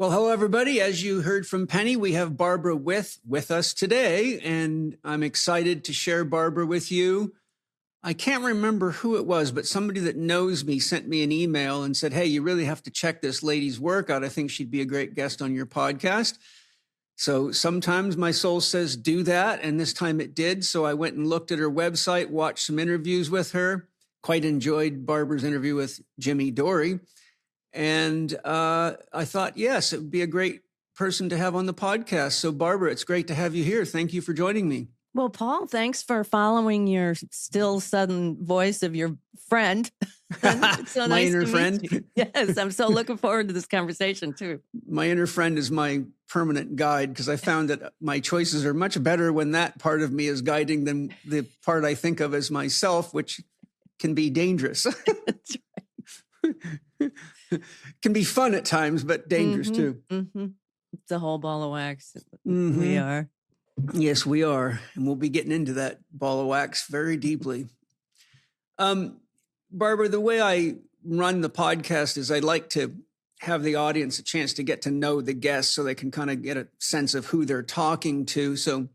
Well, hello, everybody. As you heard from Penny, we have Barbara with us today, and I'm excited to share Barbara with you. I can't remember who it was, but somebody that knows me sent me an email and said, hey, you really have to check this lady's work out. I think she'd be a great guest on your podcast. So sometimes my soul says, do that. And this time it did. So I went and looked at her website, watched some interviews with her, quite enjoyed Barbara's interview with Jimmy Dory. And I thought, yes, it would be a great person to have on the podcast. So, Barbara, it's great to have you here. Thank you for joining me. Well, Paul, thanks for following your still sudden voice of your friend. It's so My nice inner to friend. meet you. Yes, I'm so looking forward to this conversation, too. My inner friend is my permanent guide because I found that my choices are much better when that part of me is guiding than the part I think of as myself, which can be dangerous. That's right. Can be fun at times, but dangerous too. Mm-hmm. It's a whole ball of wax. Mm-hmm. We are. Yes, we are. And we'll be getting into that ball of wax very deeply. Barbara, the way I run the podcast is I like to have the audience a chance to get to know the guests so they can kind of get a sense of who they're talking to. So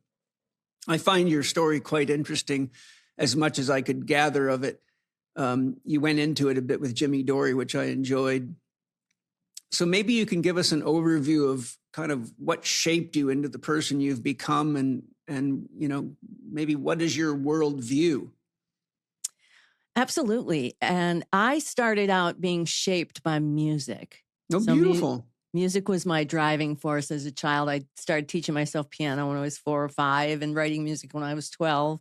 I find your story quite interesting as much as I could gather of it. You went into it a bit with Jimmy Dory, which I enjoyed. So maybe you can give us an overview of kind of what shaped you into the person you've become and you know, maybe what is your worldview? Absolutely. And I started out being shaped by music. Oh, So beautiful. Music was my driving force as a child. I started teaching myself piano when I was 4 or 5 and writing music when I was 12.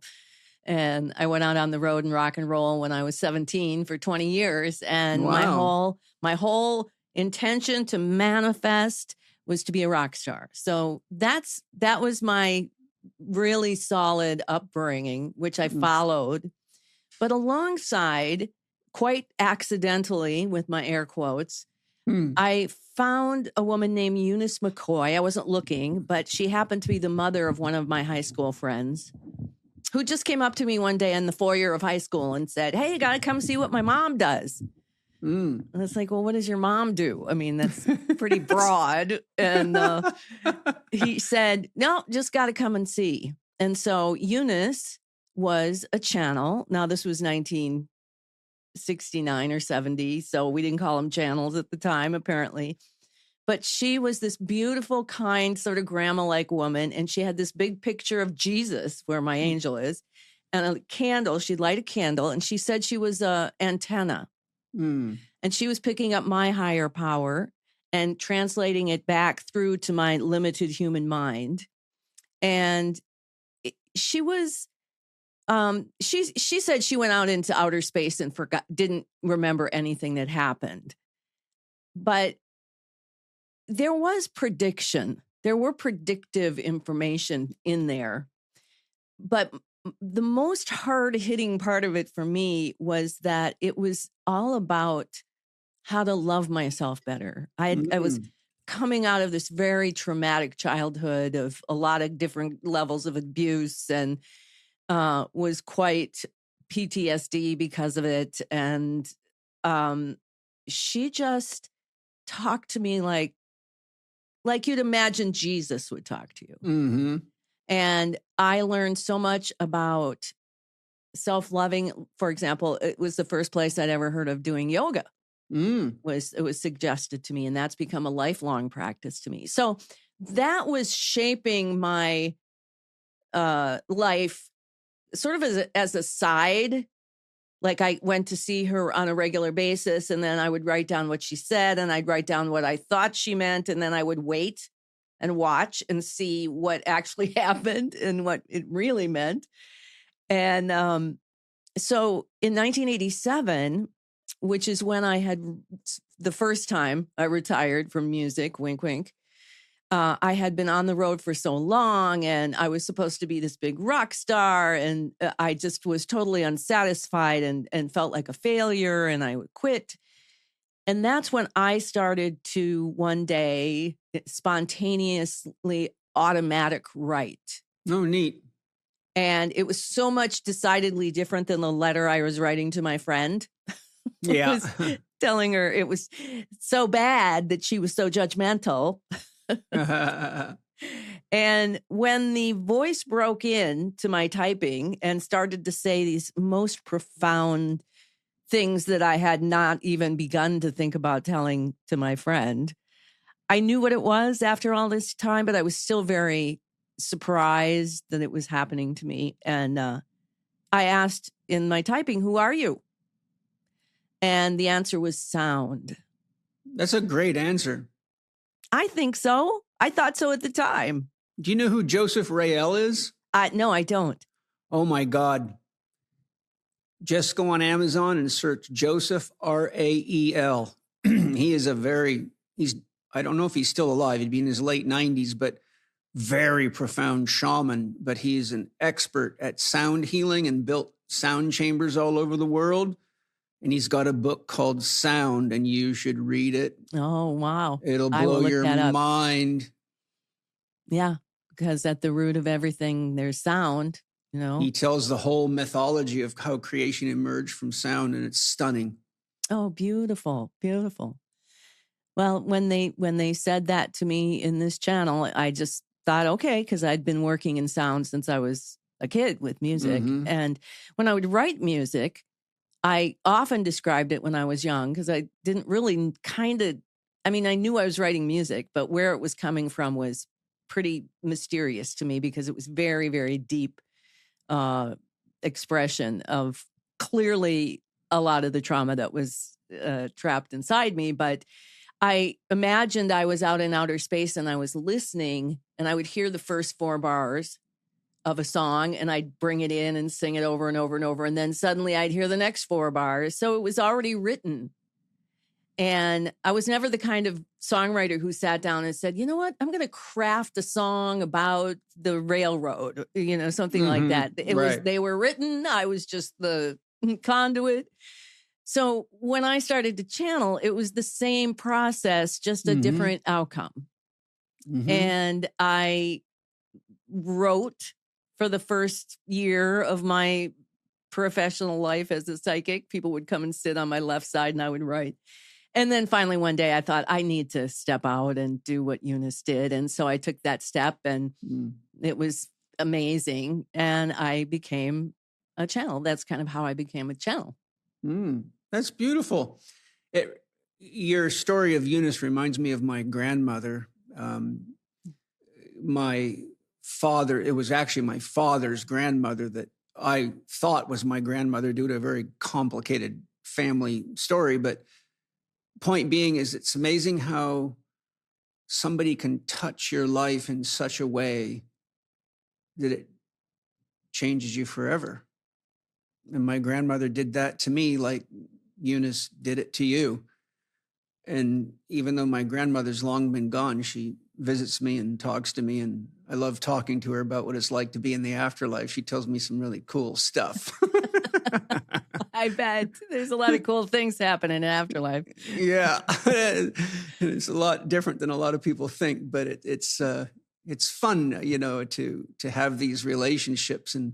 And I went out on the road and rock and roll when I was 17 for 20 years. And Wow. my whole intention to manifest was to be a rock star. So that was my really solid upbringing, which I followed. But alongside, quite accidentally, with my air quotes, I found a woman named Eunice McCoy. I wasn't looking, but she happened to be the mother of one of my high school friends, who just came up to me one day in the foyer of high school and said, hey, you got to come see what my mom does. And it's like, well, what does your mom do? I mean, that's pretty broad. And he said, no, just got to come and see. And so Eunice was a channel. Now, this was 1969 or 70, so we didn't call them channels at the time, apparently. But she was this beautiful, kind, sort of grandma-like woman, and she had this big picture of Jesus, where my angel is, and a candle. She'd light a candle, and she said she was an antenna. And she was picking up my higher power and translating it back through to my limited human mind. And she was, she said she went out into outer space and didn't remember anything that happened. But there was prediction. There were predictive information in there. But the most hard-hitting part of it for me was that it was all about how to love myself better. I was coming out of this very traumatic childhood of a lot of different levels of abuse and was quite PTSD because of it. And she just talked to me like you'd imagine Jesus would talk to you. And I learned so much about self-loving. For example, it was the first place I'd ever heard of doing yoga. It was suggested to me, and that's become a lifelong practice to me. So that was shaping my life sort of as a side. Like I went to see her on a regular basis, and then I would write down what she said, and I'd write down what I thought she meant, and then I would wait and watch and see what actually happened and what it really meant. And so in 1987, which is when I had the first time I retired from music, wink, wink, I had been on the road for so long, and I was supposed to be this big rock star, and I just was totally unsatisfied and felt like a failure, and I would quit. And that's when I started to one day spontaneously automatic write. Oh, neat. And it was so much decidedly different than the letter I was writing to my friend. Yeah. was telling her it was so bad that she was so judgmental. And when the voice broke in to my typing and started to say these most profound things that I had not even begun to think about telling to my friend, I knew what it was after all this time, but I was still very surprised that it was happening to me. And I asked in my typing, "Who are you?" And the answer was sound. That's a great answer. I think so. I thought so at the time. Do you know who Joseph Rael is? No, I don't. Oh my God. Just go on Amazon and search Joseph Rael. He's, I don't know if he's still alive. He'd be in his late 90s, but very profound shaman. But he's an expert at sound healing and built sound chambers all over the world. And he's got a book called Sound, and you should read it. Oh, wow. It'll blow your mind. Yeah, because at the root of everything, there's sound, you know. He tells the whole mythology of how creation emerged from sound, and it's stunning. Oh, beautiful, beautiful. Well, when they said that to me in this channel, I just thought, okay, because I'd been working in sound since I was a kid with music. Mhm. And when I would write music, I often described it when I was young because I didn't really I knew I was writing music, but where it was coming from was pretty mysterious to me because it was very, very deep expression of clearly a lot of the trauma that was trapped inside me. But I imagined I was out in outer space and I was listening and I would hear the first 4 bars of a song and I'd bring it in and sing it over and over and over. And then suddenly I'd hear the next 4 bars. So it was already written. And I was never the kind of songwriter who sat down and said, you know what, I'm going to craft a song about the railroad, something like that. They were written. I was just the conduit. So when I started to channel, it was the same process, just a different outcome. And I wrote for the first year of my professional life as a psychic. People would come and sit on my left side and I would write. And then finally one day I thought I need to step out and do what Eunice did. And so I took that step and it was amazing. And I became a channel. That's kind of how I became a channel. That's beautiful. Your story of Eunice reminds me of my grandmother. My father, it was actually my father's grandmother that I thought was my grandmother due to a very complicated family story. But point being is it's amazing how somebody can touch your life in such a way that it changes you forever. And my grandmother did that to me like Eunice did it to you. And even though my grandmother's long been gone, she visits me and talks to me. And I love talking to her about what it's like to be in the afterlife. She tells me some really cool stuff. I bet there's a lot of cool things happening in afterlife. Yeah. It's a lot different than a lot of people think, but it's fun, to have these relationships. And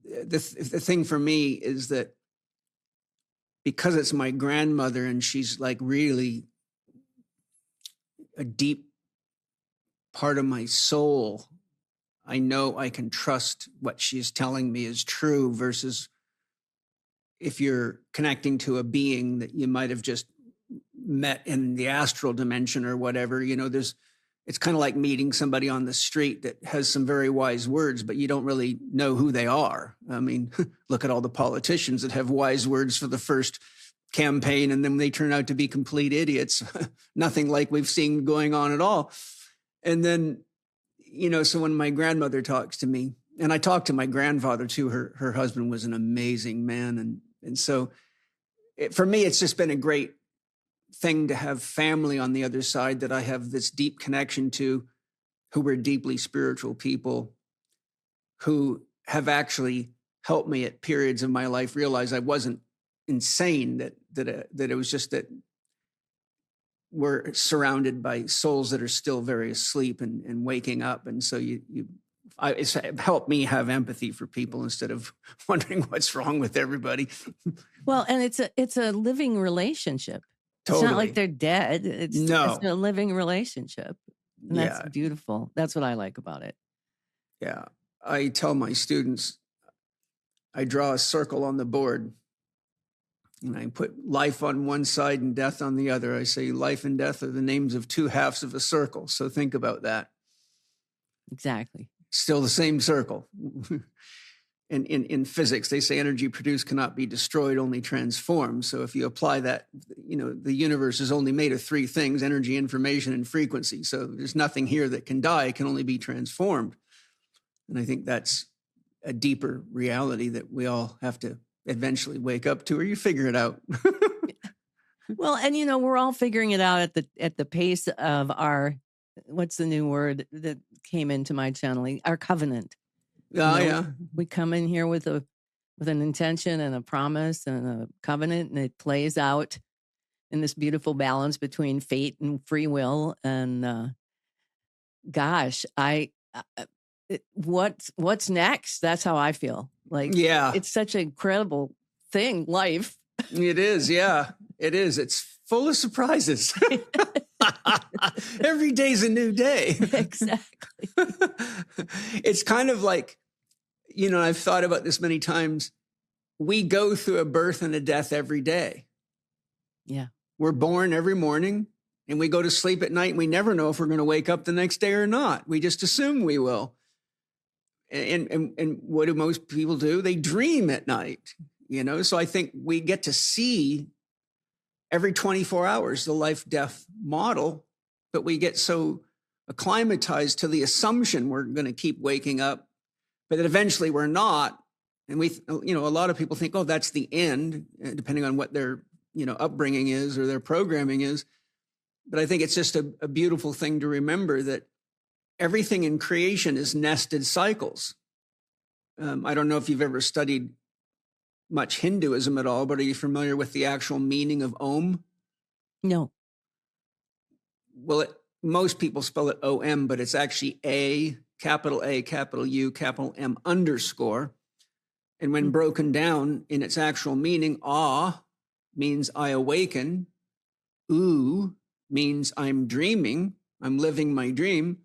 the thing for me is that because it's my grandmother and she's like really a deep part of my soul, I know I can trust what she's telling me is true versus if you're connecting to a being that you might have just met in the astral dimension or whatever. It's kind of like meeting somebody on the street that has some very wise words, but you don't really know who they are. I mean, look at all the politicians that have wise words for the first campaign, and then they turn out to be complete idiots. Nothing like we've seen going on at all. And then, so when my grandmother talks to me, and I talked to my grandfather too, her husband was an amazing man. And so for me, it's just been a great thing to have family on the other side that I have this deep connection to, who were deeply spiritual people who have actually helped me at periods of my life realize I wasn't insane, that it was just that we're surrounded by souls that are still very asleep and waking up. And so you it's helped me have empathy for people instead of wondering what's wrong with everybody. Well, and it's a living relationship. It's not like Totally. they're dead. It's No. a living relationship. And that's Yeah. beautiful. That's what I like about it. Yeah. I tell my students, I draw a circle on the board and I put life on one side and death on the other. I say life and death are the names of two halves of a circle. So think about that. Exactly. Still the same circle. And in physics, they say energy produced cannot be destroyed, only transformed. So if you apply that, the universe is only made of three things: energy, information, and frequency. So there's nothing here that can die. It can only be transformed. And I think that's a deeper reality that we all have to eventually wake up to, or you figure it out. Well, and we're all figuring it out at the pace of our, what's the new word that came into my channeling? Our covenant. Yeah. We come in here with an intention and a promise and a covenant, and it plays out in this beautiful balance between fate and free will. And gosh, what's next? That's how I feel. Like, Yeah, it's such an incredible thing, life. it is. Yeah, it is. It's full of surprises. Every day's a new day. Exactly. It's kind of like, I've thought about this many times. We go through a birth and a death every day. Yeah. We're born every morning and we go to sleep at night. And we never know if we're going to wake up the next day or not. We just assume we will. And what do most people do? They dream at night, So I think we get to see every 24 hours the life-death model, but we get so acclimatized to the assumption we're going to keep waking up, but that eventually we're not. And a lot of people think, oh, that's the end, depending on what their, upbringing is or their programming is. But I think it's just a beautiful thing to remember that everything in creation is nested cycles. I don't know if you've ever studied much Hinduism at all, but are you familiar with the actual meaning of Om? No. Well, most people spell it O-M, but it's actually A, capital U, capital M _. And when broken down in its actual meaning, Ah means I awaken. Oo means I'm dreaming. I'm living my dream.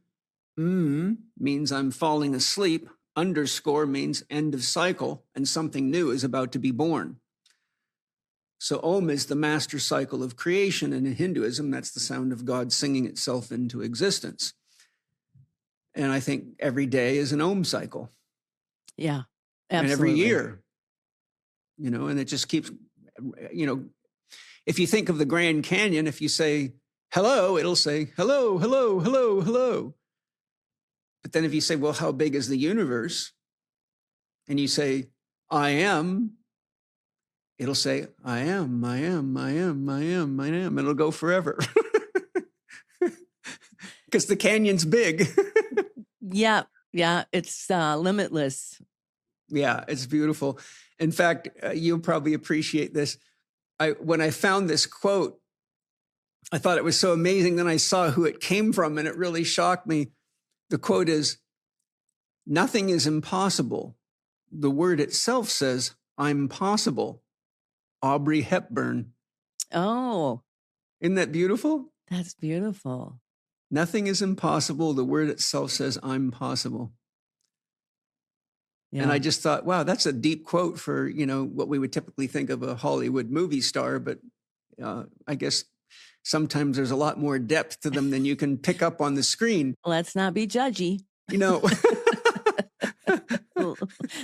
Means I'm falling asleep. _ means end of cycle, and something new is about to be born. So Om is the master cycle of creation, and in Hinduism, that's the sound of God singing itself into existence. And I think every day is an Om cycle. Yeah, absolutely. And every year, and it just keeps, if you think of the Grand Canyon, if you say hello, it'll say hello, hello, hello, hello. But then if you say, well, how big is the universe? And you say, I am, it'll say, I am, I am, I am, I am, I am. It'll go forever. Because the canyon's big. Yeah. It's limitless. Yeah, it's beautiful. In fact, you'll probably appreciate this. When I found this quote, I thought it was so amazing. Then I saw who it came from, and it really shocked me. The quote is, nothing is impossible. The word itself says, I'm possible. Audrey Hepburn. Oh. Isn't that beautiful? That's beautiful. Nothing is impossible. The word itself says, I'm possible. Yeah. And I just thought, wow, that's a deep quote for, what we would typically think of a Hollywood movie star. But I guess sometimes there's a lot more depth to them than you can pick up on the screen. Let's not be judgy.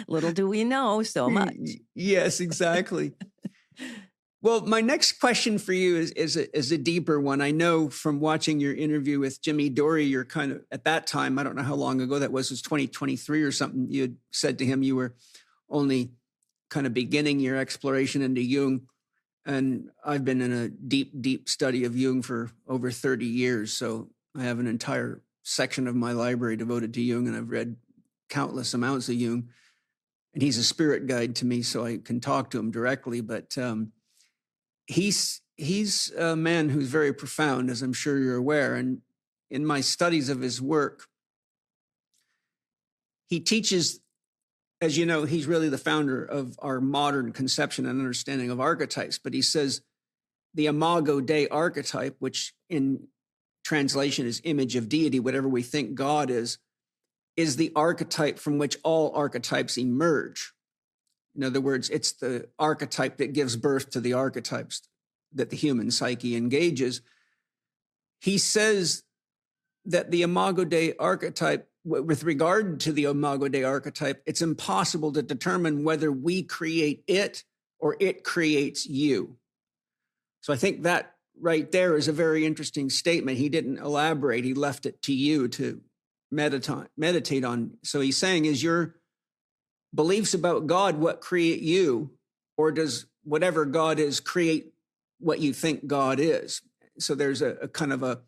Little do we know so much. Yes, exactly. Well, my next question for you is a deeper one. I know from watching your interview with Jimmy Dory, you're kind of, at that time, I don't know how long ago that was 2023 or something, you had said to him you were only kind of beginning your exploration into Jung. And I've been in a deep, deep study of Jung for over 30 years. So I have an entire section of my library devoted to Jung, and I've read countless amounts of Jung. And he's a spirit guide to me, so I can talk to him directly. But he's a man who's very profound, as I'm sure you're aware. And in my studies of his work, he teaches, as you know, he's really the founder of our modern conception and understanding of archetypes. But he says the Imago Dei archetype, which in translation is image of deity, whatever we think God is the archetype from which all archetypes emerge. In other words, it's the archetype that gives birth to the archetypes that the human psyche engages. He says that the Imago Dei archetype, with regard to the Imago Dei archetype, it's impossible to determine whether we create it or it creates you. So I think that right there is a very interesting statement. He didn't elaborate. He left it to you to meditate on. So he's saying, is your beliefs about God what create you, or does whatever God is create what you think God is? So there's a kind of a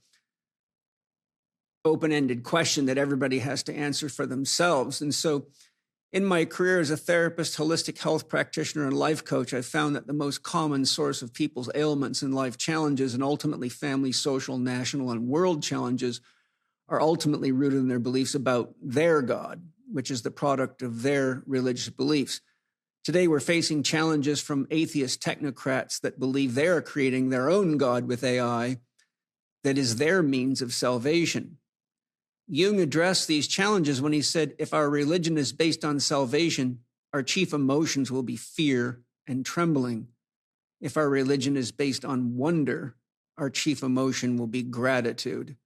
open-ended question that everybody has to answer for themselves. And so in my career as a therapist, holistic health practitioner, and life coach, I found that the most common source of people's ailments and life challenges, and ultimately family, social, national, and world challenges, are ultimately rooted in their beliefs about their God, which is the product of their religious beliefs. Today, we're facing challenges from atheist technocrats that believe they are creating their own God with AI that is their means of salvation. Jung addressed these challenges when he said, if our religion is based on salvation, our chief emotions will be fear and trembling. If our religion is based on wonder, our chief emotion will be gratitude.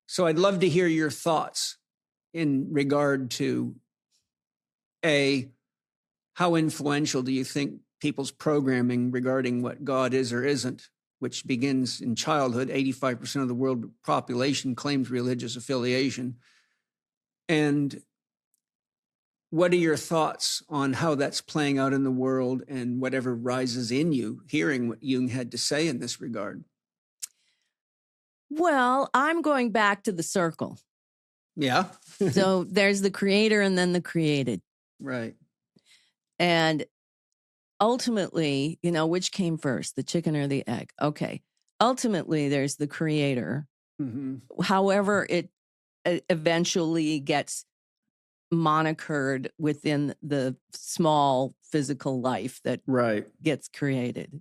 So I'd love to hear your thoughts in regard to, A, how influential do you think people's programming regarding what God is or isn't, which begins in childhood? 85% of the world population claims religious affiliation. And what are your thoughts on how that's playing out in the world, and whatever rises in you hearing what Jung had to say in this regard? Well, I'm going back to the circle. Yeah. So there's the creator and then the created. Right. And ultimately, which came first, the chicken or the egg? Okay. Ultimately, there's the creator. Mm-hmm. However, it eventually gets monikered within the small physical life that gets created.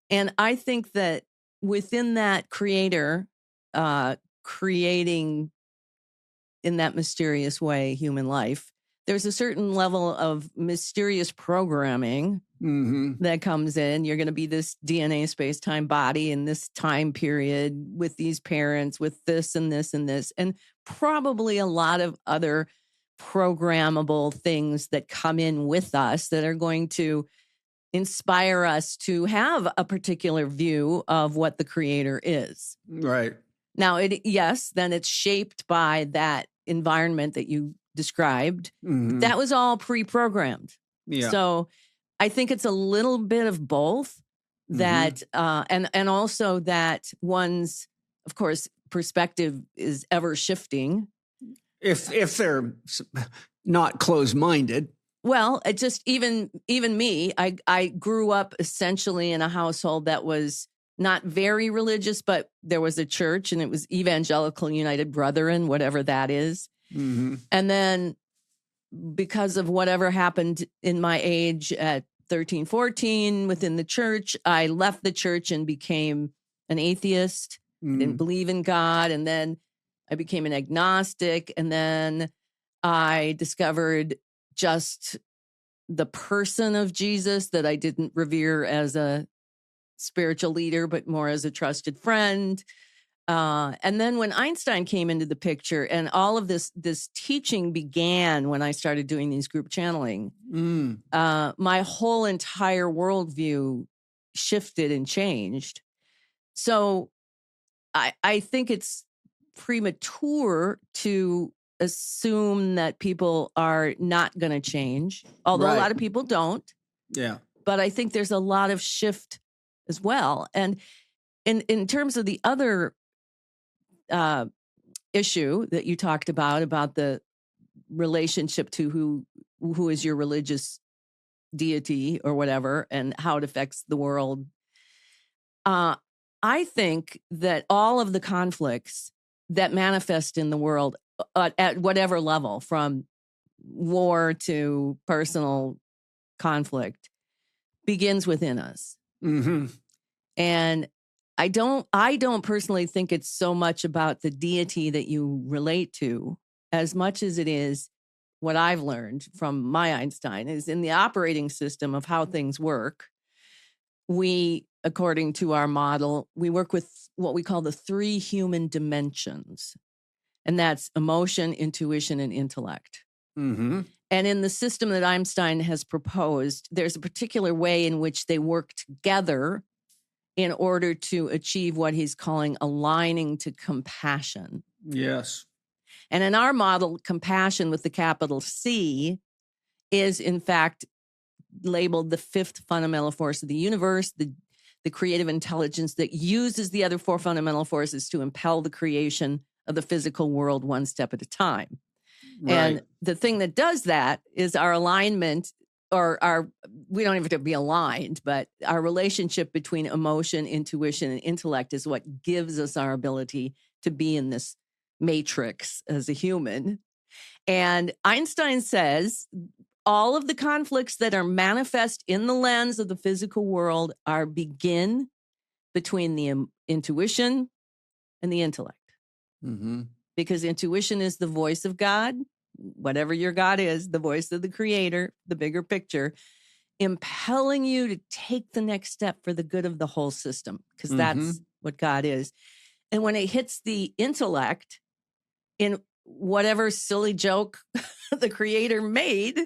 And I think that within that creator, creating in that mysterious way human life, there's a certain level of mysterious programming that comes in. You're going to be this DNA space-time body in this time period with these parents, with this and this and this, and probably a lot of other programmable things that come in with us that are going to inspire us to have a particular view of what the creator is. Right. Now, then it's shaped by that environment that you described. That was all pre-programmed. Yeah. So I think it's a little bit of both that, and also that one's, of course, perspective is ever shifting. If they're not closed-minded. Well, it just even me, I grew up essentially in a household that was not very religious, but there was a church, and it was Evangelical United Brethren, whatever that is. And then because of whatever happened in my age at 13, 14 within the church, I left the church and became an atheist. Didn't believe in God. And then I became an agnostic. And then I discovered just the person of Jesus that I didn't revere as a spiritual leader, but more as a trusted friend. And then when Einstein came into the picture, and all of this teaching began when I started doing these group channeling, my whole entire worldview shifted and changed. So I think it's premature to assume that people are not going to change, although a lot of people don't. Yeah. But I think there's a lot of shift as well. And in terms of the other issue that you talked about the relationship to who is your religious deity or whatever, and how it affects the world. I think that all of the conflicts that manifest in the world at whatever level, from war to personal conflict, begins within us. Mm-hmm. And I don't personally think it's so much about the deity that you relate to as much as it is what I've learned from my Einstein is in the operating system of how things work. We, according to our model, we work with what we call the 3 human dimensions. And that's emotion, intuition, and intellect. Mm-hmm. And in the system that Einstein has proposed, there's a particular way in which they work together in order to achieve what he's calling aligning to compassion. Yes. And in our model, compassion with the capital C is in fact labeled the 5th fundamental force of the universe, the creative intelligence that uses the other 4 fundamental forces to impel the creation of the physical world one step at a time. Right. And the thing that does that is our alignment, or we don't even have to be aligned, but our relationship between emotion, intuition, and intellect is what gives us our ability to be in this matrix as a human. And Einstein says all of the conflicts that are manifest in the lens of the physical world begin between the intuition and the intellect. Mm-hmm. Because intuition is the voice of God, whatever your God is, the voice of the creator, the bigger picture, impelling you to take the next step for the good of the whole system, because that's what God is. And when it hits the intellect, in whatever silly joke the creator made,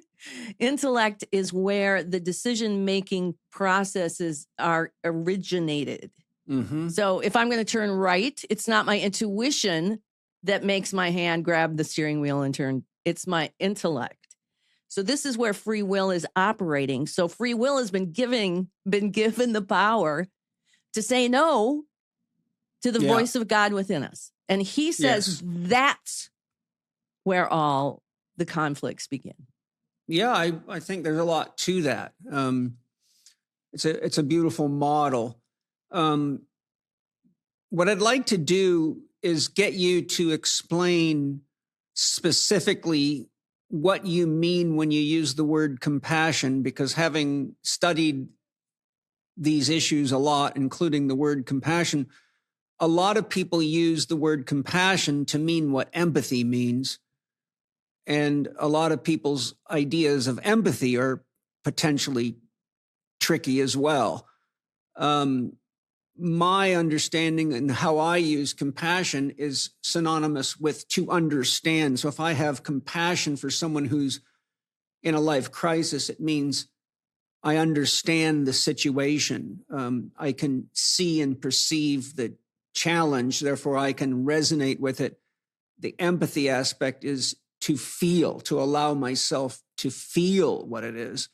intellect is where the decision-making processes are originated. Mm-hmm. So if I'm going to turn right, it's not my intuition that makes my hand grab the steering wheel and turn. It's my intellect. So this is where free will is operating. So free will has been given the power to say no to the voice of God within us. And he says that's where all the conflicts begin. Yeah, I think there's a lot to that. It's a beautiful model. What I'd like to do is get you to explain specifically what you mean when you use the word compassion, because having studied these issues a lot, including the word compassion, a lot of people use the word compassion to mean what empathy means. And a lot of people's ideas of empathy are potentially tricky as well. My understanding and how I use compassion is synonymous with to understand. So if I have compassion for someone who's in a life crisis, it means I understand the situation. I can see and perceive the challenge, therefore I can resonate with it. The empathy aspect is to feel, to allow myself to feel what it is.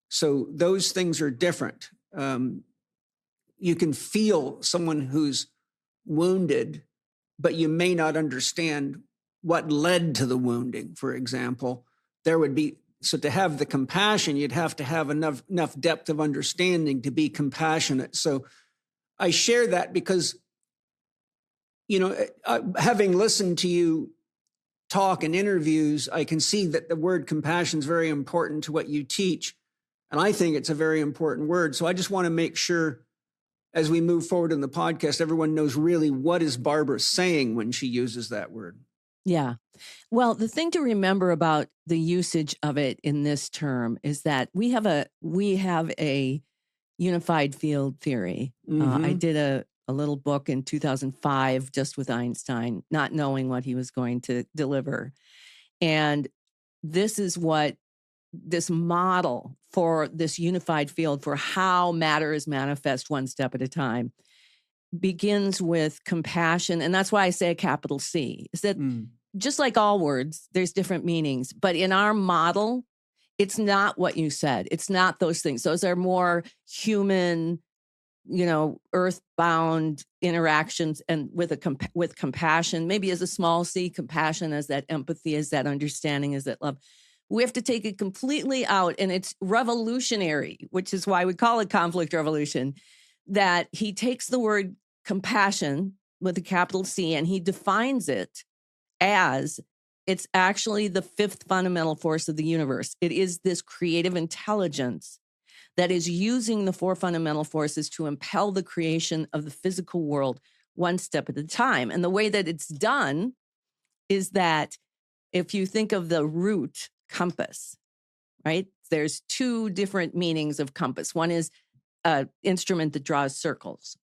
So those things are different. You can feel someone who's wounded, but you may not understand what led to the wounding, for example. So to have the compassion, you'd have to have enough depth of understanding to be compassionate. So I share that because, having listened to you talk in interviews, I can see that the word compassion is very important to what you teach. And I think it's a very important word. So I just want to make sure as we move forward in the podcast, everyone knows really what is Barbara saying when she uses that word. Yeah. Well, the thing to remember about the usage of it in this term is that we have a unified field theory. I did a little book in 2005 just with Einstein, not knowing what he was going to deliver. And this is what this model for this unified field for how matter is manifest one step at a time begins with compassion. And that's why I say a capital C, is that just like all words, there's different meanings. But in our model, it's not what you said. It's not those things. Those are more human, earthbound interactions, and with compassion, maybe as a small c, compassion as that empathy, as that understanding, as that love. We have to take it completely out, and it's revolutionary, which is why we call it conflict revolution, that he takes the word compassion with a capital C and he defines it as it's actually the fifth fundamental force of the universe. It is this creative intelligence that is using the four fundamental forces to impel the creation of the physical world one step at a time. And the way that it's done is that if you think of the root compass, right? There's two different meanings of compass. One is an instrument that draws circles.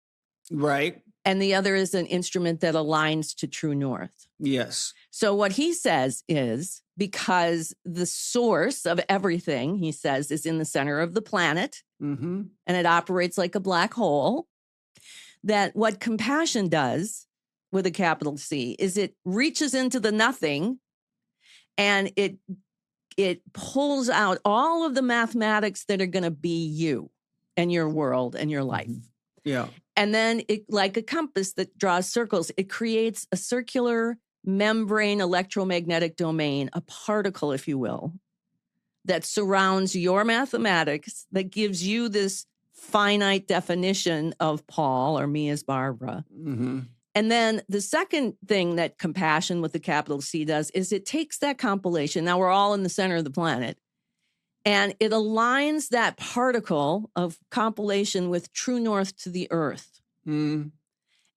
Right. And the other is an instrument that aligns to true north. Yes. So what he says is, because the source of everything, he says, is in the center of the planet, Mm-hmm. and it operates like a black hole, that what compassion does with a capital C is it reaches into the nothing and it pulls out all of the mathematics that are going to be you and your world and your life. Yeah. And then it, like a compass that draws circles, it creates a circular membrane electromagnetic domain, a particle, if you will, that surrounds your mathematics, that gives you this finite definition of Paul or me as Barbara. Mm-hmm. And then the second thing that compassion with the capital C does is it takes that compilation. Now we're all in the center of the planet. And it aligns that particle of compilation with true north to the earth. Mm.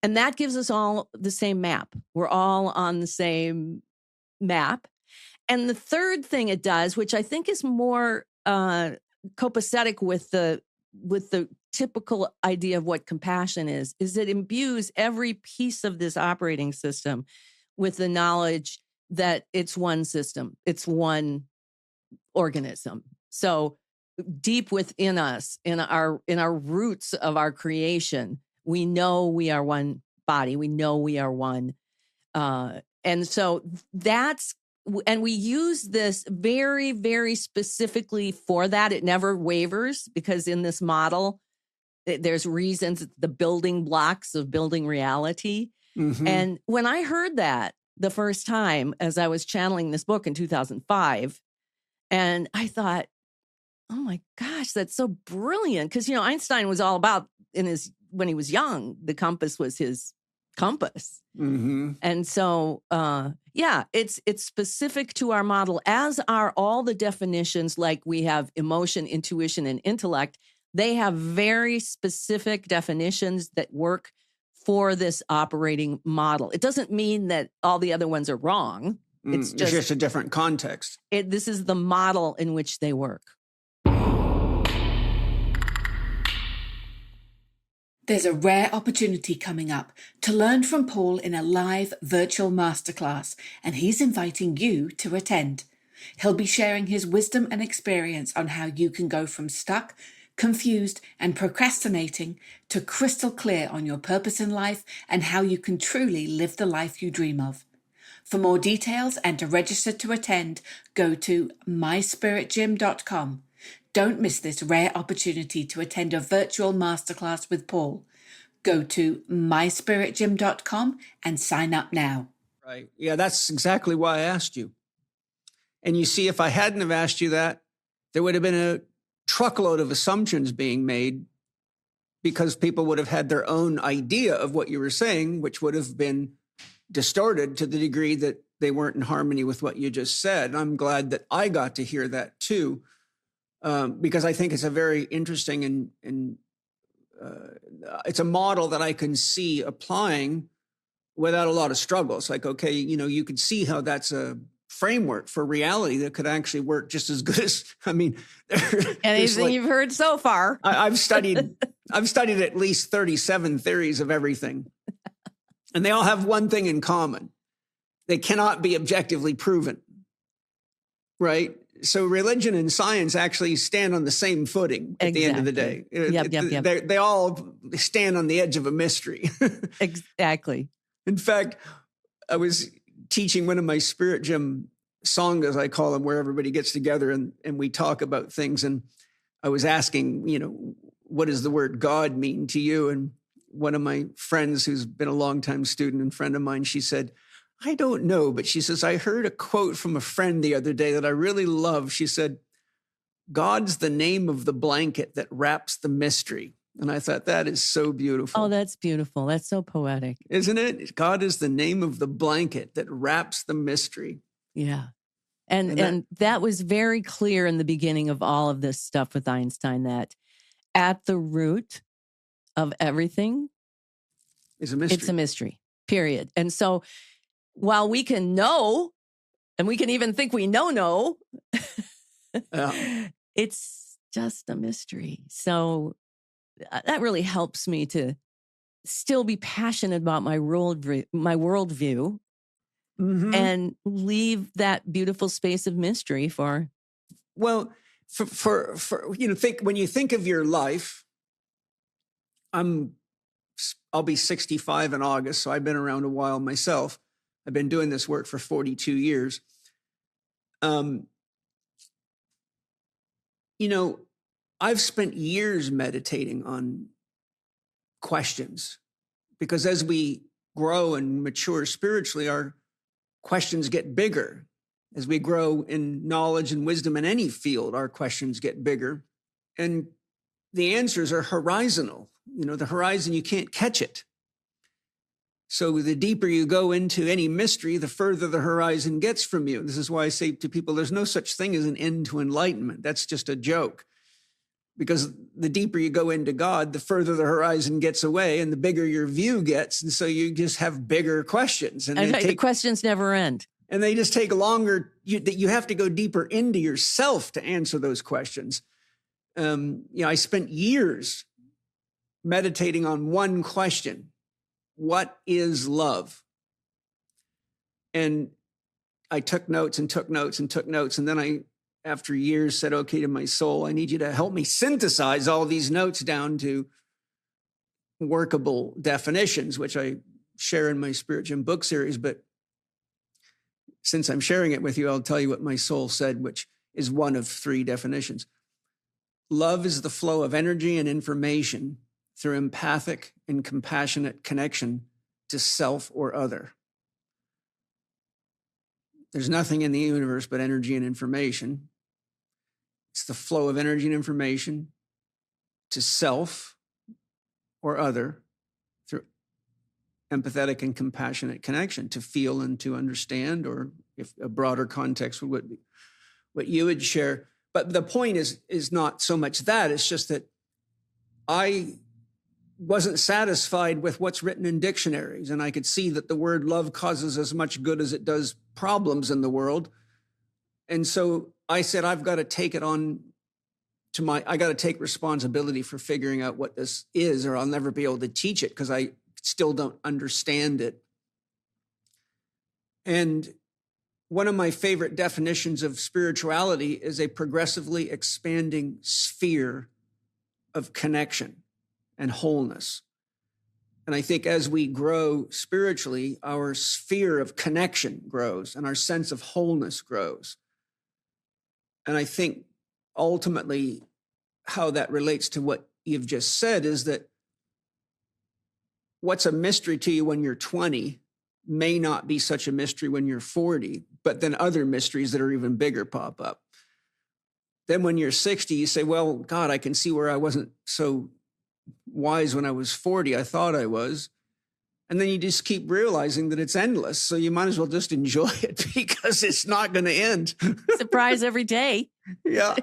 And that gives us all the same map. We're all on the same map. And the third thing it does, which I think is more copacetic with the typical idea of what compassion is it imbues every piece of this operating system with the knowledge that it's one system, it's one organism. So deep within us, in our roots of our creation, we know we are one body. We know we are one. And so and we use this very, very specifically for that. It never wavers because in this model, there's reasons, the building blocks of building reality. Mm-hmm. And when I heard that the first time, as I was channeling this book in 2005, and I thought, oh my gosh, that's so brilliant. Because, Einstein was all about when he was young, the compass was his compass. Mm-hmm. And so, it's specific to our model, as are all the definitions. Like we have emotion, intuition, and intellect. They have very specific definitions that work for this operating model. It doesn't mean that all the other ones are wrong. It's just a different context. This is the model in which they work. There's a rare opportunity coming up to learn from Paul in a live virtual masterclass, and he's inviting you to attend. He'll be sharing his wisdom and experience on how you can go from stuck, confused, and procrastinating to crystal clear on your purpose in life and how you can truly live the life you dream of. For more details and to register to attend, go to myspiritgym.com. Don't miss this rare opportunity to attend a virtual masterclass with Paul. Go to myspiritgym.com and sign up now. Right. Yeah, that's exactly why I asked you. And you see, if I hadn't have asked you that, there would have been a truckload of assumptions being made because people would have had their own idea of what you were saying, which would have been distorted to the degree that they weren't in harmony with what you just said. And I'm glad that I got to hear that too. Because I think it's a very interesting and it's a model that I can see applying without a lot of struggle. It's like, okay, you could see how that's a framework for reality that could actually work just as good as, anything you've heard so far. I've studied at least 37 theories of everything, and they all have one thing in common: they cannot be objectively proven, right? So religion and science actually stand on the same footing at the end of the day. Yep. They all stand on the edge of a mystery. Exactly. In fact, I was teaching one of my spirit gym sanghas, I call them, where everybody gets together and we talk about things. And I was asking, what does the word God mean to you? And one of my friends who's been a longtime student and friend of mine, she said, I don't know, but she says, I heard a quote from a friend the other day that I really love. She said, God's the name of the blanket that wraps the mystery. And I thought, that is so beautiful. Oh, that's beautiful. That's so poetic. Isn't it? God is the name of the blanket that wraps the mystery. Yeah. And that was very clear in the beginning of all of this stuff with Einstein, that at the root of everything is a mystery. It's a mystery, period. And so while we can know, and we can even think we know, it's just a mystery. So that really helps me to still be passionate about my worldview, and leave that beautiful space of mystery for. Well, for when you think of your life, I'll be 65 in August, so I've been around a while myself. I've been doing this work for 42 years. I've spent years meditating on questions, because as we grow and mature spiritually, our questions get bigger. As we grow in knowledge and wisdom in any field, our questions get bigger. And the answers are horizontal. The horizon, you can't catch it. So the deeper you go into any mystery, the further the horizon gets from you. This is why I say to people, there's no such thing as an end to enlightenment. That's just a joke. Because the deeper you go into God, the further the horizon gets away and the bigger your view gets. And so you just have bigger questions. And the questions never end. And they just take longer. You have to go deeper into yourself to answer those questions. I spent years meditating on one question: what is love? And I took notes and took notes and took notes. And then I, after years, said, okay, to my soul, I need you to help me synthesize all these notes down to workable definitions, which I share in my Spirit Gym book series. But since I'm sharing it with you, I'll tell you what my soul said, which is one of three definitions. Love is the flow of energy and information through empathic and compassionate connection to self or other. There's nothing in the universe but energy and information. It's the flow of energy and information to self or other through empathetic and compassionate connection, to feel and to understand, or if a broader context would be what you would share. But the point is not so much that, it's just that I wasn't satisfied with what's written in dictionaries. And I could see that the word love causes as much good as it does problems in the world. And so I said, I've got to take it on to I got to take responsibility for figuring out what this is, or I'll never be able to teach it because I still don't understand it. And one of my favorite definitions of spirituality is a progressively expanding sphere of connection and wholeness. And I think as we grow spiritually, our sphere of connection grows and our sense of wholeness grows. And I think ultimately how that relates to what you've just said is that what's a mystery to you when you're 20 may not be such a mystery when you're 40, but then other mysteries that are even bigger pop up. Then when you're 60, you say, well, God, I can see where I wasn't so wise when I was 40. I thought I was. And then you just keep realizing that it's endless. So you might as well just enjoy it because it's not going to end. Surprise every day. Yeah.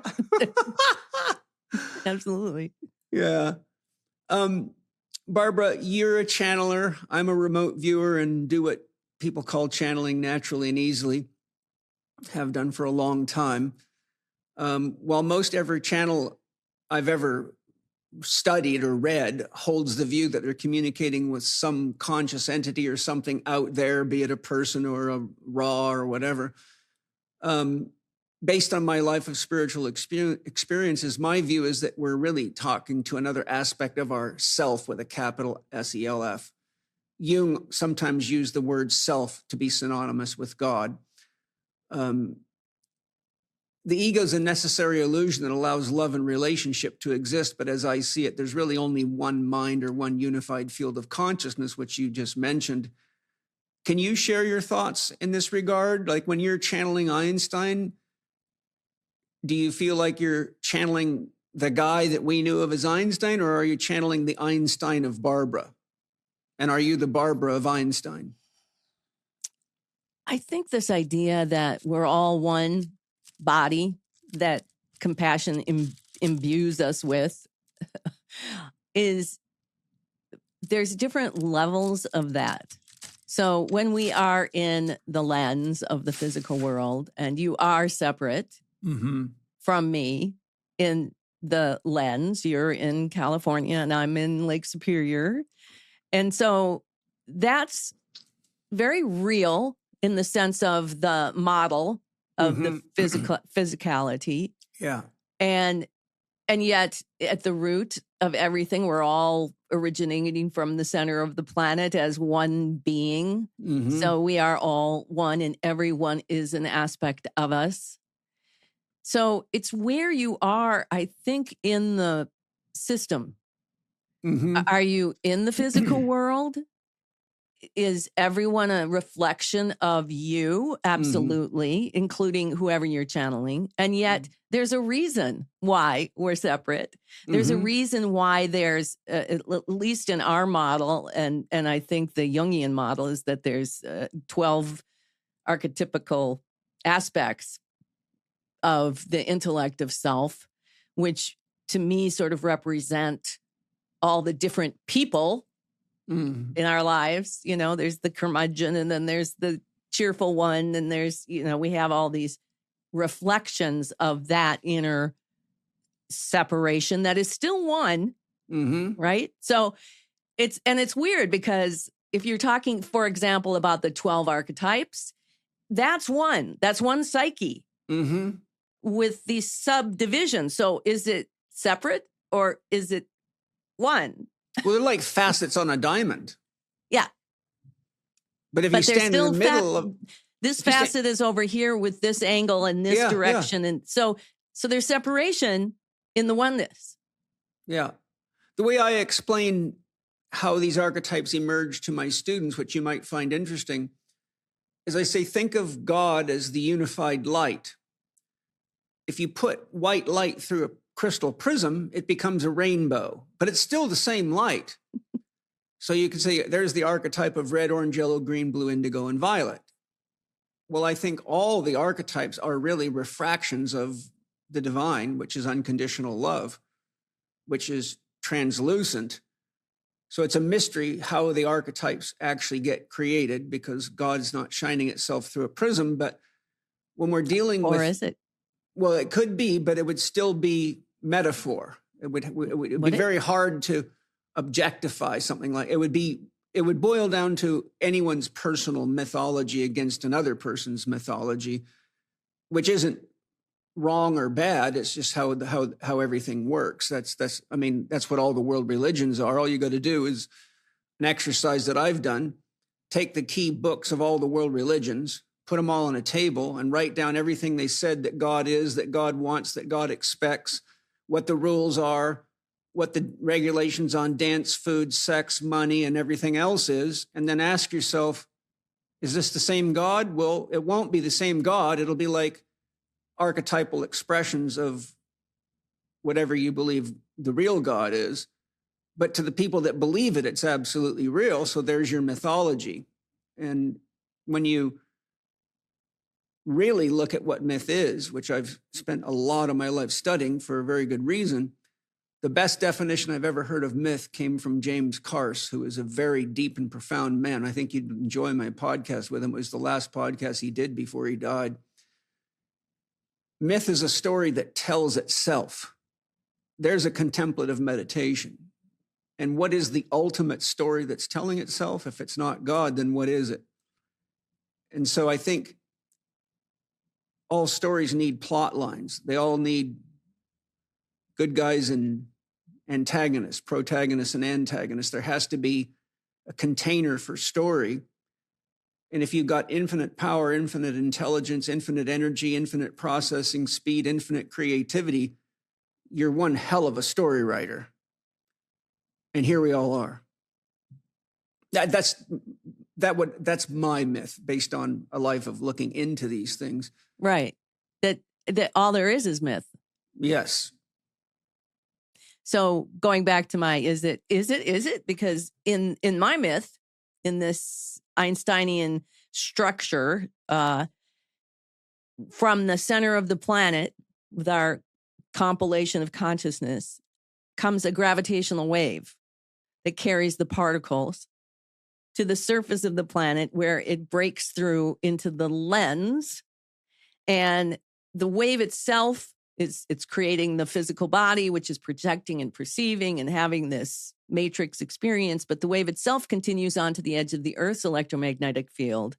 Absolutely. Yeah. Barbara, you're a channeler. I'm a remote viewer and do what people call channeling naturally and easily. Have done for a long time. While most every channel I've ever studied or read holds the view that they're communicating with some conscious entity or something out there, be it a person or a raw or whatever. Based on my life of spiritual experiences, my view is that we're really talking to another aspect of our self with a capital S-E-L-F. Jung sometimes used the word self to be synonymous with God. The ego is a necessary illusion that allows love and relationship to exist. But as I see it, there's really only one mind or one unified field of consciousness, which you just mentioned. Can you share your thoughts in this regard? Like when you're channeling Einstein, do you feel like you're channeling the guy that we knew of as Einstein, or are you channeling the Einstein of Barbara? And are you the Barbara of Einstein? I think this idea that we're all one body, that compassion imbues us with, is there's different levels of that. So when we are in the lens of the physical world, and you are separate from me in the lens, you're in California and I'm in Lake Superior. And so that's very real in the sense of the model of the physicality. Yeah. And yet at the root of everything, we're all originating from the center of the planet as one being. So we are all one, and everyone is an aspect of us. So it's where you are, I think, in the system. Are you in the physical world? Is everyone a reflection of you? Absolutely, including whoever you're channeling. And yet there's a reason why we're separate. There's a reason why there's, at least in our model, and I think the Jungian model is that there's 12 archetypical aspects of the intellect of self, which to me sort of represent all the different people in our lives. You know, there's the curmudgeon, and then there's the cheerful one, and there's, you know, we have all these reflections of that inner separation that is still one, right? So it's weird, because if you're talking, for example, about the 12 archetypes, that's one psyche with these subdivisions. So is it separate or is it one? Well, they're like facets on a diamond. Yeah. But if you stand in the middle of this facet is over here with this angle and this direction. And so there's separation in the oneness. Yeah. The way I explain how these archetypes emerge to my students, which you might find interesting, is I say, think of God as the unified light. If you put white light through a crystal prism, it becomes a rainbow, but it's still the same light. So you can say, there's the archetype of red, orange, yellow, green, blue, indigo, and violet. Well, I think all the archetypes are really refractions of the divine, which is unconditional love, which is translucent. So it's a mystery how the archetypes actually get created, because God's not shining itself through a prism. But when we're dealing with... Or is it? Well, it could be, but it would still be metaphor. It would be very hard to objectify something like it would boil down to anyone's personal mythology against another person's mythology, which isn't wrong or bad. It's just how everything works. That's what all the world religions are. All you got to do is an exercise that I've done: take the key books of all the world religions, put them all on a table, and write down everything they said that God is, that God wants, that God expects, what the rules are, what the regulations on dance, food, sex, money, and everything else is, and then ask yourself, is this the same God? Well, it won't be the same God. It'll be like archetypal expressions of whatever you believe the real God is. But to the people that believe it, it's absolutely real. So there's your mythology. And when you really look at what myth is, which I've spent a lot of my life studying for a very good reason, the best definition I've ever heard of myth came from James Carse, who is a very deep and profound man. I think you'd enjoy my podcast with him. It was the last podcast he did before he died. Myth is a story that tells itself. There's a contemplative meditation. And what is the ultimate story that's telling itself? If it's not God, then what is it? And so I think all stories need plot lines. They all need good guys and antagonists, protagonists and antagonists. There has to be a container for story. And if you've got infinite power, infinite intelligence, infinite energy, infinite processing speed, infinite creativity, you're one hell of a story writer. And here we all are. That's my myth, based on a life of looking into these things. Right. That all there is myth. Yes. So going back to my, is it? Because in my myth, in this Einsteinian structure, from the center of the planet with our compilation of consciousness comes a gravitational wave that carries the particles to the surface of the planet, where it breaks through into the lens, and the wave itself it's creating the physical body, which is projecting and perceiving and having this matrix experience. But the wave itself continues on to the edge of the Earth's electromagnetic field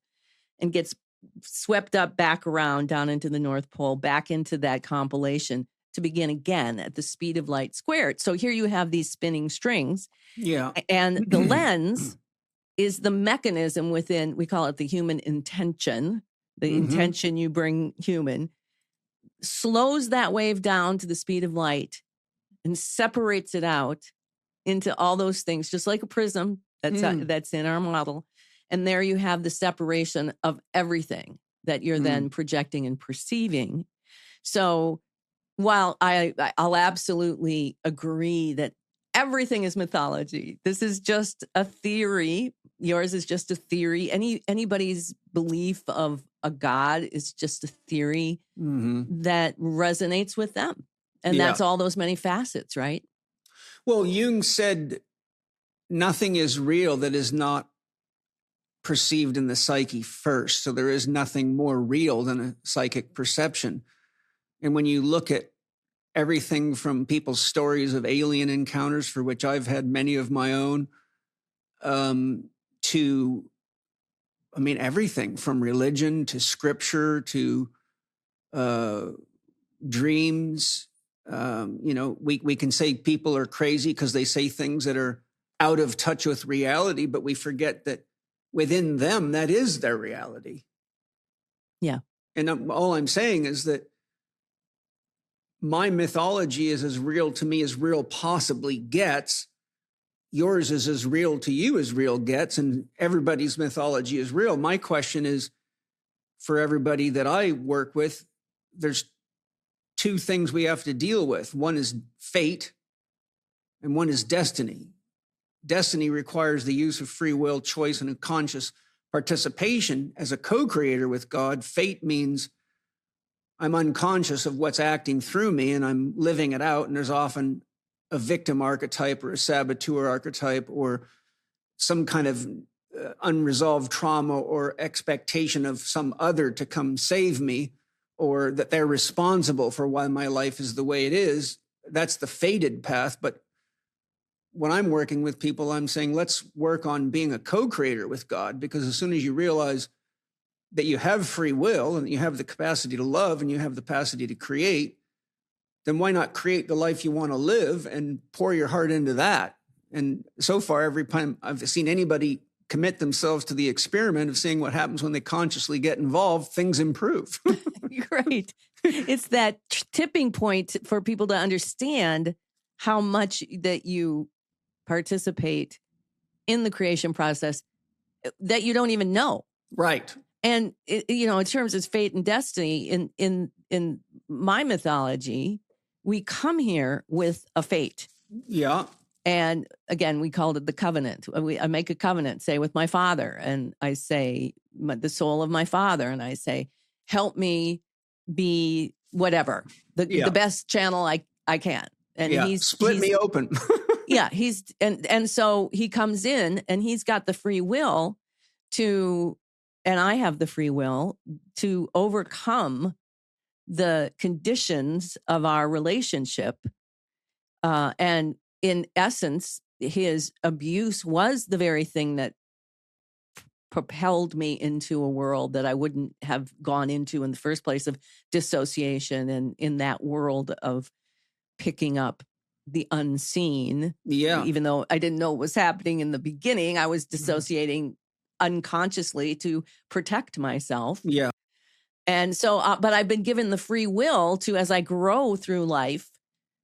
and gets swept up back around down into the North Pole, back into that compilation to begin again at the speed of light squared. So here you have these spinning strings. Yeah. And the lens is the mechanism within, we call it the human intention, the intention you bring human, slows that wave down to the speed of light and separates it out into all those things, just like a prism that's in our model. And there you have the separation of everything that you're then projecting and perceiving. So while I'll absolutely agree that everything is mythology, this is just a theory. Yours is just a theory. Anybody's belief of a God is just a theory that resonates with them. And that's all those many facets, right? Well, Jung said nothing is real that is not perceived in the psyche first. So there is nothing more real than a psychic perception. And when you look at everything from people's stories of alien encounters, for which I've had many of my own, to, I mean, everything from religion to scripture to dreams. We can say people are crazy because they say things that are out of touch with reality, but we forget that within them, that is their reality. Yeah. And all I'm saying is that my mythology is as real to me as real possibly gets. Yours is as real to you as real gets, and everybody's mythology is real. My question is, for everybody that I work with, there's two things we have to deal with. One is fate, and one is destiny. Destiny requires the use of free will, choice, and a conscious participation as a co-creator with God. Fate means I'm unconscious of what's acting through me and I'm living it out. And there's often a victim archetype or a saboteur archetype or some kind of unresolved trauma or expectation of some other to come save me, or that they're responsible for why my life is the way it is. That's the fated path. But when I'm working with people, I'm saying, let's work on being a co-creator with God, because as soon as you realize that you have free will and you have the capacity to love and you have the capacity to create, then why not create the life you want to live and pour your heart into that? And so far, every time I've seen anybody commit themselves to the experiment of seeing what happens when they consciously get involved, things improve. Right. It's that tipping point for people to understand how much that you participate in the creation process that you don't even know. Right. And in terms of fate and destiny, in my mythology, we come here with a fate. Yeah. And again, we called it the covenant. I make a covenant, say, with my father, and I say the soul of my father, and I say, help me be whatever the best channel I can. And he's split me open. Yeah, and so he comes in and he's got the free will to, and I have the free will to overcome the conditions of our relationship. And in essence, his abuse was the very thing that propelled me into a world that I wouldn't have gone into in the first place, of dissociation, and in that world of picking up the unseen. Yeah. Even though I didn't know what was happening in the beginning, I was dissociating unconsciously to protect myself. Yeah. And so, but I've been given the free will to, as I grow through life,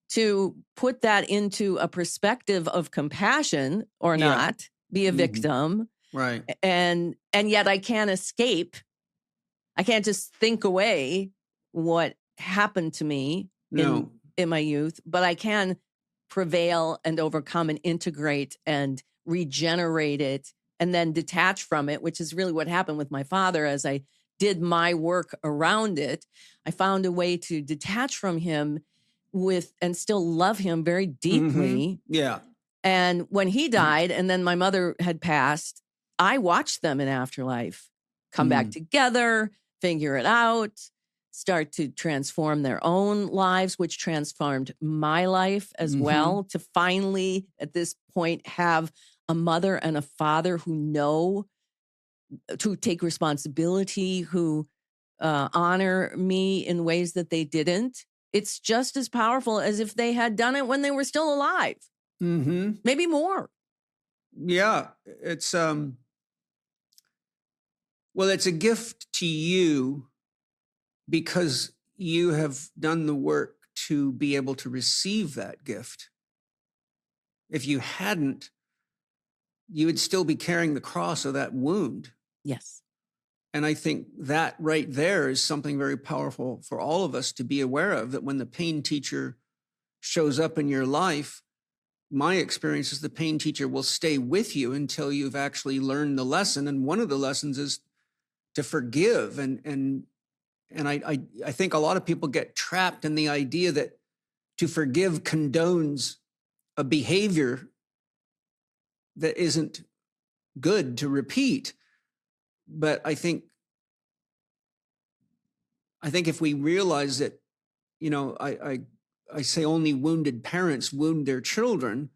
to put that into a perspective of compassion or not, be a victim. Right. And yet I can't escape. I can't just think away what happened to me in my youth, but I can prevail and overcome and integrate and regenerate it and then detach from it, which is really what happened with my father. As I did my work around it, I found a way to detach from him and still love him very deeply. Yeah. And when he died and then my mother had passed, I watched them in Afterlife come back together, figure it out, start to transform their own lives, which transformed my life as well, to finally, at this point, have a mother and a father who know to take responsibility, who honor me in ways that they didn't. It's just as powerful as if they had done it when they were still alive. Maybe more. Yeah. It's, well, it's a gift to you because you have done the work to be able to receive that gift. If you hadn't, you would still be carrying the cross of that wound. Yes. And I think that right there is something very powerful for all of us to be aware of, that when the pain teacher shows up in your life, my experience is the pain teacher will stay with you until you've actually learned the lesson. And one of the lessons is to forgive. And I think a lot of people get trapped in the idea that to forgive condones a behavior that isn't good to repeat. But I think if we realize that, I say only wounded parents wound their children.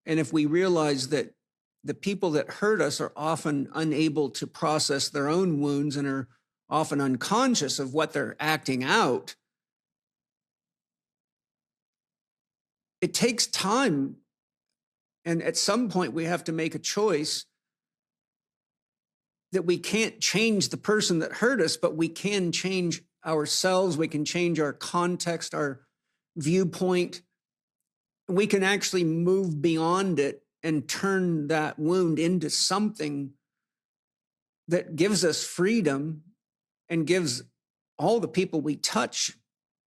And if we realize that the people that hurt us are often unable to process their own wounds and are often unconscious of what they're acting out, it takes time. And at some point, we have to make a choice that we can't change the person that hurt us, but we can change ourselves. We can change our context, our viewpoint. We can actually move beyond it and turn that wound into something that gives us freedom and gives all the people we touch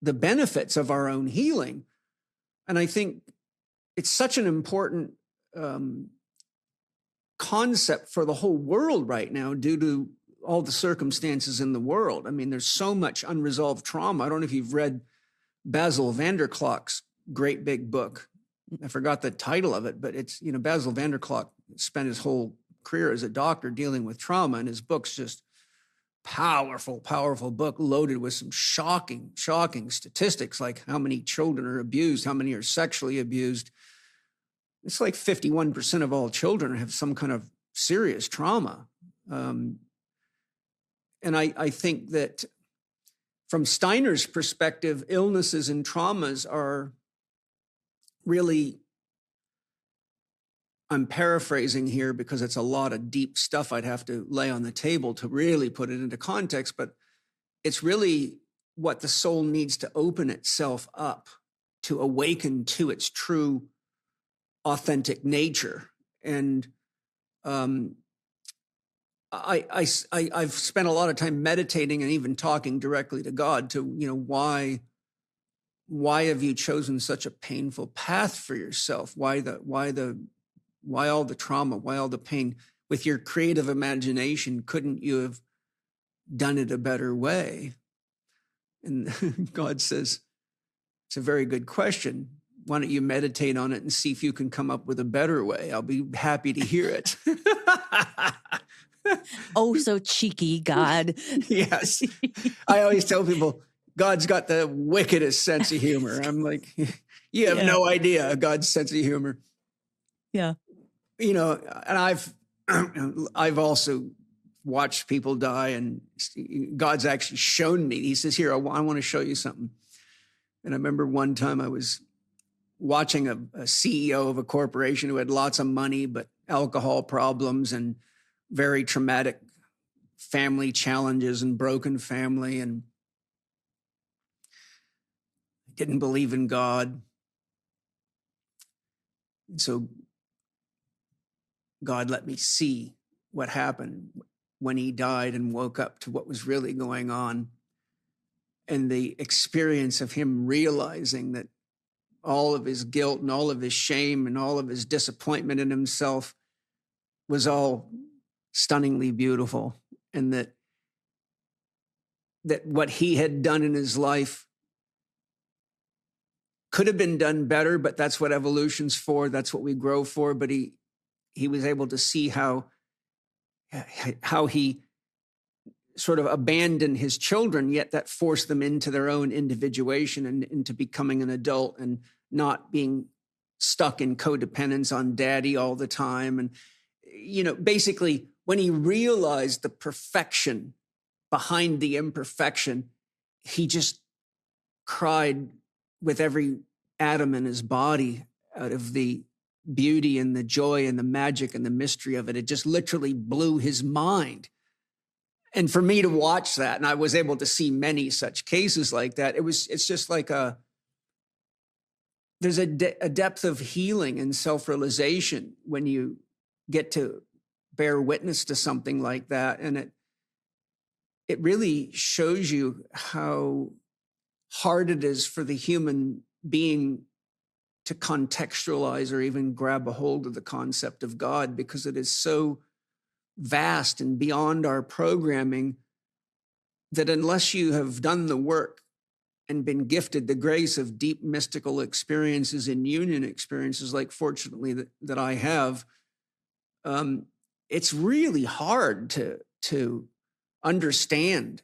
the benefits of our own healing. And I think it's such an important concept for the whole world right now due to all the circumstances in the world. I mean, there's so much unresolved trauma. I don't know if you've read Basil Vanderklok's great big book. I forgot the title of it, but it's, Basil Vanderklok spent his whole career as a doctor dealing with trauma, and his book's just powerful, powerful book loaded with some shocking statistics, like how many children are abused, how many are sexually abused. It's like 51% of all children have some kind of serious trauma. And I think that from Steiner's perspective, illnesses and traumas are really, I'm paraphrasing here because it's a lot of deep stuff I'd have to lay on the table to really put it into context, but it's really what the soul needs to open itself up to awaken to its true authentic nature. And I've spent a lot of time meditating and even talking directly to God to, why have you chosen such a painful path for yourself? Why all the trauma? Why all the pain? With your creative imagination, couldn't you have done it a better way? And God says, it's a very good question. Why don't you meditate on it and see if you can come up with a better way? I'll be happy to hear it. Oh, so cheeky, God. Yes. I always tell people, God's got the wickedest sense of humor. I'm like, you have no idea God's sense of humor. Yeah. And I've also watched people die, and God's actually shown me. He says, here, I want to show you something. And I remember one time I was watching a CEO of a corporation who had lots of money, but alcohol problems and very traumatic family challenges and broken family, and didn't believe in God. And so God let me see what happened when he died and woke up to what was really going on. And the experience of him realizing that all of his guilt and all of his shame and all of his disappointment in himself was all stunningly beautiful. And that what he had done in his life could have been done better, but that's what evolution's for. That's what we grow for. But he was able to see how he sort of abandoned his children, yet that forced them into their own individuation and into becoming an adult and not being stuck in codependence on daddy all the time. And, basically when he realized the perfection behind the imperfection, he just cried with every atom in his body out of the beauty and the joy and the magic and the mystery of it. It just literally blew his mind. And for me to watch that, and I was able to see many such cases like that, it's just like there's a depth of healing and self-realization when you get to bear witness to something like that. And it really shows you how hard it is for the human being to contextualize or even grab a hold of the concept of God, because it is so vast and beyond our programming that unless you have done the work and been gifted the grace of deep mystical experiences and union experiences, like fortunately that I have, it's really hard to understand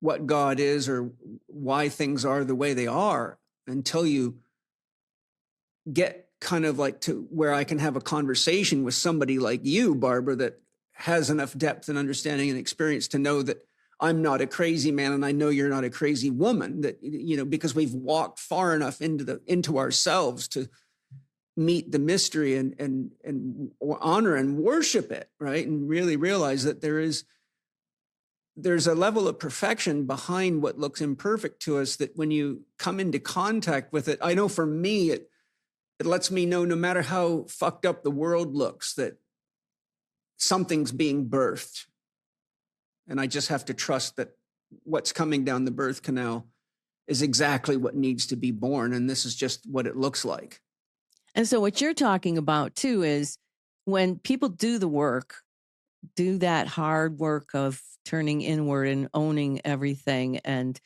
what God is or why things are the way they are until you get kind of like to where I can have a conversation with somebody like you, Barbara, that has enough depth and understanding and experience to know that I'm not a crazy man and I know you're not a crazy woman, that, because we've walked far enough into ourselves to meet the mystery and honor and worship it, right? And really realize that there's a level of perfection behind what looks imperfect to us, that when you come into contact with it, I know for me, it lets me know no matter how fucked up the world looks, that something's being birthed. And I just have to trust that what's coming down the birth canal is exactly what needs to be born. And this is just what it looks like. And so what you're talking about too is when people do the work, do that hard work of turning inward and owning everything and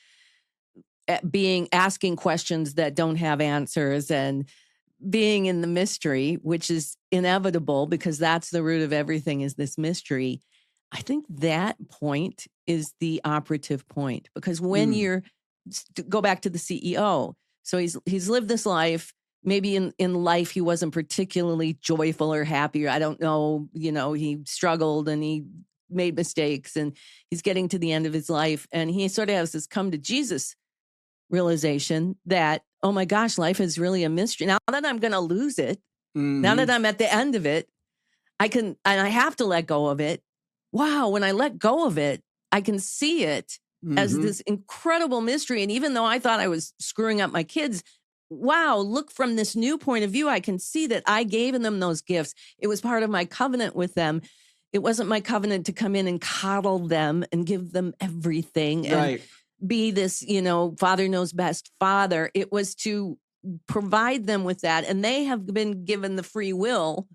asking questions that don't have answers and being in the mystery, which is inevitable because that's the root of everything, is this mystery. I think that point is the operative point, because when you're, go back to the CEO. So he's lived this life. Maybe in life, he wasn't particularly joyful or happy. I don't know. He struggled and he made mistakes, and he's getting to the end of his life. And he sort of has this come to Jesus realization that, oh my gosh, life is really a mystery. Now that I'm going to lose it, now that I'm at the end of it, I have to let go of it. Wow. When I let go of it, I can see it as this incredible mystery. And even though I thought I was screwing up my kids, wow, look, from this new point of view, I can see that I gave them those gifts. It was part of my covenant with them. It wasn't my covenant to come in and coddle them and give them everything and be this, father knows best father. It was to provide them with that. And they have been given the free will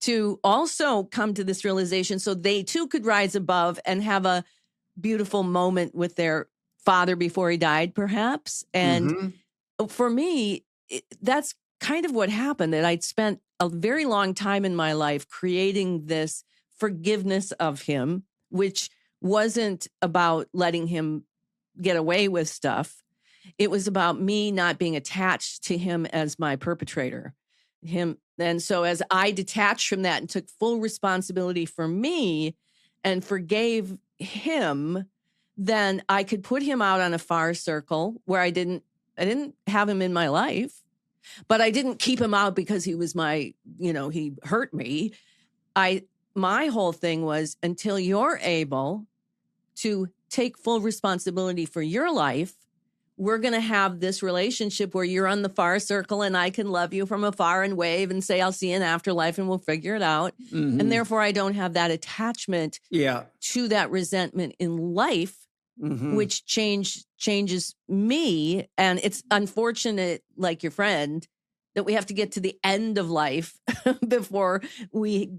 to also come to this realization so they too could rise above and have a beautiful moment with their father before he died, perhaps. And for me, that's kind of what happened, that I'd spent a very long time in my life creating this forgiveness of him, which wasn't about letting him get away with stuff. It was about me not being attached to him as my perpetrator. And so as I detached from that and took full responsibility for me and forgave him, then I could put him out on a far circle where I didn't have him in my life, but I didn't keep him out because he was he hurt me. My whole thing was, until you're able to take full responsibility for your life, we're going to have this relationship where you're on the far circle and I can love you from afar and wave and say, I'll see you in afterlife and we'll figure it out. And therefore I don't have that attachment to that resentment in life, Mhm. which changes me. And it's unfortunate, like your friend, that we have to get to the end of life before we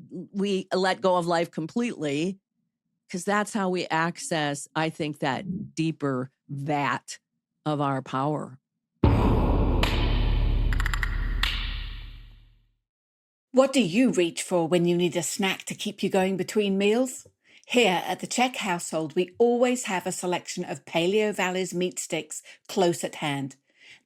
let go of life completely, because that's how we access, I think, that deeper vat of our power. What do you reach for when you need a snack to keep you going between meals? Here at the Chek household, we always have a selection of Paleo Valley's meat sticks close at hand.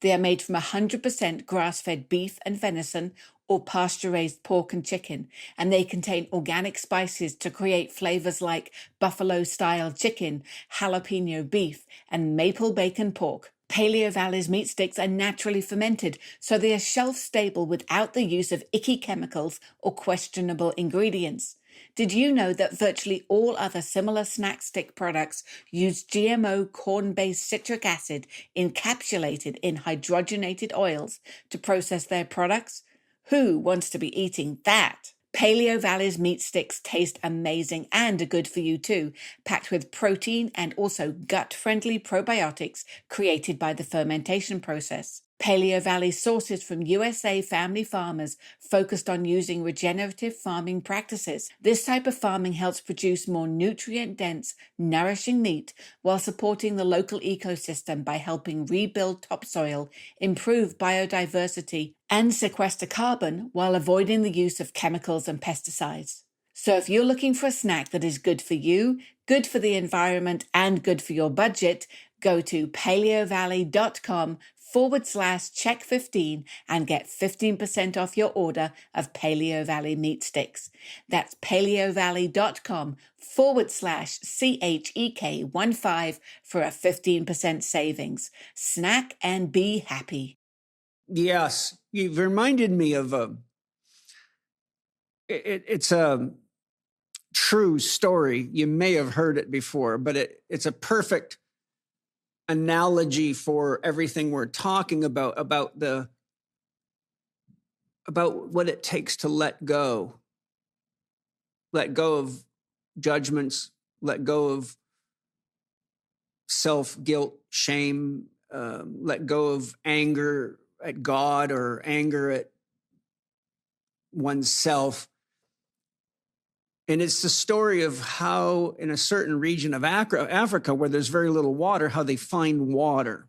They are made from 100% grass-fed beef and venison or pasture-raised pork and chicken, and they contain organic spices to create flavors like buffalo-style chicken, jalapeno beef, and maple bacon pork. Paleo Valley's meat sticks are naturally fermented, so they are shelf-stable without the use of icky chemicals or questionable ingredients. Did you know that virtually all other similar snack stick products use GMO corn-based citric acid encapsulated in hydrogenated oils to process their products? Who wants to be eating that? Paleo Valley's meat sticks taste amazing and are good for you too, packed with protein and also gut-friendly probiotics created by the fermentation process. Paleo Valley sources from USA family farmers focused on using regenerative farming practices. This type of farming helps produce more nutrient-dense, nourishing meat while supporting the local ecosystem by helping rebuild topsoil, improve biodiversity, and sequester carbon while avoiding the use of chemicals and pesticides. So if you're looking for a snack that is good for you, good for the environment, and good for your budget, go to paleovalley.com/Chek15 and get 15% off your order of Paleo Valley meat sticks. That's paleovalley.com/CHEK15 for a 15% savings. Snack and be happy. Yes, you've reminded me of it's a true story. You may have heard it before, but it's a perfect analogy for everything we're talking about what it takes to let go of judgments, let go of self, guilt, shame, let go of anger at God or anger at oneself. And it's the story of how in a certain region of Africa where there's very little water, how they find water.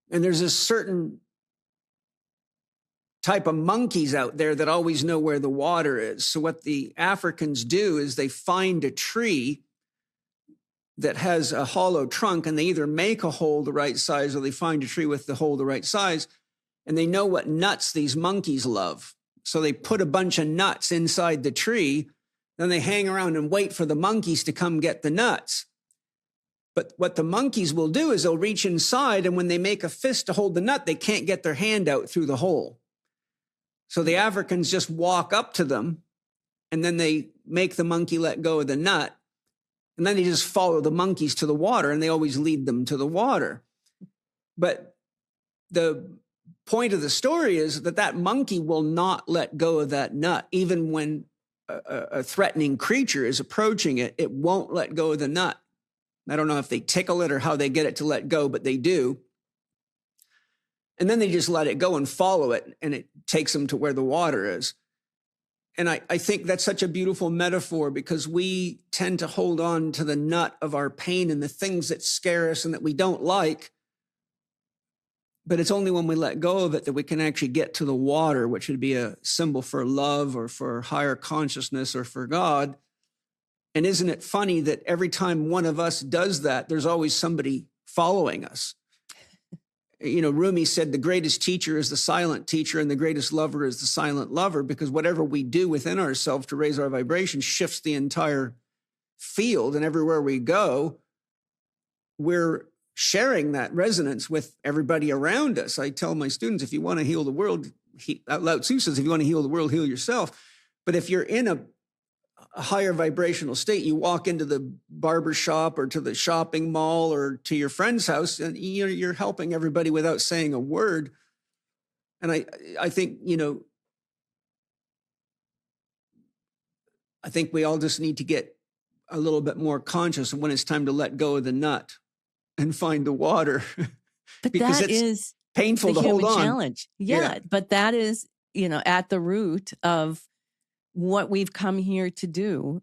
And there's a certain type of monkeys out there that always know where the water is. So what the Africans do is they find a tree that has a hollow trunk, and they either make a hole the right size or they find a tree with the hole the right size, and they know what nuts these monkeys love. So they put a bunch of nuts inside the tree, then they hang around and wait for the monkeys to come get the nuts. But what the monkeys will do is they'll reach inside, and when they make a fist to hold the nut, they can't get their hand out through the hole. So the Africans just walk up to them, and then they make the monkey let go of the nut. And then they just follow the monkeys to the water, and they always lead them to the water. But the point of the story is that monkey will not let go of that nut. Even when a threatening creature is approaching it, it won't let go of the nut. I don't know if they tickle it or how they get it to let go, but they do. And then they just let it go and follow it, and it takes them to where the water is. And I think that's such a beautiful metaphor, because we tend to hold on to the nut of our pain and the things that scare us and that we don't like. But it's only when we let go of it that we can actually get to the water, which would be a symbol for love or for higher consciousness or for God. And isn't it funny that every time one of us does that, there's always somebody following us? You know, Rumi said the greatest teacher is the silent teacher and the greatest lover is the silent lover, because whatever we do within ourselves to raise our vibration shifts the entire field. And everywhere we go, we're sharing that resonance with everybody around us. I tell my students, if you want to heal the world, Lao Tzu says, if you want to heal the world, heal yourself. But if you're in a higher vibrational state, you walk into the barber shop or to the shopping mall or to your friend's house, and you're helping everybody without saying a word. And I think, I think we all just need to get a little bit more conscious of when it's time to let go of the nut and find the water. But because that it's is painful the to hold human on. challenge. Yeah, but that is, at the root of what we've come here to do.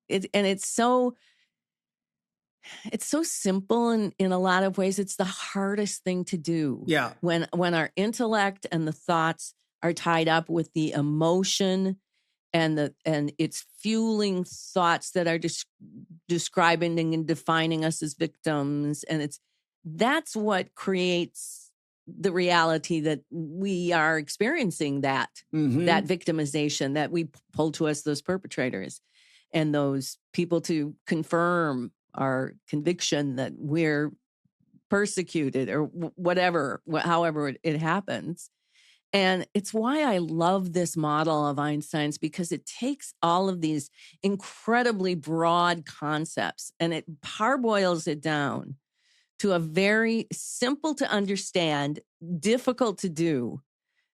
And it's so simple in a lot of ways. It's the hardest thing to do. Yeah. When our intellect and the thoughts are tied up with the emotion and it's fueling thoughts that are describing and defining us as victims. And that's what creates the reality that we are experiencing, that victimization that we pull to us, those perpetrators and those people to confirm our conviction that we're persecuted or whatever, however it happens. And it's why I love this model of Einstein's, because it takes all of these incredibly broad concepts and it parboils it down to a very simple to understand, difficult to do,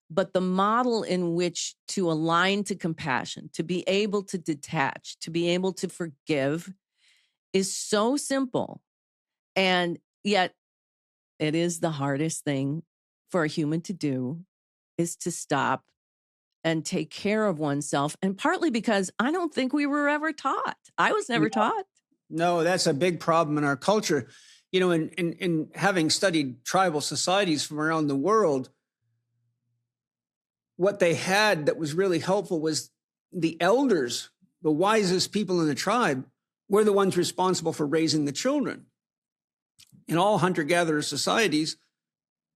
but the model in which to align to compassion, to be able to detach, to be able to forgive is so simple. And yet it is the hardest thing for a human to do, is to stop and take care of oneself. And partly because I don't think we were ever taught. I was never taught. No, that's a big problem in our culture. In having studied tribal societies from around the world, what they had that was really helpful was the elders, the wisest people in the tribe, were the ones responsible for raising the children. In all hunter-gatherer societies,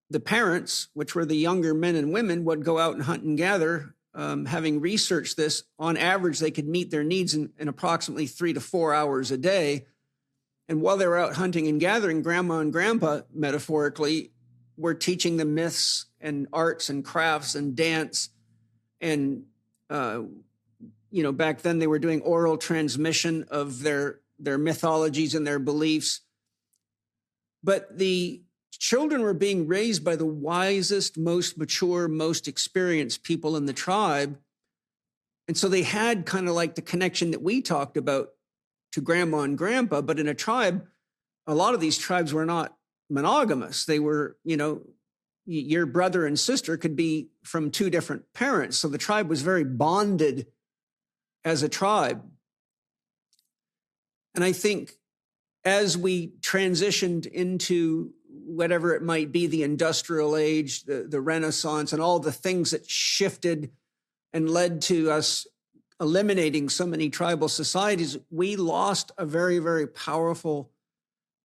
the parents, which were the younger men and women, would go out and hunt and gather. Having researched this, on average, they could meet their needs in approximately 3 to 4 hours a day. And while they were out hunting and gathering, grandma and grandpa, metaphorically, were teaching them myths and arts and crafts and dance. And, back then they were doing oral transmission of their mythologies and their beliefs. But the children were being raised by the wisest, most mature, most experienced people in the tribe. And so they had kind of like the connection that we talked about to grandma and grandpa. But in a tribe, a lot of these tribes were not monogamous. They were, your brother and sister could be from 2 different parents. So the tribe was very bonded as a tribe. And I think as we transitioned into whatever it might be, the industrial age, the Renaissance, and all the things that shifted and led to us eliminating so many tribal societies, we lost a very, very powerful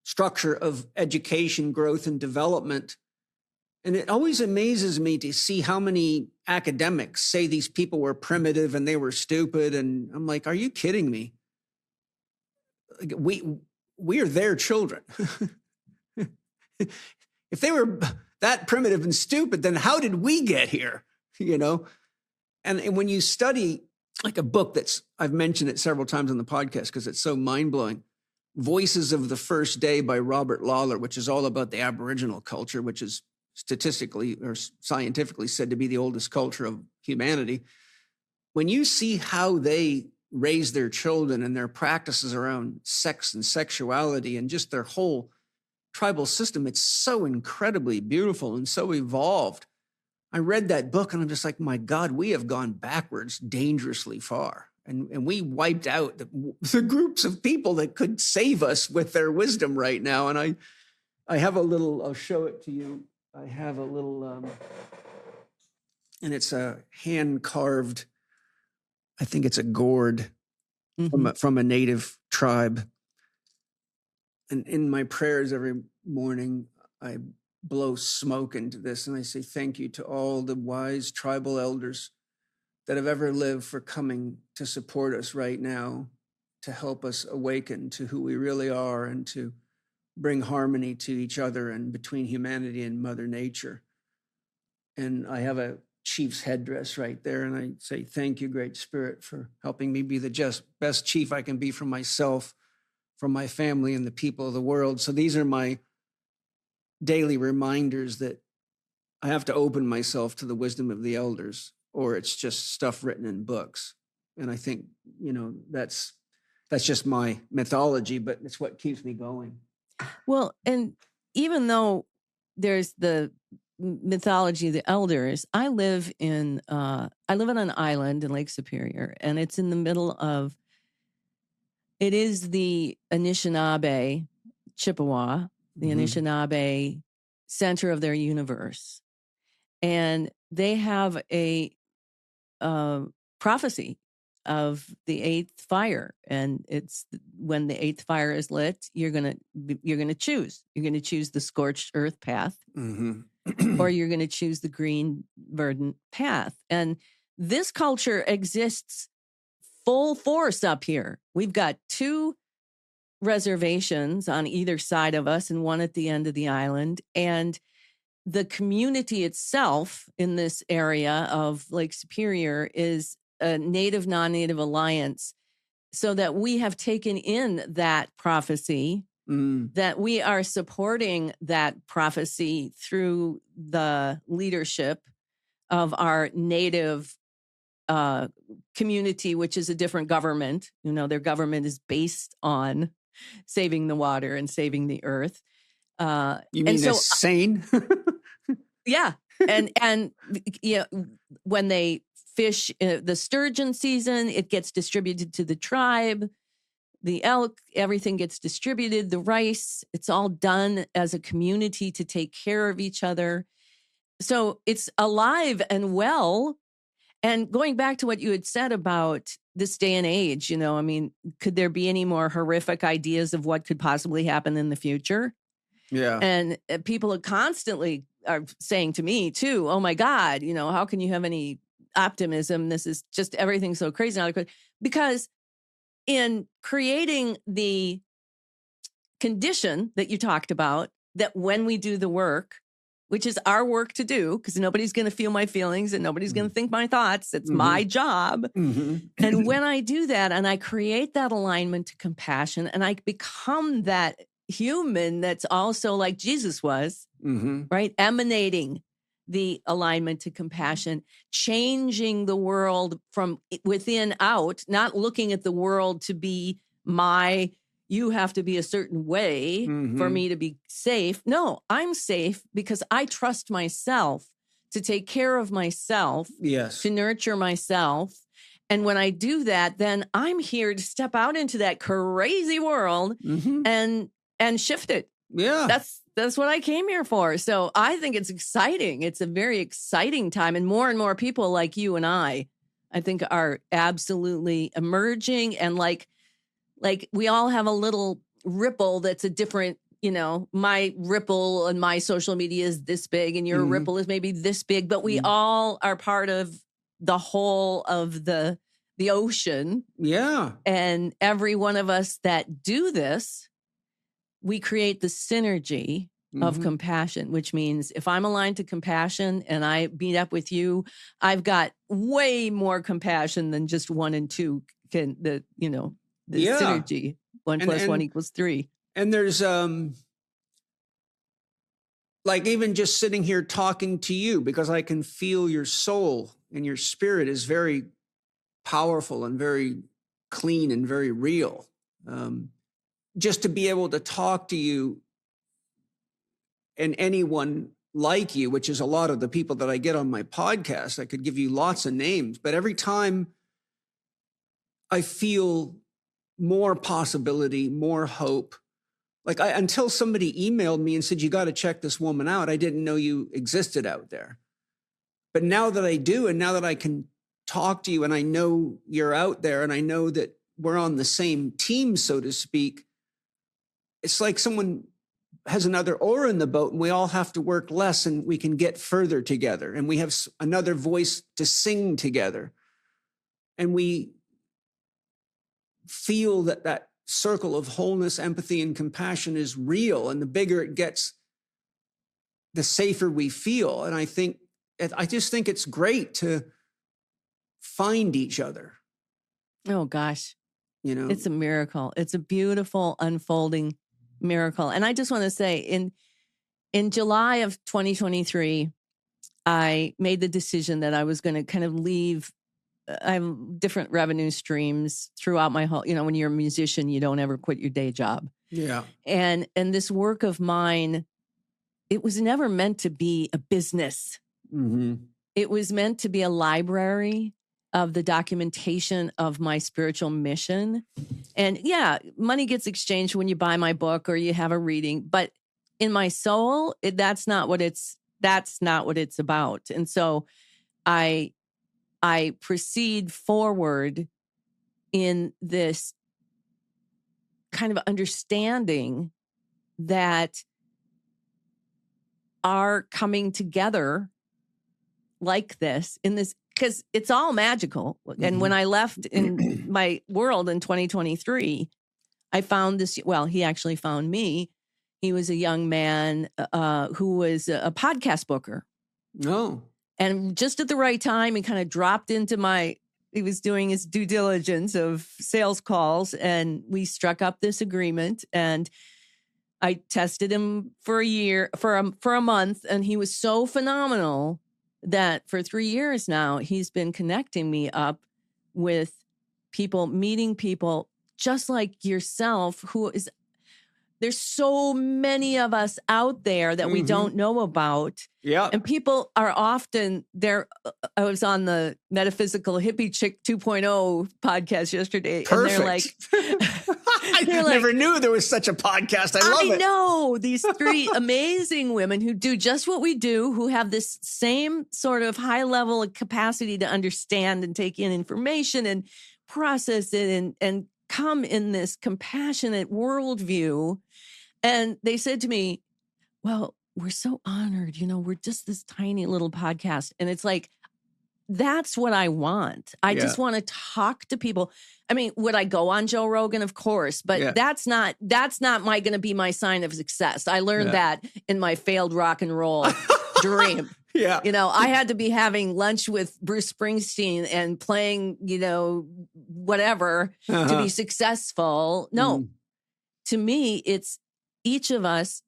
structure of education, growth, and development. And it always amazes me to see how many academics say these people were primitive and they were stupid. And I'm like, are you kidding me? We are their children. If they were that primitive and stupid, then how did we get here? And when you study like a book I've mentioned it several times on the podcast because it's so mind-blowing, Voices of the First Day by Robert Lawler, which is all about the Aboriginal culture, which is statistically or scientifically said to be the oldest culture of humanity. When you see how they raise their children and their practices around sex and sexuality and just their whole tribal system, it's so incredibly beautiful and so evolved. I read that book and I'm just like, my God, we have gone backwards dangerously far. And we wiped out the groups of people that could save us with their wisdom right now. And I have a little, I'll show it to you. I have a little, and it's a hand-carved, I think it's a gourd from a native tribe. And in my prayers every morning, I blow smoke into this and I say, thank you to all the wise tribal elders that have ever lived for coming to support us right now, to help us awaken to who we really are and to bring harmony to each other and between humanity and Mother Nature. And I have a chief's headdress right there. And I say, thank you, Great Spirit, for helping me be the best chief I can be for myself, for my family and the people of the world. So these are my daily reminders that I have to open myself to the wisdom of the elders, or it's just stuff written in books. And I think, that's That's just my mythology, but it's what keeps me going. Well, and even though there's the mythology of the elders, I live on an island in Lake Superior, and it's in the middle of, it is the Anishinaabe Chippewa, the Anishinaabe center of their universe. And they have a prophecy of the eighth fire, and it's when the eighth fire is lit, you're gonna choose the scorched earth path, or you're gonna choose the green verdant path. And this culture exists full force up here. We've got 2 reservations on either side of us and one at the end of the island, and the community itself in this area of Lake Superior is a native, non-native alliance, so that we have taken in that prophecy, that we are supporting that prophecy through the leadership of our native community, which is a different government. You know, their government is based on saving the water and saving the earth. You mean so, sane? Yeah. And you know, when they fish the sturgeon season, it gets distributed to the tribe, the elk, everything gets distributed, the rice, it's all done as a community to take care of each other. So it's alive and well. And going back to what you had said about this day and age, you know, I mean, could there be any more horrific ideas of what could possibly happen in the future? Yeah. And people constantly are saying to me too, oh my God, you know, how can you have any optimism? This is just everything so crazy now. Because in creating the condition that you talked about, that when we do the work, which is our work to do, because nobody's going to feel my feelings and nobody's going to think my thoughts. It's my job. And when I do that and I create that alignment to compassion and I become that human that's also like Jesus was, right? Emanating the alignment to compassion, changing the world from within out, not looking at the world to be you have to be a certain way for me to be safe. No, I'm safe because I trust myself to take care of myself, yes, to nurture myself. And when I do that, then I'm here to step out into that crazy world and shift it. Yeah. That's what I came here for. So I think it's exciting. It's a very exciting time. And more people like you and I think are absolutely emerging. And like we all have a little ripple that's a different, you know, my ripple and my social media is this big and your ripple is maybe this big, but we all are part of the whole of the ocean. Yeah. And every one of us that do this, we create the synergy of compassion, which means if I'm aligned to compassion and I meet up with you, I've got way more compassion than just 1 and 2 can, the synergy. 1 + 1 = 3. And there's like even just sitting here talking to you, because I can feel your soul and your spirit is very powerful and very clean and very real. Just to be able to talk to you and anyone like you, which is a lot of the people that I get on my podcast, I could give you lots of names, but every time I feel more possibility, more hope. Like until somebody emailed me and said, you got to check this woman out, I didn't know you existed out there. But now that I do, and now that I can talk to you and I know you're out there and I know that we're on the same team, so to speak, it's like someone has another oar in the boat and we all have to work less and we can get further together. And we have another voice to sing together. And we feel that circle of wholeness, empathy, and compassion is real. And the bigger it gets, the safer we feel. And I just think it's great to find each other. Oh gosh. You know, it's a miracle. It's a beautiful unfolding miracle. And I just want to say in July of 2023, I made the decision that I was going to kind of leave I have different revenue streams throughout my whole, when you're a musician, you don't ever quit your day job. Yeah. And this work of mine, it was never meant to be a business. Mm-hmm. It was meant to be a library of the documentation of my spiritual mission. And yeah, money gets exchanged when you buy my book or you have a reading, but in my soul, that's not what it's about. And so I proceed forward in this kind of understanding that our coming together like this in this, because it's all magical. Mm-hmm. And when I left in my world in 2023, I found this, well, he actually found me. He was a young man who was a podcast booker. No. And just at the right time, he kind of dropped into he was doing his due diligence of sales calls, and we struck up this agreement. And I tested him for a month, and he was so phenomenal that for 3 years now, he's been connecting me up with people, meeting people just like yourself, there's so many of us out there that we don't know about. Yeah. And people are often there. I was on the Metaphysical Hippie Chick 2.0 podcast yesterday. Perfect. And they're like, I never knew there was such a podcast. I love it. I know these 3 amazing women who do just what we do, who have this same sort of high level of capacity to understand and take in information and process it and come in this compassionate worldview. And they said to me, well, we're so honored, we're just this tiny little podcast. And it's like, that's what I want. I just want to talk to people. I mean, would I go on Joe Rogan? Of course, but that's not going to be my sign of success. I learned that in my failed rock and roll dream. Yeah. I had to be having lunch with Bruce Springsteen and playing, whatever to be successful. No, to me, it's each of us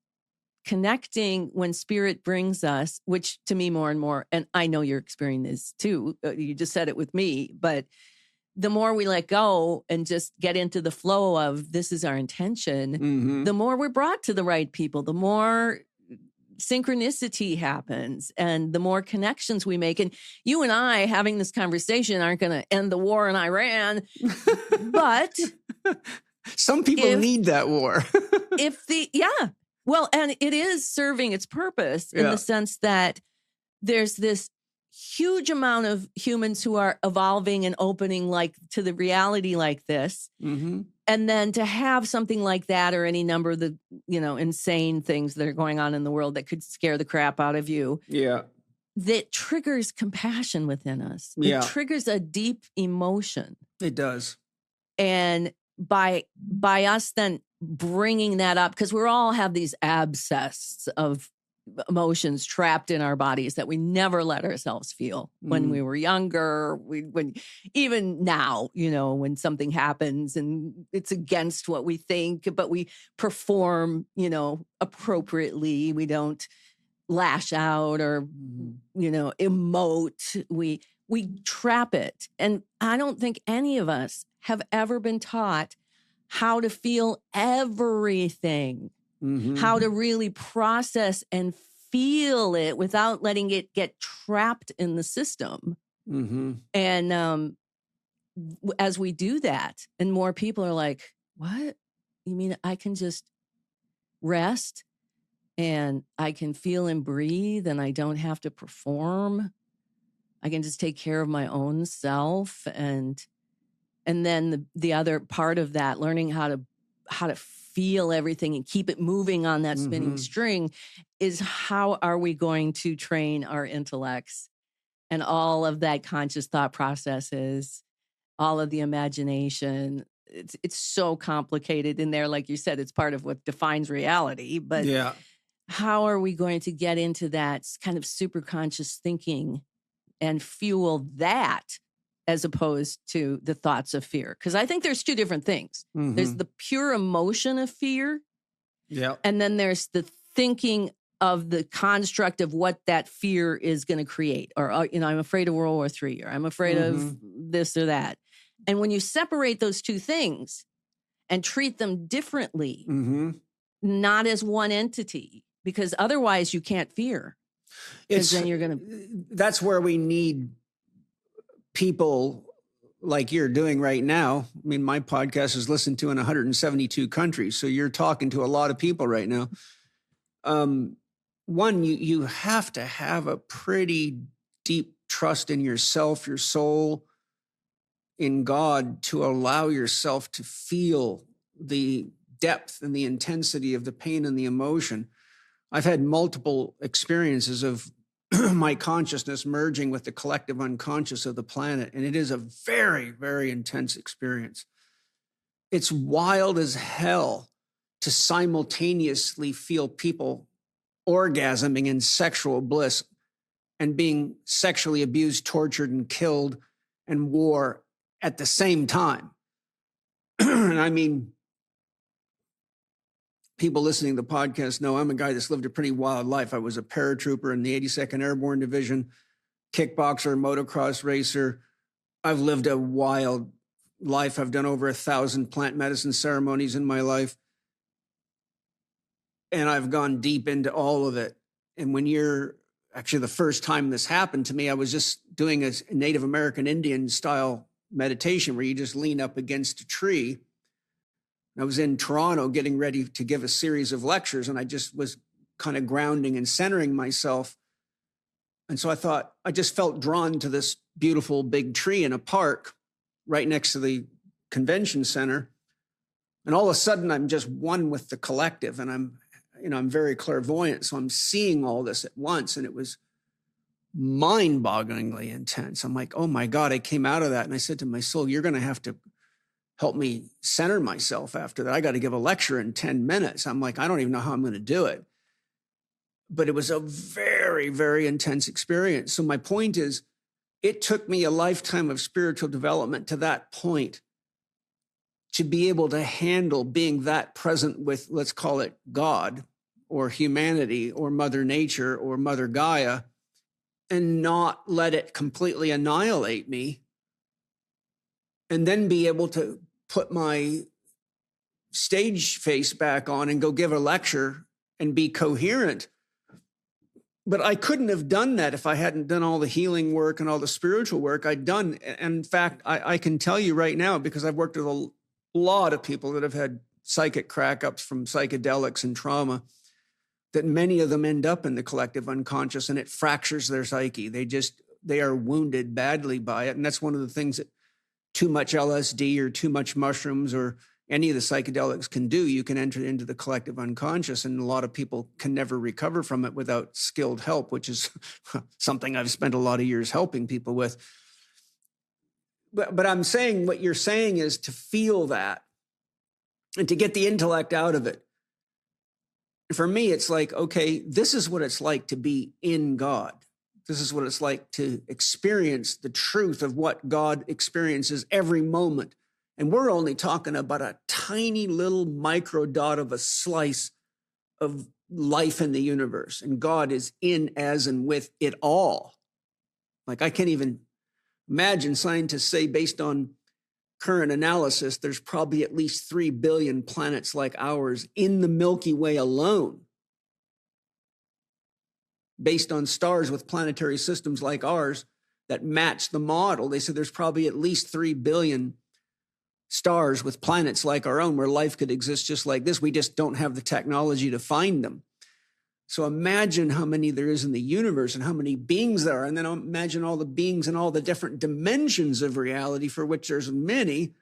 connecting when spirit brings us, which to me more and more, and I know you're experiencing this too. You just said it with me, but the more we let go and just get into the flow of this is our intention, the more we're brought to the right people, the more synchronicity happens and the more connections we make. And you and I having this conversation aren't going to end the war in Iran, but some people need that war. Well, and it is serving its purpose in the sense that there's this huge amount of humans who are evolving and opening to the reality like this. Mm-hmm. And then to have something like that or any number of the, insane things that are going on in the world that could scare the crap out of you. Yeah. That triggers compassion within us. Yeah. It triggers a deep emotion. It does. And by us then bringing that up, because we all have these abscesses of emotions trapped in our bodies that we never let ourselves feel when we were younger, when even now, when something happens and it's against what we think, but we perform, appropriately. We don't lash out or, emote. We trap it. And I don't think any of us have ever been taught how to feel everything. How to really process and feel it without letting it get trapped in the system. And as we do that, and more people are like, what? You mean I can just rest and I can feel and breathe and I don't have to perform? I can just take care of my own self. And then the other part of that, learning how to feel everything and keep it moving on that spinning string, is how are we going to train our intellects and all of that conscious thought processes, all of the imagination. It's so complicated in there. Like you said, it's part of what defines reality. But how are we going to get into that kind of super conscious thinking and fuel that as opposed to the thoughts of fear? Because I think there's 2 different things. There's the pure emotion of fear. Yeah. And then there's the thinking of the construct of what that fear is going to create. Or, I'm afraid of World War III, or I'm afraid of this or that. And when you separate those two things and treat them differently, not as one entity, because otherwise you can't fear. Because then you're going to. That's where we need people like you're doing right now. I mean, my podcast is listened to in 172 countries. So you're talking to a lot of people right now. One, you have to have a pretty deep trust in yourself, your soul, in God, to allow yourself to feel the depth and the intensity of the pain and the emotion. I've had multiple experiences of my consciousness merging with the collective unconscious of the planet, and it is a very, very intense experience. It's wild as hell to simultaneously feel people orgasming in sexual bliss and being sexually abused, tortured, and killed and war at the same time. And I mean, people listening to the podcast know I'm a guy that's lived a pretty wild life. I was a paratrooper in the 82nd Airborne Division, kickboxer, motocross racer. I've lived a wild life. I've done over 1,000 plant medicine ceremonies in my life. And I've gone deep into all of it. And when you're actually, the first time this happened to me, I was just doing a Native American Indian style meditation where you just lean up against a tree. I was in Toronto getting ready to give a series of lectures, and I just was kind of grounding and centering myself. And so I just felt drawn to this beautiful big tree in a park right next to the convention center. And all of a sudden I'm just one with the collective, and I'm very clairvoyant. So I'm seeing all this at once, and it was mind-bogglingly intense. I'm like, oh my God, I came out of that. And I said to my soul, you're going to have to help me center myself after that. I got to give a lecture in 10 minutes. I'm like, I don't even know how I'm going to do it. But it was a very, very intense experience. So my point is, it took me a lifetime of spiritual development to that point to be able to handle being that present with, let's call it God or humanity or Mother Nature or Mother Gaia, and not let it completely annihilate me. And then be able to put my stage face back on and go give a lecture and be coherent. But I couldn't have done that if I hadn't done all the healing work and all the spiritual work I'd done. And in fact, I can tell you right now, because I've worked with a lot of people that have had psychic crack-ups from psychedelics and trauma, that many of them end up in the collective unconscious, and it fractures their psyche. They are wounded badly by it. And that's one of the things that too much LSD or too much mushrooms or any of the psychedelics can do. You can enter into the collective unconscious, and a lot of people can never recover from it without skilled help, which is something I've spent a lot of years helping people with. But I'm saying what you're saying is to feel that and to get the intellect out of it. For me, it's like, okay, this is what it's like to be in God. This is what it's like to experience the truth of what God experiences every moment. And we're only talking about a tiny little micro dot of a slice of life in the universe. And God is in, as, and with it all. Like, I can't even imagine. Scientists say, based on current analysis, there's probably at least 3 billion planets like ours in the Milky Way alone. Based on stars with planetary systems like ours that match the model, they said there's probably at least 3 billion stars with planets like our own where life could exist just like this. We just don't have the technology to find them. So imagine how many there is in the universe and how many beings there are. And then imagine all the beings and all the different dimensions of reality, for which there's many.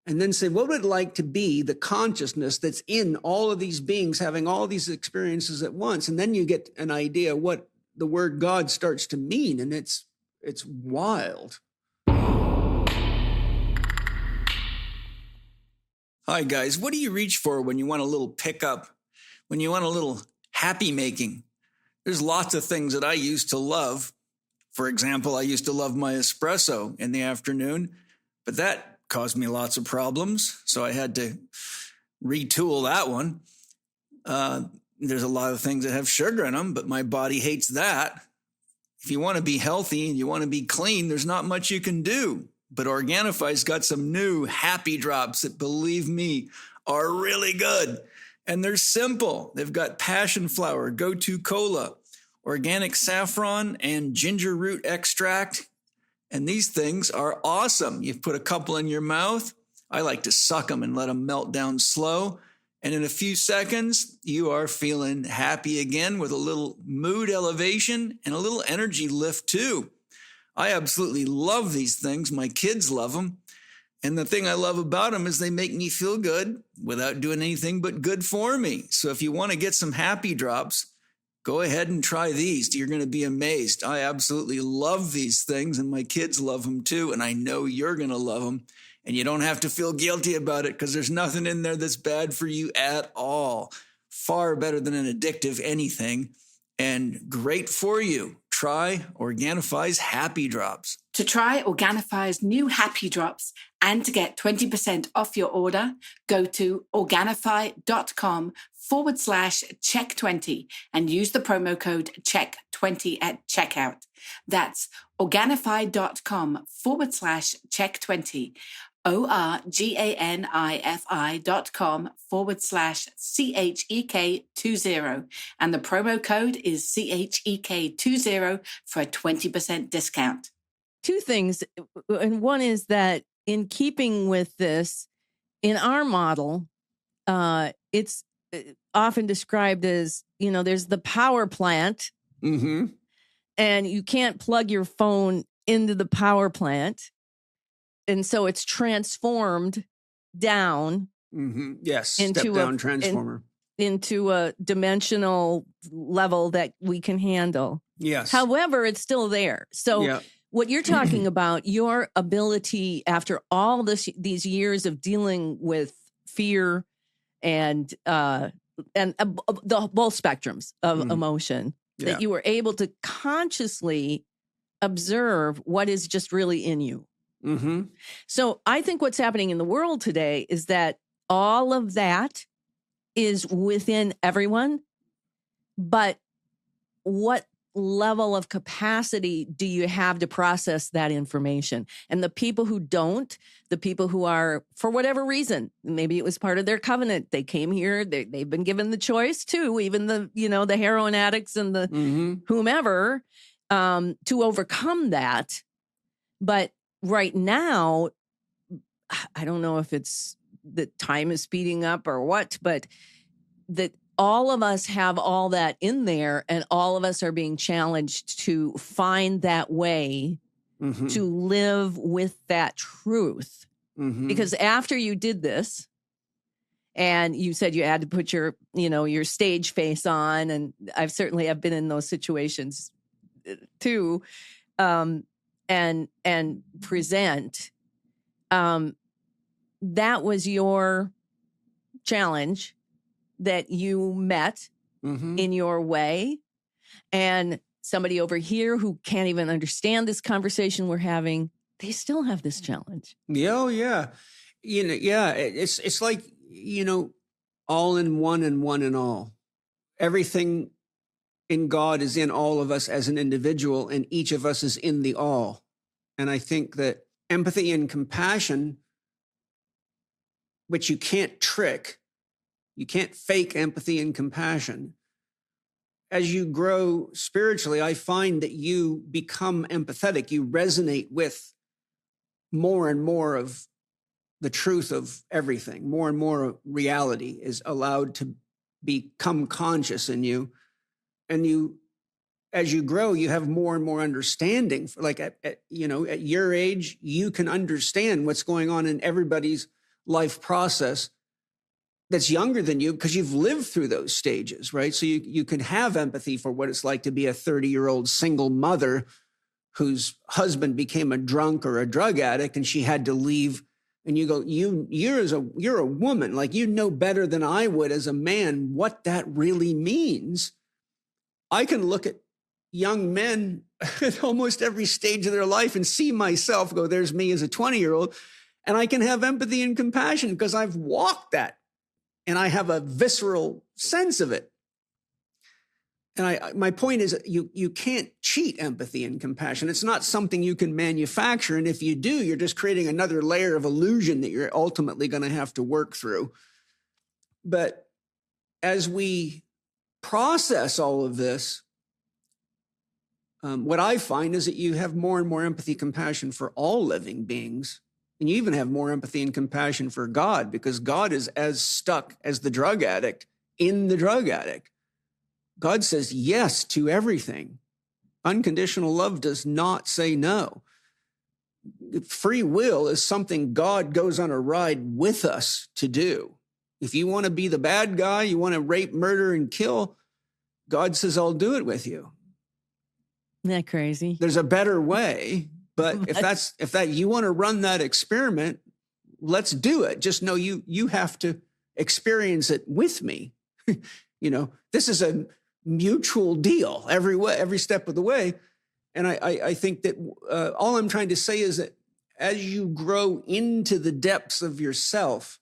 And then say, what would it like to be the consciousness that's in all of these beings having all these experiences at once? And then you get an idea what the word God starts to mean. And it's wild. Hi, guys. What do you reach for when you want a little pickup, when you want a little happy making? There's lots of things that I used to love. For example, I used to love my espresso in the afternoon, but that caused me lots of problems. So I had to retool that one. There's a lot of things that have sugar in them, but my body hates that. If you want to be healthy and you want to be clean, there's not much you can do. But Organifi's got some new happy drops that, believe me, are really good. And they're simple. They've got passion flower, go-to cola, organic saffron, and ginger root extract. And these things are awesome. You put a couple in your mouth. I like to suck them and let them melt down slow. And in a few seconds, you are feeling happy again with a little mood elevation and a little energy lift too. I absolutely love these things. My kids love them. And the thing I love about them is they make me feel good without doing anything but good for me. So if you want to get some happy drops, go ahead and try these. You're going to be amazed. I absolutely love these things, and my kids love them too. And I know you're going to love them. And you don't have to feel guilty about it because there's nothing in there that's bad for you at all. Far better than an addictive anything, and great for you. Try Organifi's Happy Drops. To try Organifi's new Happy Drops and to get 20% off your order, go to Organifi.com/Chek20 and use the promo code Chek20 at checkout. That's Organifi.com/Chek20. Organifi.com/CHEK20. And the promo code is CHEK20 for a 20% discount. Two things. And one is that in keeping with this, in our model, it's often described as, there's the power plant, Mm-hmm. and you can't plug your phone into the power plant. And so it's transformed down. Mm-hmm. Yes. Into Step down transformer. Into a dimensional level that we can handle. Yes. However, it's still there. So what you're talking about, your ability after all these years of dealing with fear and the both spectrums of emotion, that you were able to consciously observe what is just really in you. Mm-hmm. So I think what's happening in the world today is that all of that is within everyone, but what level of capacity do you have to process that information? And the people who don't, the people who are, for whatever reason, maybe it was part of their covenant, they came here, they've been given the choice too, even the heroin addicts and the whomever, to overcome that. But right now, I don't know if it's that time is speeding up or what, but that all of us have all that in there, and all of us are being challenged to find that way to live with that truth. Because after you did this, and you said you had to put your stage face on, and I've certainly have been in those situations too, and present, that was your challenge that you met in your way. And somebody over here who can't even understand this conversation we're having, they still have this challenge. Oh, yeah. It's like, all in one and one in all. Everything in God is in all of us as an individual, and each of us is in the all. And I think that empathy and compassion, which you can't trick, you can't fake empathy and compassion. As you grow spiritually, I find that you become empathetic. You resonate with more and more of the truth of everything. More and more reality is allowed to become conscious in you. And as you grow, you have more and more understanding. Like at your age, you can understand what's going on in everybody's life process that's younger than you, because you've lived through those stages, right? So you can have empathy for what it's like to be a 30-year-old single mother whose husband became a drunk or a drug addict, and she had to leave. And you go, you're a woman, like, you know better than I would as a man what that really means. I can look at young men at almost every stage of their life and see myself, go, there's me as a 20-year-old, and I can have empathy and compassion because I've walked that, and I have a visceral sense of it. And my point is you can't cheat empathy and compassion. It's not something you can manufacture. And if you do, you're just creating another layer of illusion that you're ultimately going to have to work through. But as we process all of this, what I find is that you have more and more empathy, compassion for all living beings. And you even have more empathy and compassion for God, because God is as stuck as the drug addict in the drug addict. God says yes to everything. Unconditional love does not say no. Free will is something God goes on a ride with us to do. If you want to be the bad guy, you want to rape, murder, and kill, God says, I'll do it with you. Isn't that crazy? There's a better way, but if you want to run that experiment, let's do it. Just know you have to experience it with me. This is a mutual deal every step of the way. And I think that all I'm trying to say is that as you grow into the depths of yourself,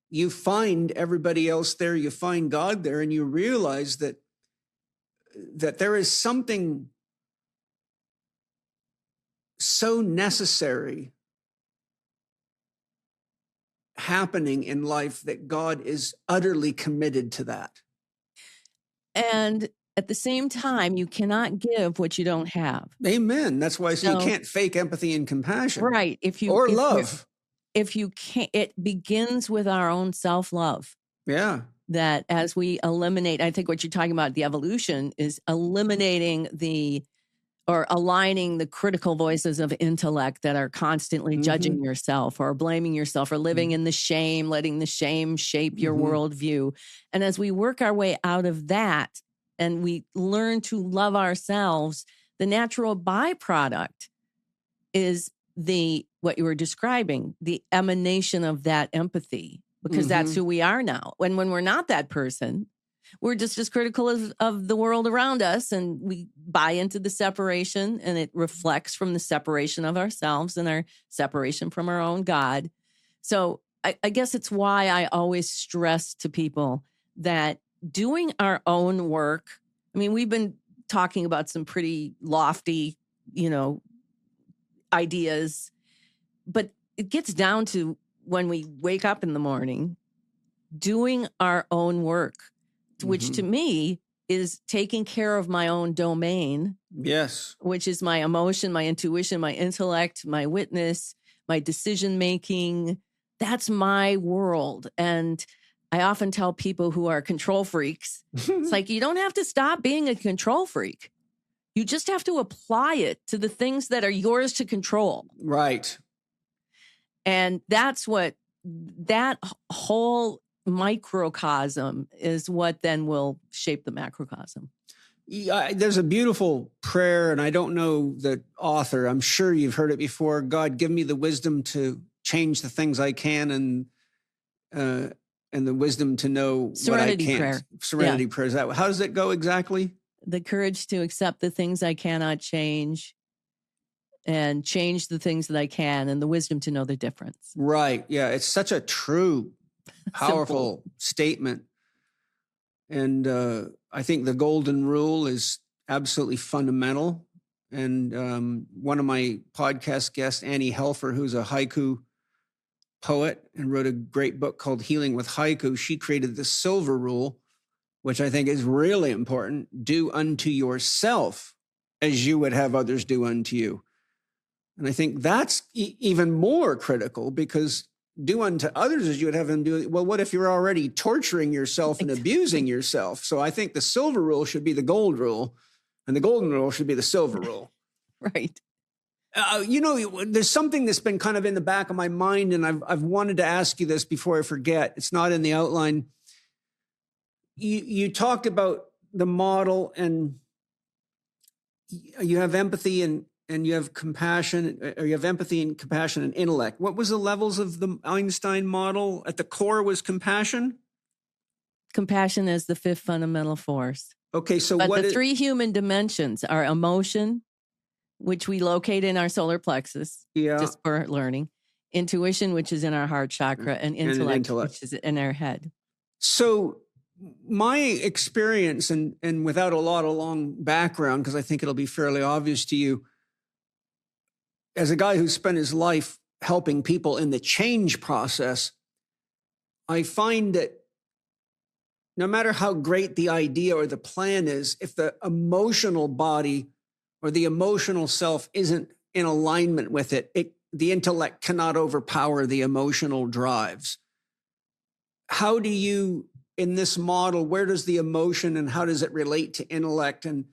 you find everybody else there, you find God there, and you realize that there is something so necessary happening in life that God is utterly committed to that. And at the same time, you cannot give what you don't have. Amen. That's why I say you can't fake empathy and compassion. Right. Or love. If you can't, it begins with our own self-love. Yeah. That as we eliminate, I think what you're talking about, the evolution, is eliminating or aligning the critical voices of intellect that are constantly judging yourself or blaming yourself or living in the shame, letting the shame shape your worldview. And as we work our way out of that and we learn to love ourselves, the natural byproduct is what you were describing, the emanation of that empathy, because that's who we are now. When we're not that person, we're just as critical of the world around us, and we buy into the separation, and it reflects from the separation of ourselves and our separation from our own God. So I guess it's why I always stress to people that doing our own work, I mean, we've been talking about some pretty lofty, ideas, but it gets down to when we wake up in the morning, doing our own work, which to me is taking care of my own domain. Yes. Which is my emotion, my intuition, my intellect, my witness, my decision-making. That's my world. And I often tell people who are control freaks, it's like, you don't have to stop being a control freak. You just have to apply it to the things that are yours to control. Right. And that's what that whole microcosm is what then will shape the macrocosm. Yeah, there's a beautiful prayer, and I don't know the author. I'm sure you've heard it before. God, give me the wisdom to change the things I can, and the wisdom to know Serenity what I can't. prayer. Serenity prayer. Is that, how does it go exactly? The courage to accept the things I cannot change and change the things that I can, and the wisdom to know the difference. Right. Yeah. It's such a true, powerful statement. And I think the golden rule is absolutely fundamental. And one of my podcast guests, Annie Helfer, who's a haiku poet and wrote a great book called Healing with Haiku, she created the silver rule, which I think is really important. Do unto yourself as you would have others do unto you. And I think that's even more critical, because do unto others as you would have them do. Well, what if you're already torturing yourself and abusing yourself? So I think the silver rule should be the gold rule, and the golden rule should be the silver rule. Right. There's something that's been kind of in the back of my mind, and I've wanted to ask you this before I forget. It's not in the outline. You talked about the model, and you have empathy and you have compassion, or you have empathy and compassion and intellect. What was the levels of the Einstein model? At the core was compassion? Compassion is the fifth fundamental force. Okay, so but the three human dimensions are emotion, which we locate in our solar plexus, just for learning, intuition, which is in our heart chakra, and intellect, which is in our head. So My experience, and without a lot of long background, because I think it'll be fairly obvious to you, as a guy who spent his life helping people in the change process, I find that no matter how great the idea or the plan is, if the emotional body or the emotional self isn't in alignment with it, the intellect cannot overpower the emotional drives. How do you, in this model, where does the emotion and how does it relate to intellect? And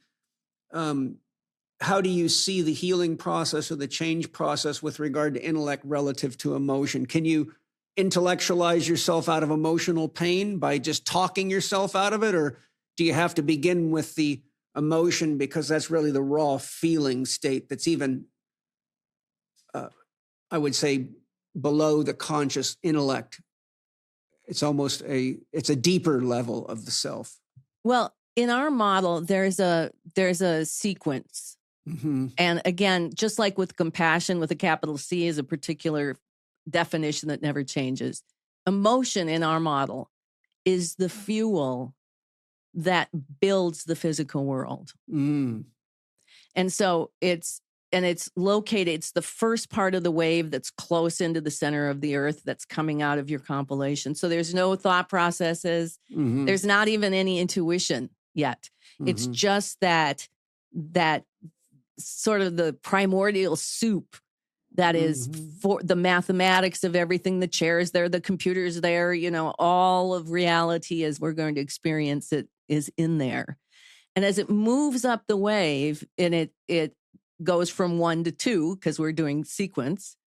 how do you see the healing process or the change process with regard to intellect relative to emotion? Can you intellectualize yourself out of emotional pain by just talking yourself out of it? Or do you have to begin with the emotion because that's really the raw feeling state that's even, I would say, below the conscious intellect? It's a deeper level of the self. Well, in our model, there's a sequence. Mm-hmm. And again, just like with compassion with a capital C is a particular definition that never changes. Emotion in our model is the fuel that builds the physical world. Mm. And so it's located, it's the first part of the wave that's close into the center of the earth that's coming out of your compilation. So there's no thought processes. Mm-hmm. There's not even any intuition yet. Mm-hmm. It's just that sort of the primordial soup that is for the mathematics of everything, the chairs there, the computers there, all of reality as we're going to experience it is in there. And as it moves up the wave and it goes from 1 to 2, because we're doing sequence.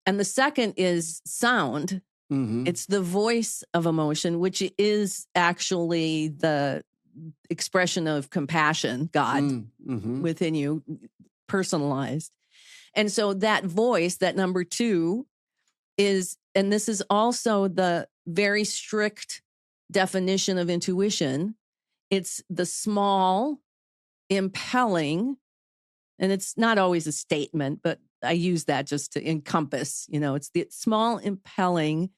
And the second is sound. Mm-hmm. It's the voice of emotion, which is actually the expression of compassion, God within you, personalized. And so that voice, that number 2 is, and this is also the very strict definition of intuition. It's the small, impelling, and it's not always a statement, but I use that just to encompass, it's the small, impelling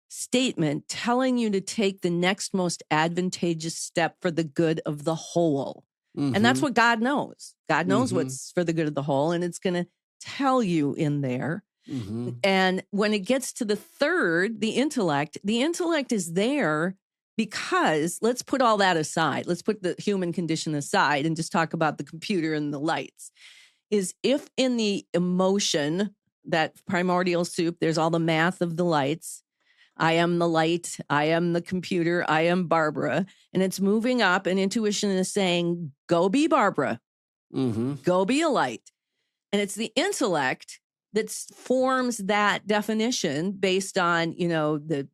statement telling you to take the next most advantageous step for the good of the whole. Mm-hmm. And that's what God knows. God knows what's for the good of the whole, and it's going to tell you in there. Mm-hmm. And when it gets to the third, the intellect is there because let's put all that aside. Let's put the human condition aside and just talk about the computer and the lights. Is if in the emotion, that primordial soup, there's all the math of the lights. I am the light. I am the computer. I am Barbara. And it's moving up and intuition is saying, go be Barbara. Mm-hmm. Go be a light. And it's the intellect that forms that definition based on, the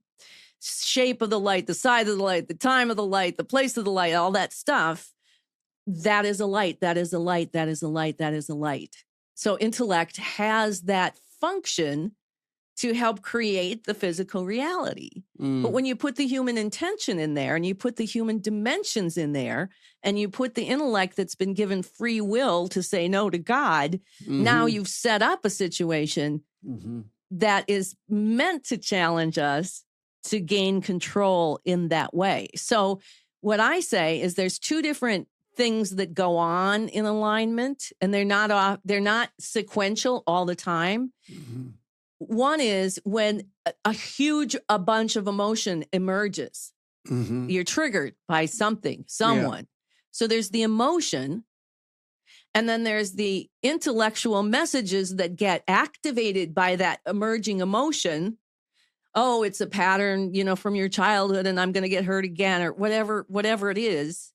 shape of the light, the size of the light, the time of the light, the place of the light, all that stuff. That is a light. That is a light. That is a light. That is a light. So intellect has that function to help create the physical reality. But when you put the human intention in there and you put the human dimensions in there and you put the intellect that's been given free will to say no to God, now you've set up a situation that is meant to challenge us to gain control in that way. So what I say is there's 2 different things that go on in alignment, and they're not sequential all the time. One is when a bunch of emotion emerges. You're triggered by something, someone. Yeah. So there's the emotion, and then there's the intellectual messages that get activated by that emerging emotion. Oh, it's a pattern, from your childhood, and I'm going to get hurt again, or whatever it is.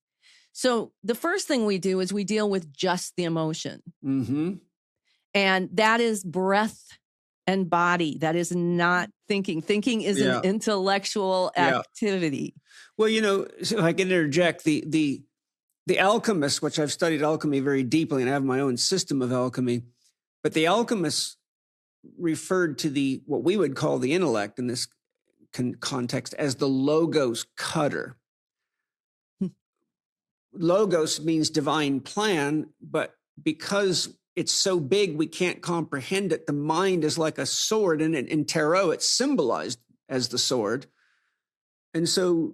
So the first thing we do is we deal with just the emotion. And that is breath and body. That is not thinking. Thinking is an intellectual activity. Well, so if I can interject, the alchemists, which I've studied alchemy very deeply and I have my own system of alchemy, but the alchemists referred to what we would call the intellect in this context as the logos cutter. Logos means divine plan, but because it's so big we can't comprehend it, the mind is like a sword, and in tarot it's symbolized as the sword. And so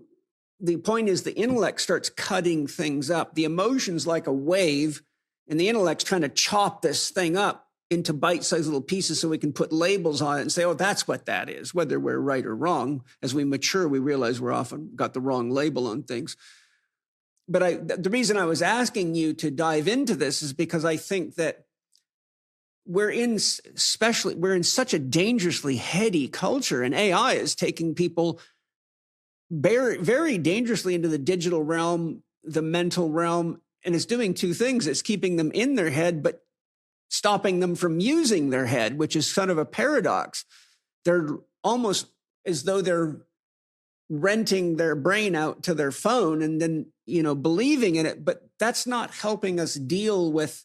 the point is the intellect starts cutting things up. The emotion's like a wave, and the intellect's trying to chop this thing up into bite-sized little pieces so we can put labels on it and say, oh, that's what that is, whether we're right or wrong. As we mature, we realize we're often got the wrong label on things. But the reason I was asking you to dive into this is because I think that we're in such a dangerously heady culture, and AI is taking people very, very dangerously into the digital realm, the mental realm, and it's doing two things. It's keeping them in their head, but stopping them from using their head, which is kind of a paradox. They're almost as though they're renting their brain out to their phone and then, believing in it, but that's not helping us deal with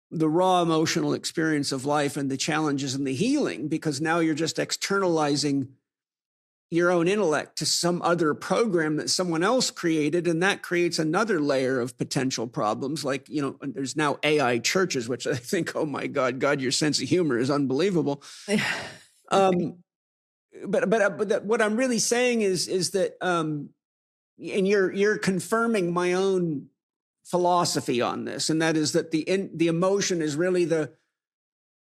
the raw emotional experience of life and the challenges and the healing, because now you're just externalizing your own intellect to some other program that someone else created. And that creates another layer of potential problems. Like, there's now AI churches, which I think, oh my God, your sense of humor is unbelievable. But what I'm really saying is that, and you're confirming my own philosophy on this, and that is that the emotion is really the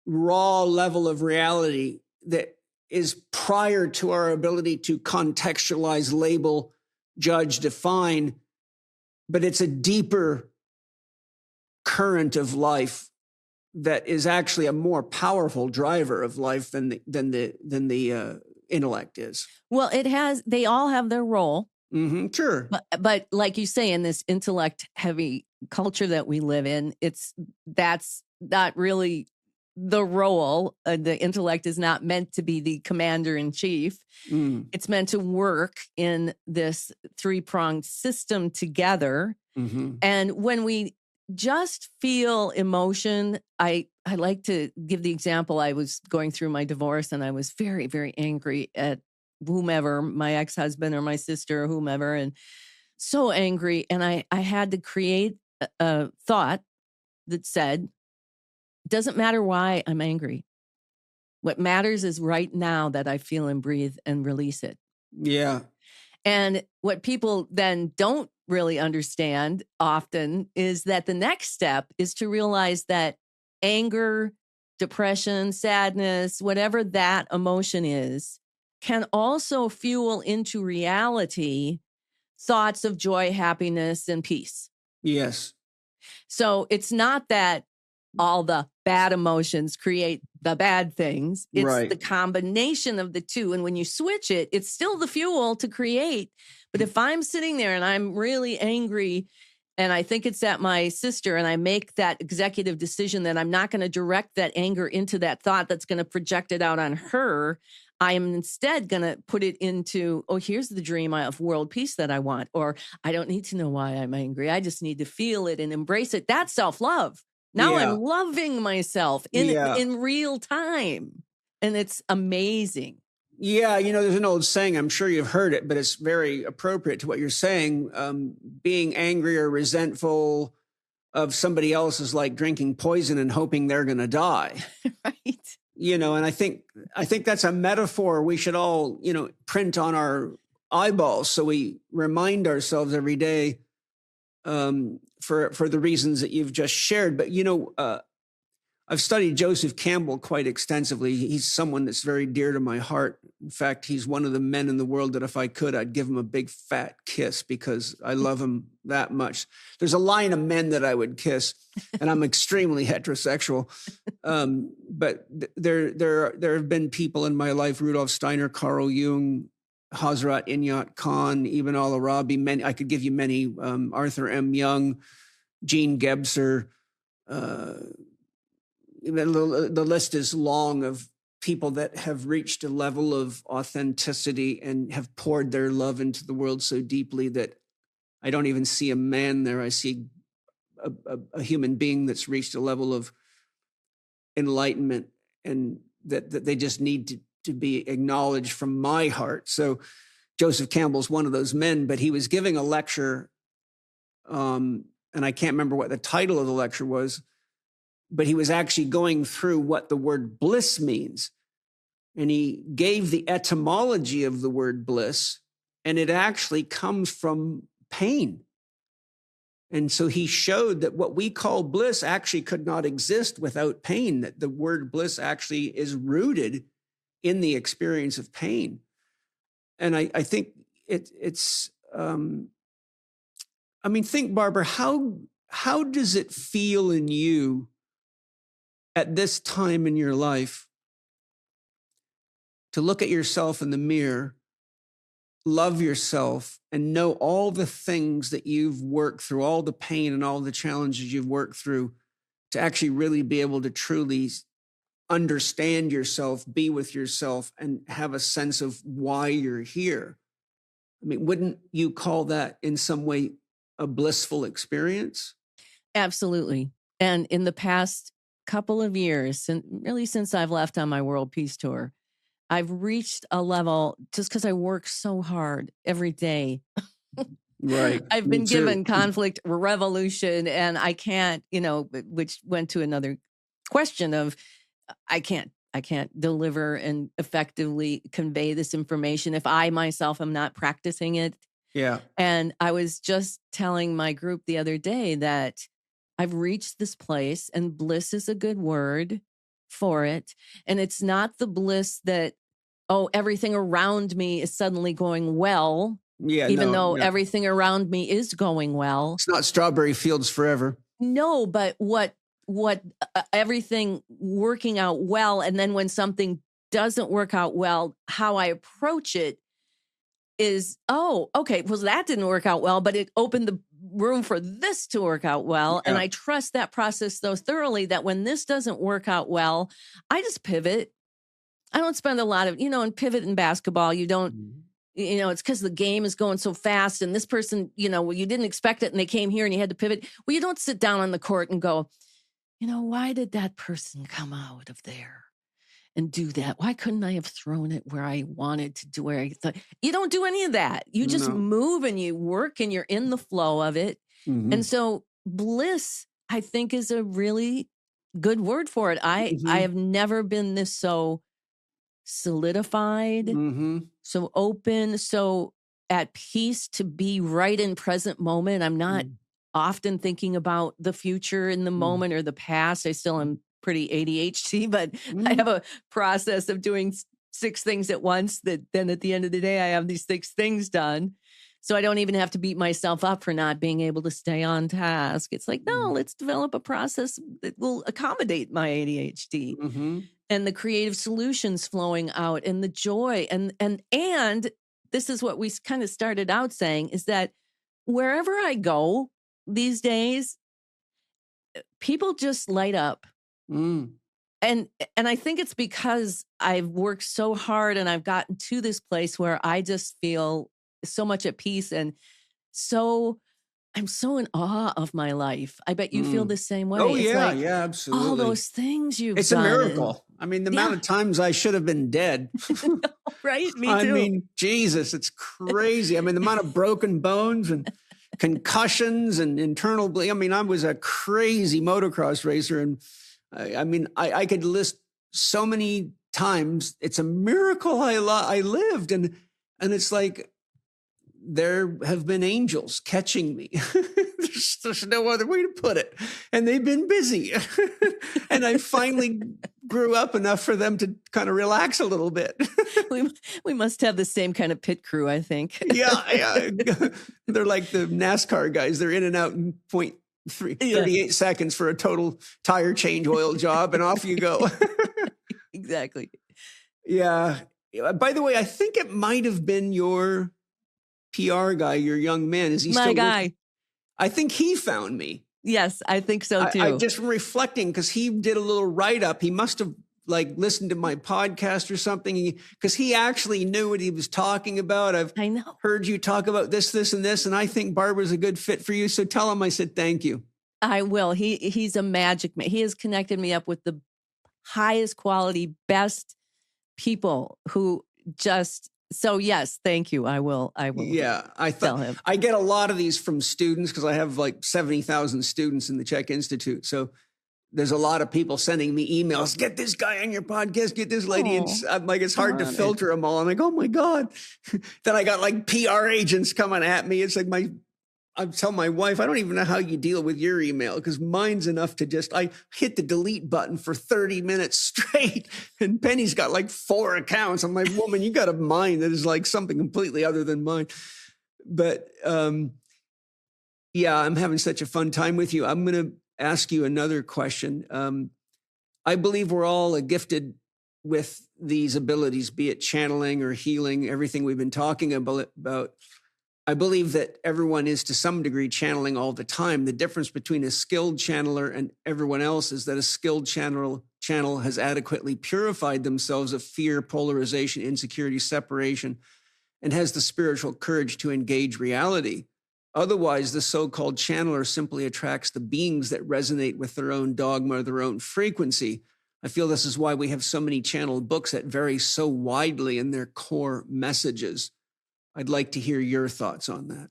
raw level of reality that is prior to our ability to contextualize, label, judge, define, but it's a deeper current of life that is actually a more powerful driver of life than the intellect is. Well, they all have their role. Mm-hmm, sure. But like you say, in this intellect heavy culture that we live in, that's not really the role. The intellect is not meant to be the commander in chief. It's meant to work in this three-pronged system together. Mm-hmm. And when we just feel emotion, I like to give the example. I was going through my divorce and I was very, very angry at whomever, my ex-husband or my sister or whomever, and so angry. And I had to create a thought that said, it doesn't matter why I'm angry. What matters is right now that I feel and breathe and release it. Yeah. And what people then don't really understand often is that the next step is to realize that anger, depression, sadness, whatever that emotion is, can also fuel into reality thoughts of joy, happiness, and peace. Yes. So it's not that all the bad emotions create the bad things. It's right. The combination of the two. And when you switch it, it's still the fuel to create. But if I'm sitting there and I'm really angry and I think it's at my sister and I make that executive decision that I'm not going to direct that anger into that thought that's going to project it out on her, I am instead going to put it into, oh, here's the dream of world peace that I want. Or I don't need to know why I'm angry. I just need to feel it and embrace it. That's self-love. Now I'm loving myself in real time. And it's amazing. Yeah, there's an old saying, I'm sure you've heard it, but it's very appropriate to what you're saying. Being angry or resentful of somebody else is like drinking poison and hoping they're going to die. Right. And I think that's a metaphor we should all, print on our eyeballs so we remind ourselves every day for the reasons that you've just shared. But, I've studied Joseph Campbell quite extensively. He's someone that's very dear to my heart. In fact, he's one of the men in the world that if I could, I'd give him a big fat kiss because I love him that much. There's a line of men that I would kiss, and I'm extremely heterosexual. But there have been people in my life, Rudolf Steiner, Carl Jung, Hazrat Inayat Khan, Ibn al-Arabi, many, I could give you many, Arthur M. Young, Gene Gebser, the list is long of people that have reached a level of authenticity and have poured their love into the world so deeply that I don't even see a man there. I see a human being that's reached a level of enlightenment and that they just need to be acknowledged from my heart. So Joseph Campbell's one of those men, but he was giving a lecture, and I can't remember what the title of the lecture was, but he was actually going through what the word bliss means. And he gave the etymology of the word bliss. And it actually comes from pain. And so he showed that what we call bliss actually could not exist without pain, that the word bliss actually is rooted in the experience of pain. And I think it's, think, Barbara, how does it feel in you at this time in your life to look at yourself in the mirror, love yourself, and know all the things that you've worked through, all the pain and all the challenges you've worked through, to actually really be able to truly understand yourself, be with yourself, and have a sense of why you're here? I mean, wouldn't you call that in some way a blissful experience? Absolutely. And in the past couple of years, and really since I've left on my world peace tour, I've reached a level, just because I work so hard every day. Right. I've been given conflict revolution, and I can't, which went to another question of I can't deliver and effectively convey this information if I myself am not practicing it. Yeah. And I was just telling my group the other day that I've reached this place, and bliss is a good word for it. And it's not the bliss that, everything around me is suddenly going well. Yeah. Even though everything around me is going well. It's not strawberry fields forever. No, but what everything working out well. And then when something doesn't work out well, how I approach it is, okay, well, that didn't work out well, but it opened the room for this to work out well. Yeah. And I trust that process so thoroughly that when this doesn't work out well, I just pivot. I don't spend a lot of, and pivot in basketball, you don't, it's because the game is going so fast, and this person, you didn't expect it and they came here and you had to pivot. Well, you don't sit down on the court and go, why did that person come out of there and do that? Why couldn't I have thrown it where I wanted to do, where I thought? You don't do any of that. You just move and you work and you're in the flow of it. Mm-hmm. And so bliss, I think, is a really good word for it. I have never been this so solidified, so open, so at peace to be right in present moment. I'm not often thinking about the future in the moment or the past. I still am pretty ADHD, but I have a process of doing 6 things at once that then at the end of the day, I have these 6 things done. So I don't even have to beat myself up for not being able to stay on task. It's like, no, let's develop a process that will accommodate my ADHD. And the creative solutions flowing out, and the joy. And this is what we kind of started out saying, is that wherever I go these days, people just light up. And I think it's because I've worked so hard and I've gotten to this place where I just feel so much at peace, and I'm so in awe of my life. I bet you feel the same way. Oh, it's yeah, like yeah, absolutely. all those things you've It's done. a miracle. I mean, the amount of times I should have been dead. Right? Me too. I mean, Jesus, it's crazy. I mean, the amount of broken bones and concussions and internal bleeding. I mean, I was a crazy motocross racer. And I could list so many times. It's a miracle I lived. And it's like, there have been angels catching me. There's no other way to put it. And they've been busy. And I finally grew up enough for them to kind of relax a little bit. we must have the same kind of pit crew, I think. Yeah. They're like the NASCAR guys. They're in and out in 38 seconds for a total tire change, oil job, and off you go. Exactly. Yeah. By the way, I think it might have been your PR guy, your young man. Is he my still guy? I think he found me. Yes, I think so too. I just from reflecting, because he did a little write-up. He must have listened to my podcast or something, because he actually knew what he was talking about. I know. Heard you talk about this, and this, and I think Barbara's a good fit for you. So tell him I said thank you. I will. He's a magic man. He has connected me up with the highest quality, best people who just. So yes, thank you. I will. Yeah, tell him. I get a lot of these from students, because I have 70,000 students in the Chek Institute. So there's a lot of people sending me emails. Get this guy on your podcast. Get this lady. And Oh, I'm like, it's hard to got it. filter them all. I'm like, oh my God. Then I got like PR agents coming at me. It's like I tell my wife, I don't even know how you deal with your email because mine's enough to I hit the delete button for 30 minutes straight. And Penny's got like 4 accounts. I'm like, woman, you got a mind that is like something completely other than mine. But yeah, I'm having such a fun time with you. I'm going to ask you another question. I believe we're all gifted with these abilities, be it channeling or healing, everything we've been talking about. I believe that everyone is to some degree channeling all the time. The difference between a skilled channeler and everyone else is that a skilled channel has adequately purified themselves of fear, polarization, insecurity, separation, and has the spiritual courage to engage reality. Otherwise, the so-called channeler simply attracts the beings that resonate with their own dogma or their own frequency. I feel this is why we have so many channeled books that vary so widely in their core messages. I'd like to hear your thoughts on that.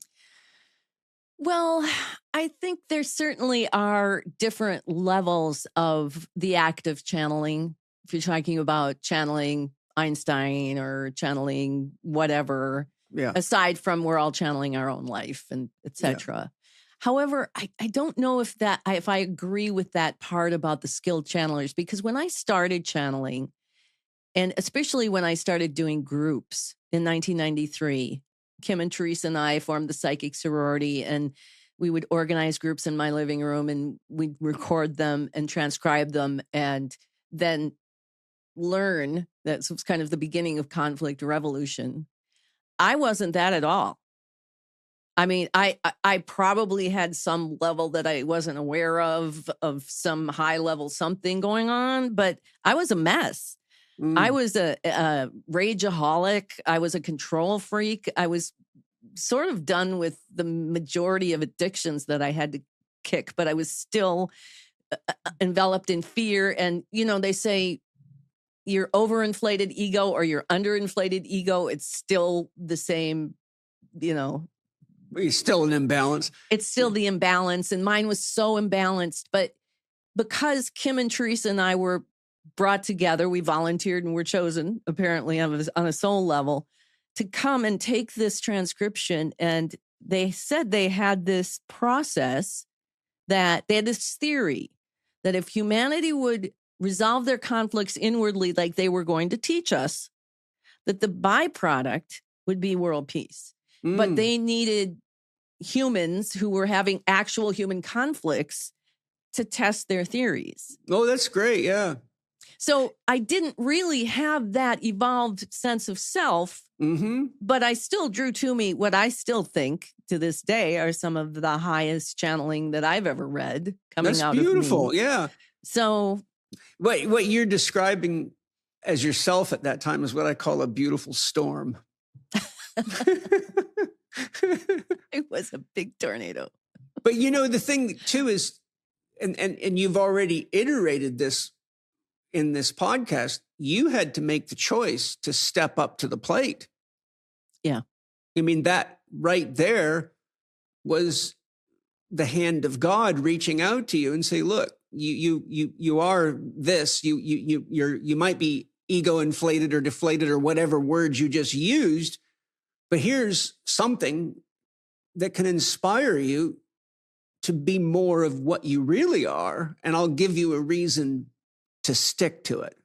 Well, I think there certainly are different levels of the act of channeling. If you're talking about channeling Einstein or channeling whatever, Yeah. aside from we're all channeling our own life and etc. However, I don't know if I agree with that part about the skilled channelers, because when I started channeling, and especially when I started doing groups in 1993, Kim and Teresa and I formed the Psychic Sorority, and we would organize groups in my living room and we'd record them and transcribe them and then learn. That was kind of the beginning of conflict revolution. I wasn't that at all. I mean, I probably had some level that I wasn't aware of some high level something going on, but I was a mess. I was a rageaholic. I was a control freak. I was sort of done with the majority of addictions that I had to kick, but I was still enveloped in fear. And, you know, they say your overinflated ego or your underinflated ego, it's still the same, you know. It's still an imbalance. It's still the imbalance. And mine was so imbalanced. But because Kim and Teresa and I were brought together, we volunteered and were chosen, apparently on a soul level, to come and take this transcription. And they said they had this process, that they had this theory that if humanity would resolve their conflicts inwardly like they were going to teach us, that the byproduct would be world peace. But they needed humans who were having actual human conflicts to test their theories. Oh, that's great. Yeah. So I didn't really have that evolved sense of self, but I still drew to me what I still think to this day are some of the highest channeling that I've ever read coming That's out of me. beautiful. Yeah. So what you're describing as yourself at that time is what I call a beautiful storm. it was a big tornado. But you know, the thing too is, and you've already iterated this in this podcast, you had to make the choice to step up to the plate. Yeah. I mean, that right there was the hand of God reaching out to you and say, look, you are this, you might be ego inflated or deflated or whatever words you just used, but here's something that can inspire you to be more of what you really are. And I'll give you a reason to stick to it.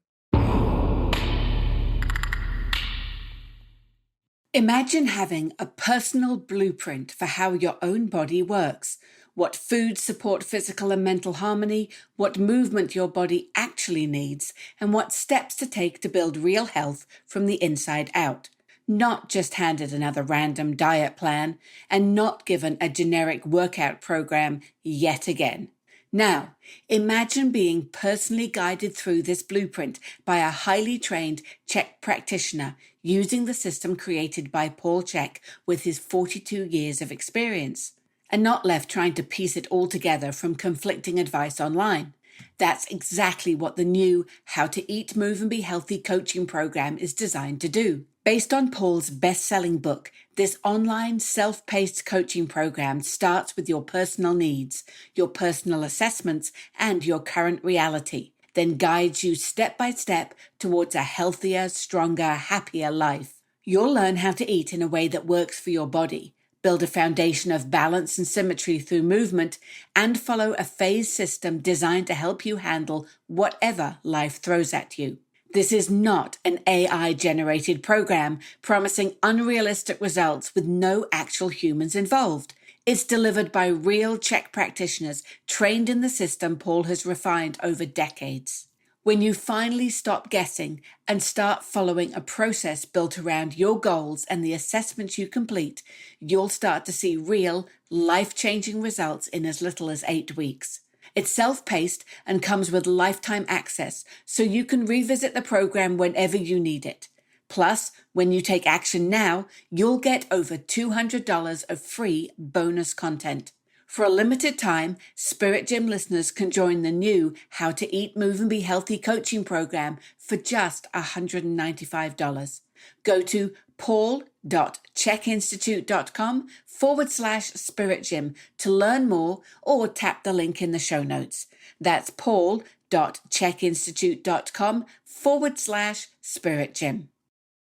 Imagine having a personal blueprint for how your own body works, what foods support physical and mental harmony, what movement your body actually needs, and what steps to take to build real health from the inside out. Not just handed another random diet plan and not given a generic workout program yet again. Now, imagine being personally guided through this blueprint by a highly trained Chek practitioner using the system created by Paul Chek with his 42 years of experience, and not left trying to piece it all together from conflicting advice online. That's exactly what the new How to Eat, Move and Be Healthy coaching program is designed to do. Based on Paul's best-selling book, this online self-paced coaching program starts with your personal needs, your personal assessments, and your current reality, then guides you step by step towards a healthier, stronger, happier life. You'll learn how to eat in a way that works for your body, build a foundation of balance and symmetry through movement, and follow a phase system designed to help you handle whatever life throws at you. This is not an AI-generated program promising unrealistic results with no actual humans involved. It's delivered by real Chek practitioners trained in the system Paul has refined over decades. When you finally stop guessing and start following a process built around your goals and the assessments you complete, you'll start to see real, life-changing results in as little as 8 weeks. It's self-paced and comes with lifetime access, so you can revisit the program whenever you need it. Plus, when you take action now, you'll get over $200 of free bonus content. For a limited time, Spirit Gym listeners can join the new How to Eat, Move and Be Healthy coaching program for just $195. Go to paul.chekinstitute.com/spiritgym to learn more or tap the link in the show notes. That's paul.chekinstitute.com/spiritgym.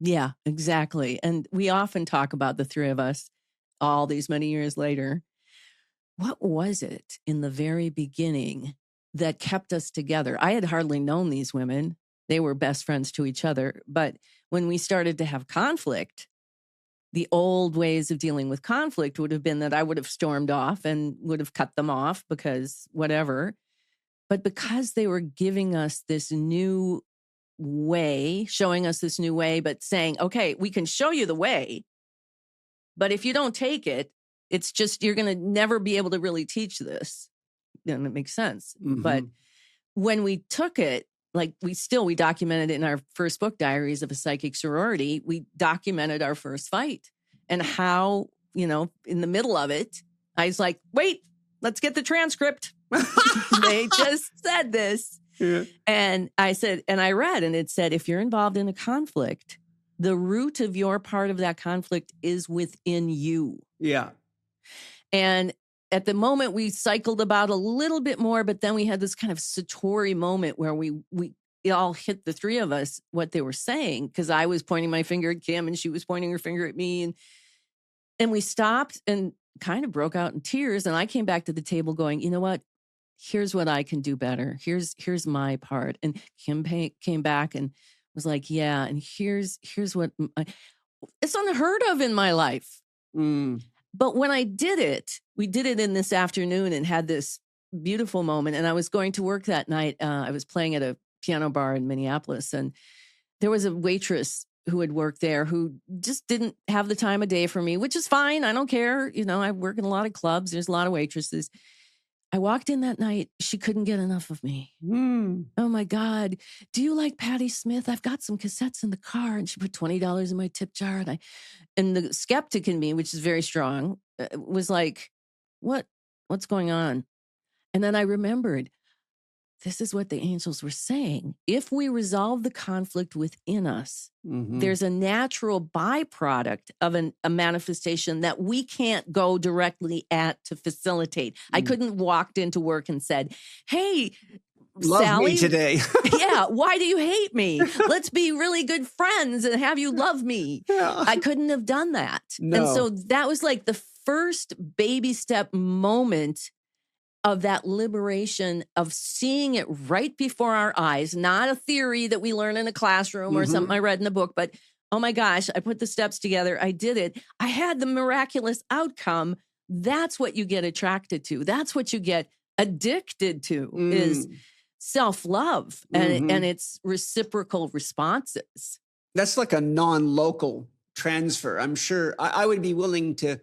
Yeah, exactly. And we often talk about the three of us all these many years later. What was it in the very beginning that kept us together? I had hardly known these women. They were best friends to each other. But when we started to have conflict, the old ways of dealing with conflict would have been that I would have stormed off and would have cut them off because whatever. But because they were giving us this new way, showing us this new way, but saying, okay, we can show you the way, but if you don't take it, it's just, you're going to never be able to really teach this. And it makes sense. Mm-hmm. But when we took it, like we documented it in our first book, Diaries of a Psychic Sorority. We documented our first fight and how, in the middle of it, I was like, wait, let's get the transcript. They just said this. Yeah. And I said, and I read, and it said, if you're involved in a conflict, the root of your part of that conflict is within you. Yeah. And at the moment we cycled about a little bit more, but then we had this kind of Satori moment where it all hit the three of us what they were saying, because I was pointing my finger at Kim and she was pointing her finger at me. And we stopped and kind of broke out in tears. And I came back to the table going, you know what? Here's what I can do better. Here's my part. And Kim came back and was like, yeah, and here's what it's unheard of in my life. Mm. But when I did it, we did it in this afternoon and had this beautiful moment. And I was going to work that night. I was playing at a piano bar in Minneapolis, and there was a waitress who had worked there who just didn't have the time of day for me, which is fine. I don't care. I work in a lot of clubs. There's a lot of waitresses. I walked in that night. She couldn't get enough of me. Mm. Oh my God. Do you like Patti Smith? I've got some cassettes in the car. And she put $20 in my tip jar. And the skeptic in me, which is very strong, was like, what's going on? And then I remembered, this is what the angels were saying. If we resolve the conflict within us, Mm-hmm. there's a natural byproduct of a manifestation that we can't go directly at to facilitate. I couldn't walked into work and said, hey, Love Sally, me today. yeah, why do you hate me? Let's be really good friends and have you love me. Yeah. I couldn't have done that. No. And so that was like the first baby step moment of that liberation of seeing it right before our eyes, not a theory that we learn in a classroom or something I read in a book, but oh my gosh, I put the steps together. I did it. I had the miraculous outcome. That's what you get attracted to. That's what you get addicted to is self-love and its reciprocal responses. That's like a non-local transfer. I'm sure I would be willing to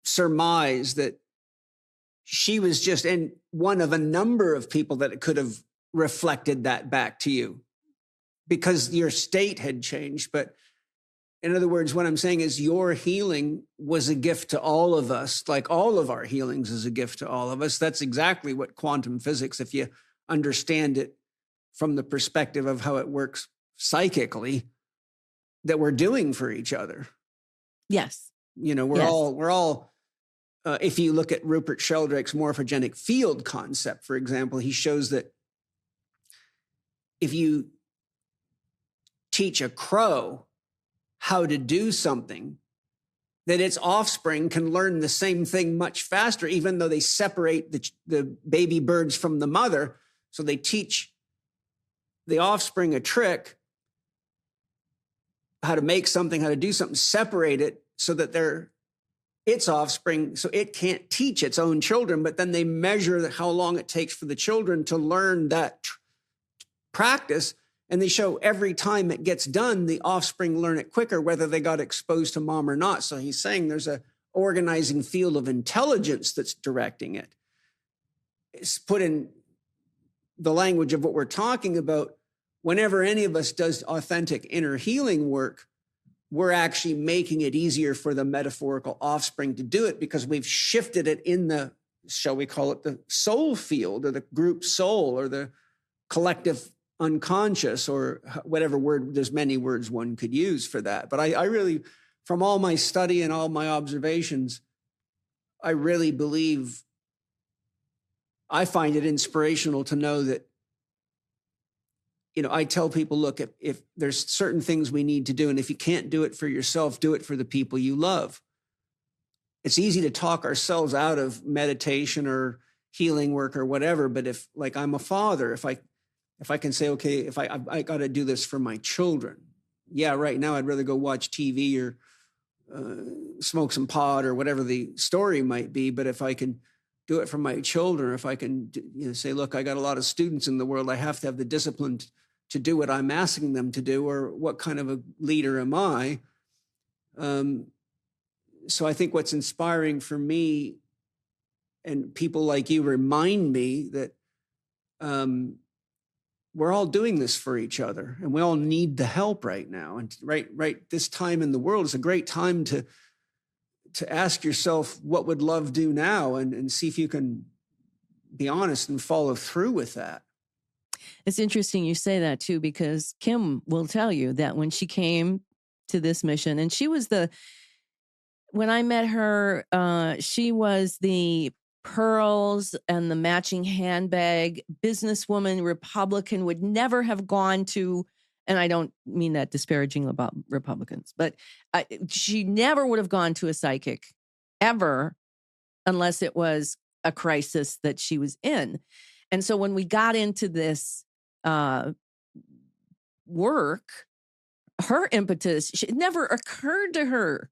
surmise that she was just one of a number of people that could have reflected that back to you because your state had changed. But in other words, what I'm saying is your healing was a gift to all of us, like all of our healings is a gift to all of us. That's exactly what quantum physics, if you understand it from the perspective of how it works psychically, that we're doing for each other. Yes. You know, we're all, if you look at Rupert Sheldrake's morphogenic field concept, for example, he shows that if you teach a crow how to do something, that its offspring can learn the same thing much faster, even though they separate the baby birds from the mother. So they teach the offspring a trick, how to make something, how to do something, separate it so that its offspring, so it can't teach its own children, but then they measure how long it takes for the children to learn that practice. And they show every time it gets done, the offspring learn it quicker, whether they got exposed to mom or not. So he's saying there's a organizing field of intelligence that's directing it. It's put in the language of what we're talking about. Whenever any of us does authentic inner healing work, we're actually making it easier for the metaphorical offspring to do it, because we've shifted it in the, shall we call it, the soul field, or the group soul, or the collective unconscious, or whatever word. There's many words one could use for that. But I really, from all my study and all my observations, I really believe, I find it inspirational to know that, you know, I tell people, look, if there's certain things we need to do, and if you can't do it for yourself, do it for the people you love. It's easy to talk ourselves out of meditation or healing work or whatever. But if, like, I'm a father, if I can say, okay, if I got to do this for my children. Yeah, right now I'd rather go watch TV or smoke some pot or whatever the story might be. But if I can do it for my children, or if I can, you know, say, look, I got a lot of students in the world, I have to have the discipline to do what I'm asking them to do, or what kind of a leader am I? So I think what's inspiring for me, and people like you remind me that we're all doing this for each other, and we all need the help right now. And right this time in the world is a great time to ask yourself, what would love do now? And see if you can be honest and follow through with that. It's interesting you say that too, because Kim will tell you that when she came to this mission, and when I met her, she was the pearls and the matching handbag businesswoman, Republican, would never have gone to, and I don't mean that disparaging about Republicans, but she never would have gone to a psychic ever unless it was a crisis that she was in. And so when we got into this work, her impetus, it never occurred to her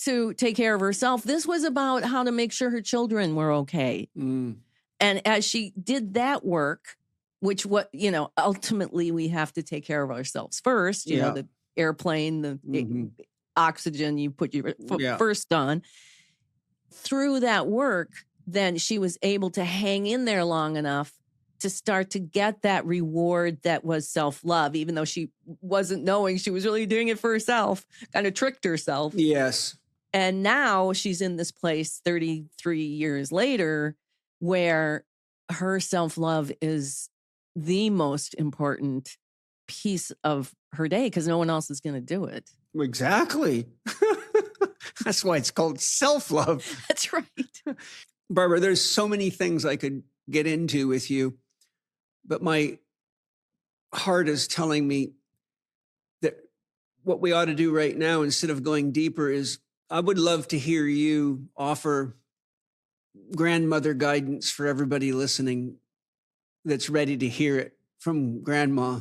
to take care of herself. This was about how to make sure her children were okay. And as she did that work, which ultimately we have to take care of ourselves first, you know, the airplane, the oxygen, you put your foot first on. Through that work, then she was able to hang in there long enough to start to get that reward that was self-love, even though she wasn't knowing she was really doing it for herself, kind of tricked herself. Yes. And now she's in this place 33 years later where her self-love is the most important piece of her day, because no one else is going to do it. Exactly. That's why it's called self-love. That's right. Barbara, there's so many things I could get into with you, but my heart is telling me that what we ought to do right now, instead of going deeper, is I would love to hear you offer grandmother guidance for everybody listening that's ready to hear it from grandma.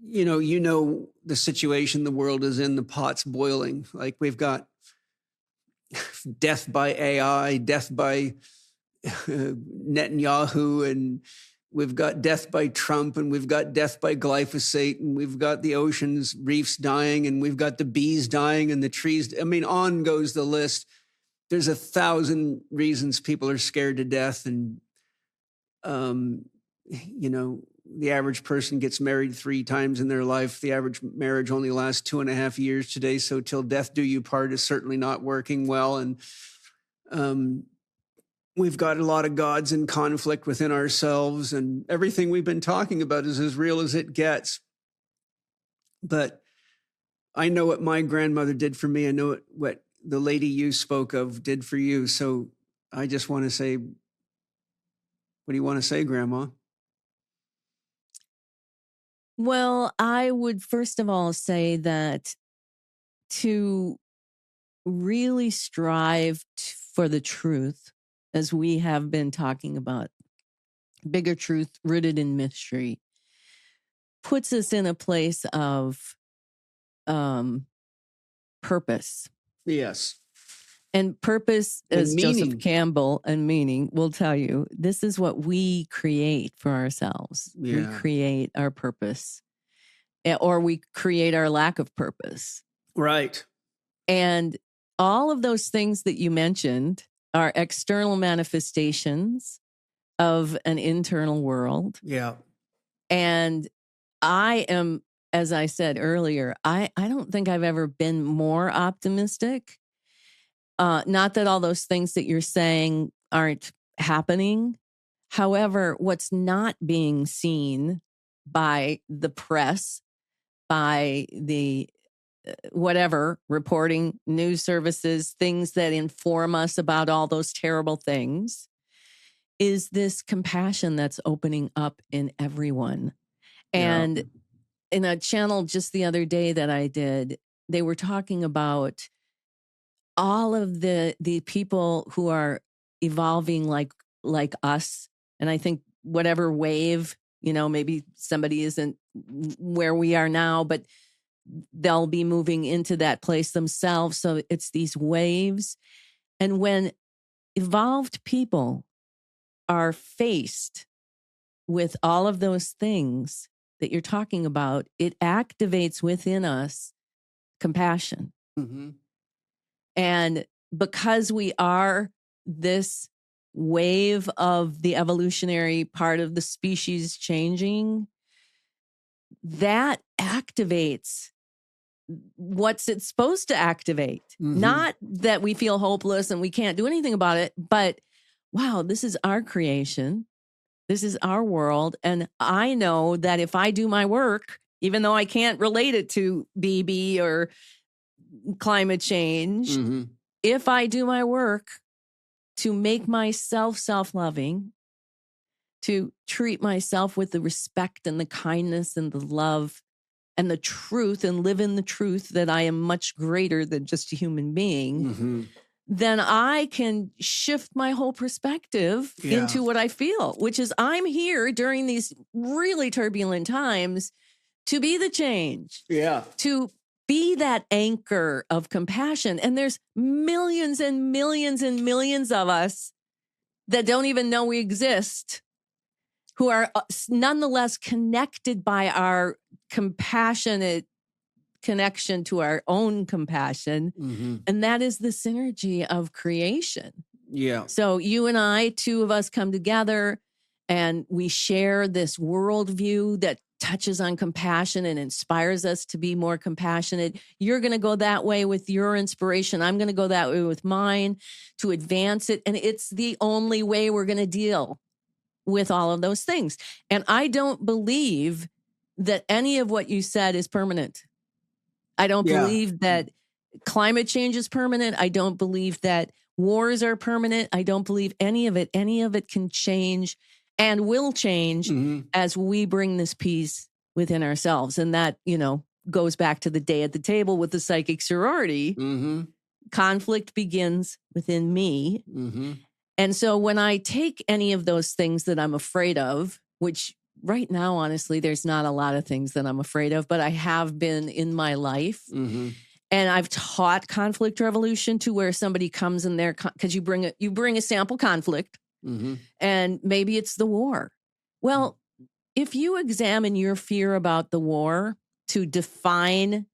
You know the situation the world is in, the pot's boiling. Like, we've got death by AI, death by Netanyahu, and we've got death by Trump, and we've got death by glyphosate, and we've got the oceans, reefs dying, and we've got the bees dying and the trees. I mean, on goes the list. There's 1,000 reasons people are scared to death. And, the average person gets married 3 times in their life. The average marriage only lasts 2.5 years today. So till death do you part is certainly not working well. And we've got a lot of gods in conflict within ourselves. And everything we've been talking about is as real as it gets. But I know what my grandmother did for me. I know what the lady you spoke of did for you. So I just want to say, what do you want to say, Grandma? Well, I would first of all say that to really strive for the truth, as we have been talking about, bigger truth rooted in mystery, puts us in a place of purpose. Yes. And purpose, And as meaning. Joseph Campbell and meaning will tell you, this is what we create for ourselves. We Yeah. create our purpose, or we create our lack of purpose. Right. And all of those things that you mentioned are external manifestations of an internal world. Yeah. And I am, as I said earlier, I don't think I've ever been more optimistic. Not that all those things that you're saying aren't happening. However, what's not being seen by the press, by the whatever reporting, news services, things that inform us about all those terrible things, is this compassion that's opening up in everyone. And in a channel just the other day that I did, they were talking about all of the people who are evolving like us. And I think whatever wave, maybe somebody isn't where we are now, but they'll be moving into that place themselves. So it's these waves. And when evolved people are faced with all of those things that you're talking about, it activates within us compassion. Mm-hmm. And because we are this wave of the evolutionary part of the species changing, that activates what's it supposed to activate. Mm-hmm. Not that we feel hopeless and we can't do anything about it, but wow, this is our creation. This is our world. And I know that if I do my work, even though I can't relate it to BB or climate change, Mm-hmm. if I do my work to make myself self-loving, to treat myself with the respect and the kindness and the love and the truth, and live in the truth that I am much greater than just a human being, Mm-hmm. then I can shift my whole perspective into what I feel, which is I'm here during these really turbulent times to be the change. Yeah. To be that anchor of compassion. And there's millions and millions and millions of us that don't even know we exist, who are nonetheless connected by our compassionate connection to our own compassion. Mm-hmm. And that is the synergy of creation. Yeah. So you and I, two of us come together and we share this worldview that touches on compassion and inspires us to be more compassionate. You're going to go that way with your inspiration. I'm going to go that way with mine to advance it. And it's the only way we're going to deal with all of those things. And I don't believe that any of what you said is permanent. I don't believe that climate change is permanent. I don't believe that wars are permanent. I don't believe any of it. Any of it can change and will change as we bring this peace within ourselves. And that, goes back to the day at the table with the Psychic Sorority. Mm-hmm. Conflict begins within me. Mm-hmm. And so when I take any of those things that I'm afraid of, which right now, honestly, there's not a lot of things that I'm afraid of, but I have been in my life. Mm-hmm. And I've taught conflict resolution to where somebody comes in there because you bring a sample conflict, and maybe it's the war. Well, if you examine your fear about the war to define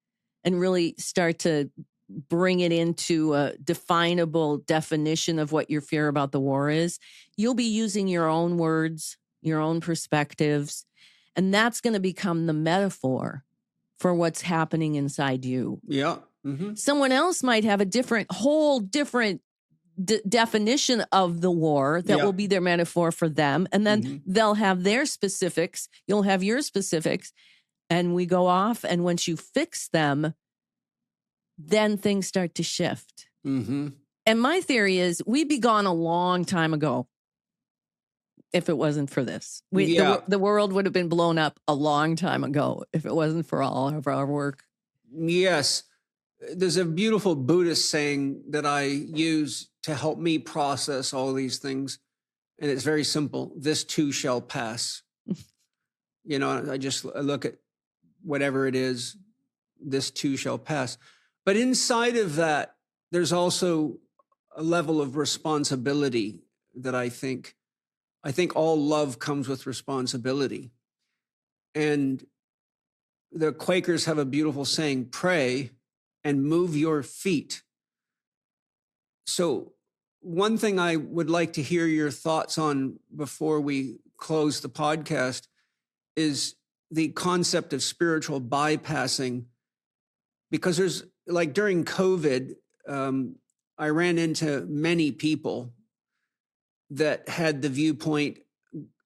and really start to bring it into a definable definition of what your fear about the war is, you'll be using your own words, your own perspectives, and that's going to become the metaphor for what's happening inside you. Yeah. Mm-hmm. Someone else might have a whole different definition of the war that will be their metaphor for them. And then they'll have their specifics. You'll have your specifics. and we go off. And once you fix them, then things start to shift. Mm-hmm. And my theory is we'd be gone a long time ago if it wasn't for this. The world would have been blown up a long time ago if it wasn't for all of our work. Yes. There's a beautiful Buddhist saying that I use to help me process all these things. And it's very simple. This too shall pass. You know, I look at whatever it is, this too shall pass. But inside of that, there's also a level of responsibility that I think all love comes with responsibility. And the Quakers have a beautiful saying, pray and move your feet. So one thing I would like to hear your thoughts on before we close the podcast is the concept of spiritual bypassing, because there's like during COVID, I ran into many people that had the viewpoint,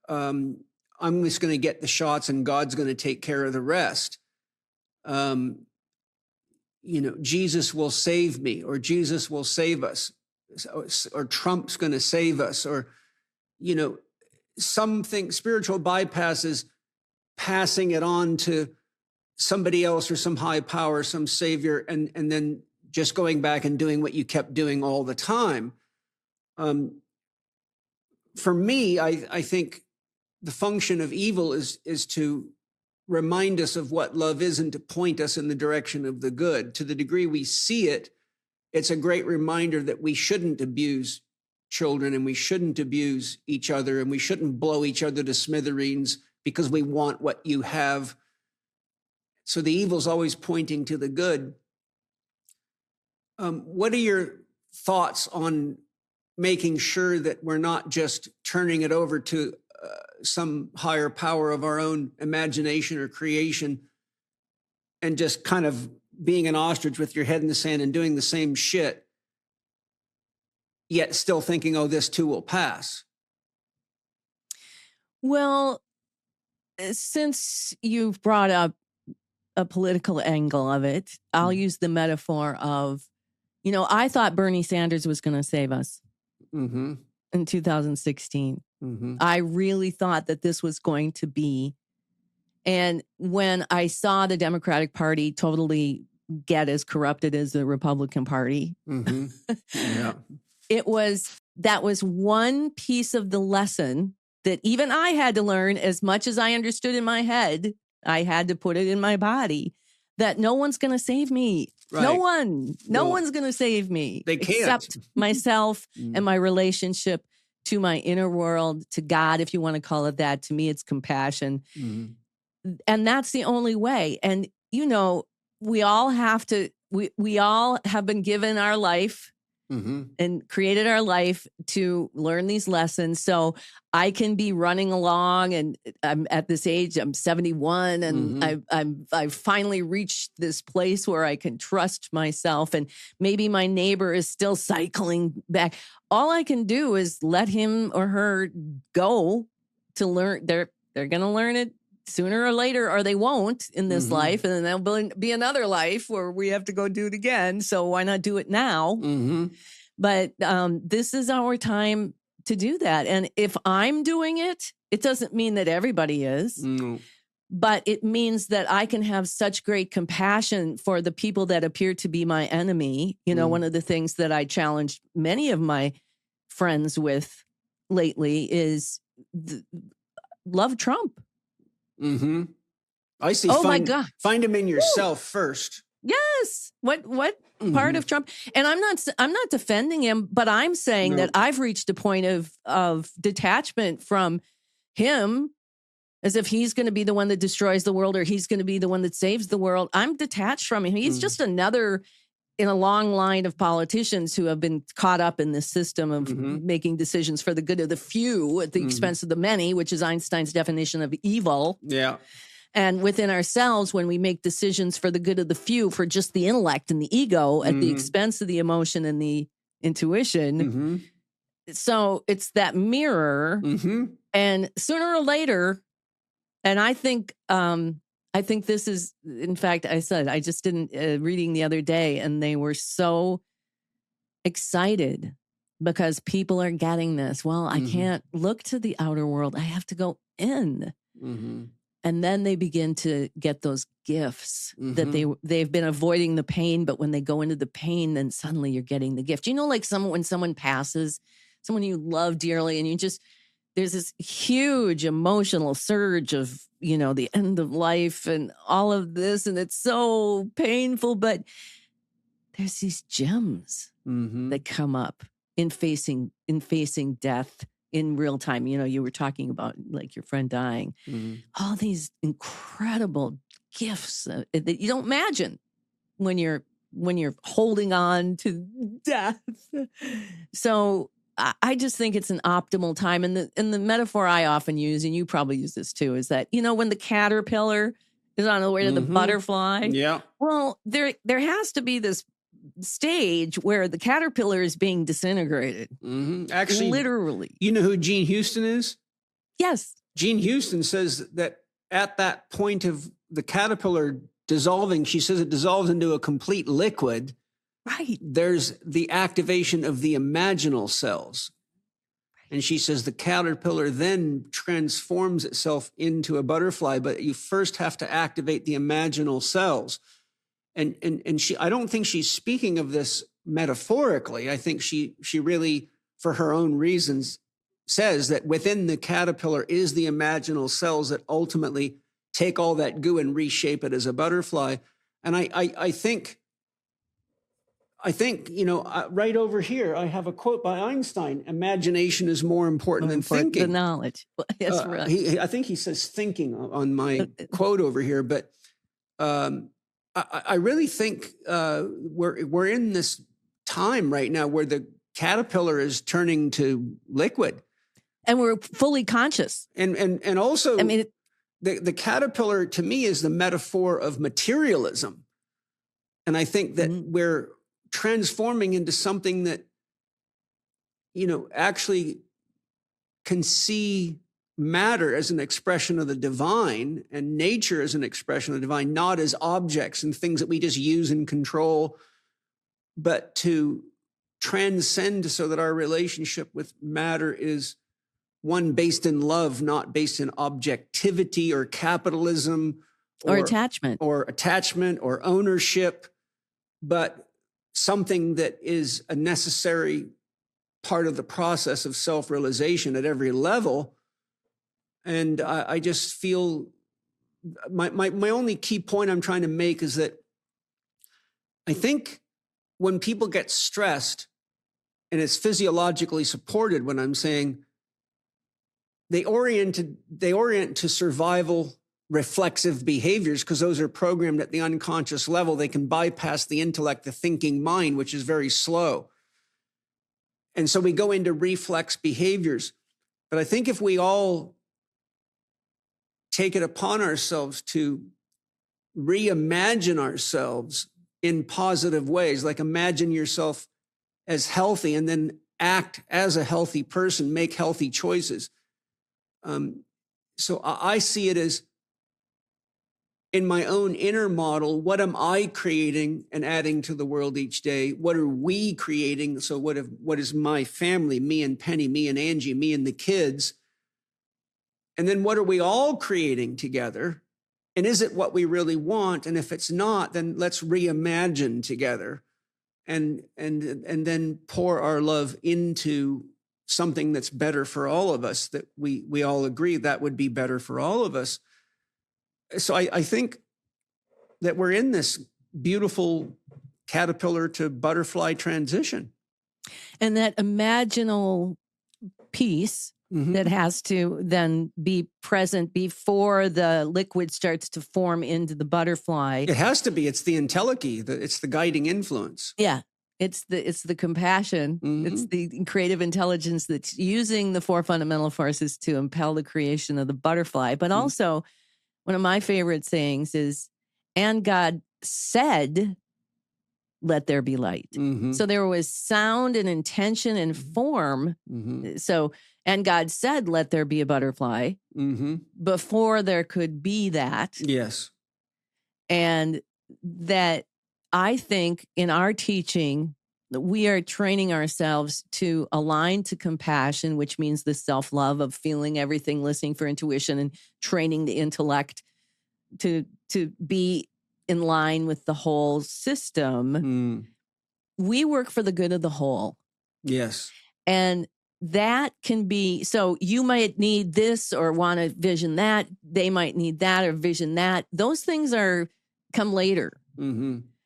I'm just going to get the shots and God's going to take care of the rest. Jesus will save me, or Jesus will save us, or Trump's going to save us, or, something. Spiritual bypass is passing it on to somebody else or some high power, some savior, and then just going back and doing what you kept doing all the time. For me, I think the function of evil is to remind us of what love is and to point us in the direction of the good. To the degree we see it, it's a great reminder that we shouldn't abuse children and we shouldn't abuse each other and we shouldn't blow each other to smithereens because we want what you have. So the evil's always pointing to the good. What are your thoughts on making sure that we're not just turning it over to some higher power of our own imagination or creation and just kind of being an ostrich with your head in the sand and doing the same shit, yet still thinking, oh, this too will pass? Well, since you've brought up a political angle of it, I'll use the metaphor of, I thought Bernie Sanders was going to save us in 2016. I really thought that this was going to be. And when I saw the Democratic Party totally get as corrupted as the Republican Party, Yeah. that was one piece of the lesson that even I had to learn. As much as I understood in my head, I had to put it in my body that no one's going to save me. Right. No one's going to save me. They can't. Except myself and my relationship to my inner world, to God, if you want to call it that. To me, it's compassion. And that's the only way. And, we all have to, we all have been given our life and created our life to learn these lessons. So I can be running along, and I'm at this age, I'm 71, and I've finally reached this place where I can trust myself. And maybe my neighbor is still cycling back. All I can do is let him or her go to learn. They're going to learn it sooner or later, or they won't in this life. And then there'll be another life where we have to go do it again. So why not do it now? But this is our time to do that. And if I'm doing it, it doesn't mean that everybody is. But it means that I can have such great compassion for the people that appear to be my enemy. One of the things that I challenged many of my friends with lately is love Trump. I see. My God. Find him in yourself first. Yes. What part of Trump? And I'm not defending him, but I'm saying that I've reached a point of detachment from him, as if he's going to be the one that destroys the world or he's going to be the one that saves the world. I'm detached from him. He's just another in a long line of politicians who have been caught up in this system of making decisions for the good of the few at the expense of the many, which is Einstein's definition of evil. Yeah. And within ourselves, when we make decisions for the good of the few, for just the intellect and the ego at the expense of the emotion and the intuition. So it's that mirror. And sooner or later, and I think I think this is, in fact, I just didn't reading the other day, and they were so excited because people are getting this. Well, I can't look to the outer world. I have to go in. And then they begin to get those gifts that they've been avoiding the pain. But when they go into the pain, then suddenly you're getting the gift. You know, like when someone passes, someone you love dearly, and there's this huge emotional surge of, you know, the end of life and all of this. And it's so painful, but there's these gems that come up in facing death in real time. You know, you were talking about like your friend dying, all these incredible gifts that you don't imagine when you're holding on to death. So I just think it's an optimal time. And the metaphor I often use, and you probably use this too, is that, you know, when the caterpillar is on the way to the butterfly. Yeah. Well, there has to be this stage where the caterpillar is being disintegrated. Actually, literally. You know who Gene Houston is? Yes. Gene Houston says that at that point of the caterpillar dissolving, she says it dissolves into a complete liquid. Right. There's the activation of the imaginal cells. And she says the caterpillar then transforms itself into a butterfly, but you first have to activate the imaginal cells. And I don't think she's speaking of this metaphorically. I think she really, for her own reasons, says that within the caterpillar is the imaginal cells that ultimately take all that goo and reshape it as a butterfly. And I think, you know, right over here, I have a quote by Einstein: "Imagination is more important than thinking." The knowledge. Yes, right. I think he says thinking on my quote over here, but I really think we're in this time right now where the caterpillar is turning to liquid, and we're fully conscious. And also, I mean, the caterpillar to me is the metaphor of materialism, and I think that we're transforming into something that, you know, actually can see matter as an expression of the divine and nature as an expression of the divine, not as objects and things that we just use and control, but to transcend so that our relationship with matter is one based in love, not based in objectivity or capitalism or attachment or ownership, but something that is a necessary part of the process of self-realization at every level. And I just feel my only key point I'm trying to make is that I think when people get stressed, and it's physiologically supported when I'm saying they orient to survival reflexive behaviors, because those are programmed at the unconscious level. They can bypass the intellect, the thinking mind, which is very slow. And so we go into reflex behaviors. But I think if we all take it upon ourselves to reimagine ourselves in positive ways, like imagine yourself as healthy and then act as a healthy person, make healthy choices. So I see it as, in my own inner model, what am I creating and adding to the world each day? What are we creating? So what is my family, me and Penny, me and Angie, me and the kids? And then what are we all creating together? And is it what we really want? And if it's not, then let's reimagine together and then pour our love into something that's better for all of us, that we all agree that would be better for all of us. So I think that we're in this beautiful caterpillar to butterfly transition. And that imaginal piece that has to then be present before the liquid starts to form into the butterfly. It has to be. It's the intellect, it's the guiding influence. Yeah. It's the compassion. It's the creative intelligence that's using the four fundamental forces to impel the creation of the butterfly. But also, one of my favorite sayings is, "And God said, let there be light." So there was sound and intention and form. So, and God said, let there be a butterfly before there could be that. Yes. And that I think in our teaching, we are training ourselves to align to compassion, which means the self-love of feeling everything, listening for intuition, and training the intellect to be in line with the whole system. We work for the good of the whole. Yes. And that can be, so you might need this or want to vision that. They might need that or vision that. Those things come later.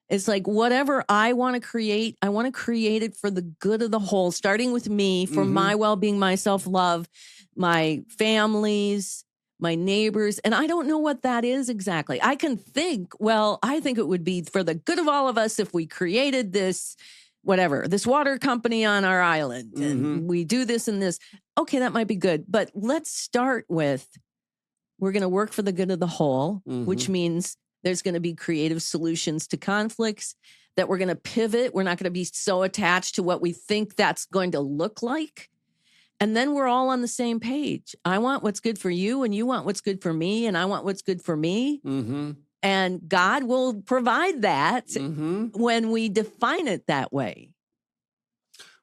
It's like whatever I want to create, I want to create it for the good of the whole, starting with me, for my well-being, my self-love, my families, my neighbors. And I don't know what that is exactly. I can think, well, I think it would be for the good of all of us if we created this, whatever, this water company on our island, and we do this and this. Okay, that might be good. But let's start with, we're going to work for the good of the whole, which means there's going to be creative solutions to conflicts, that we're going to pivot. We're not going to be so attached to what we think that's going to look like. And then we're all on the same page. I want what's good for you, and you want what's good for me, and I want what's good for me. And God will provide that when we define it that way.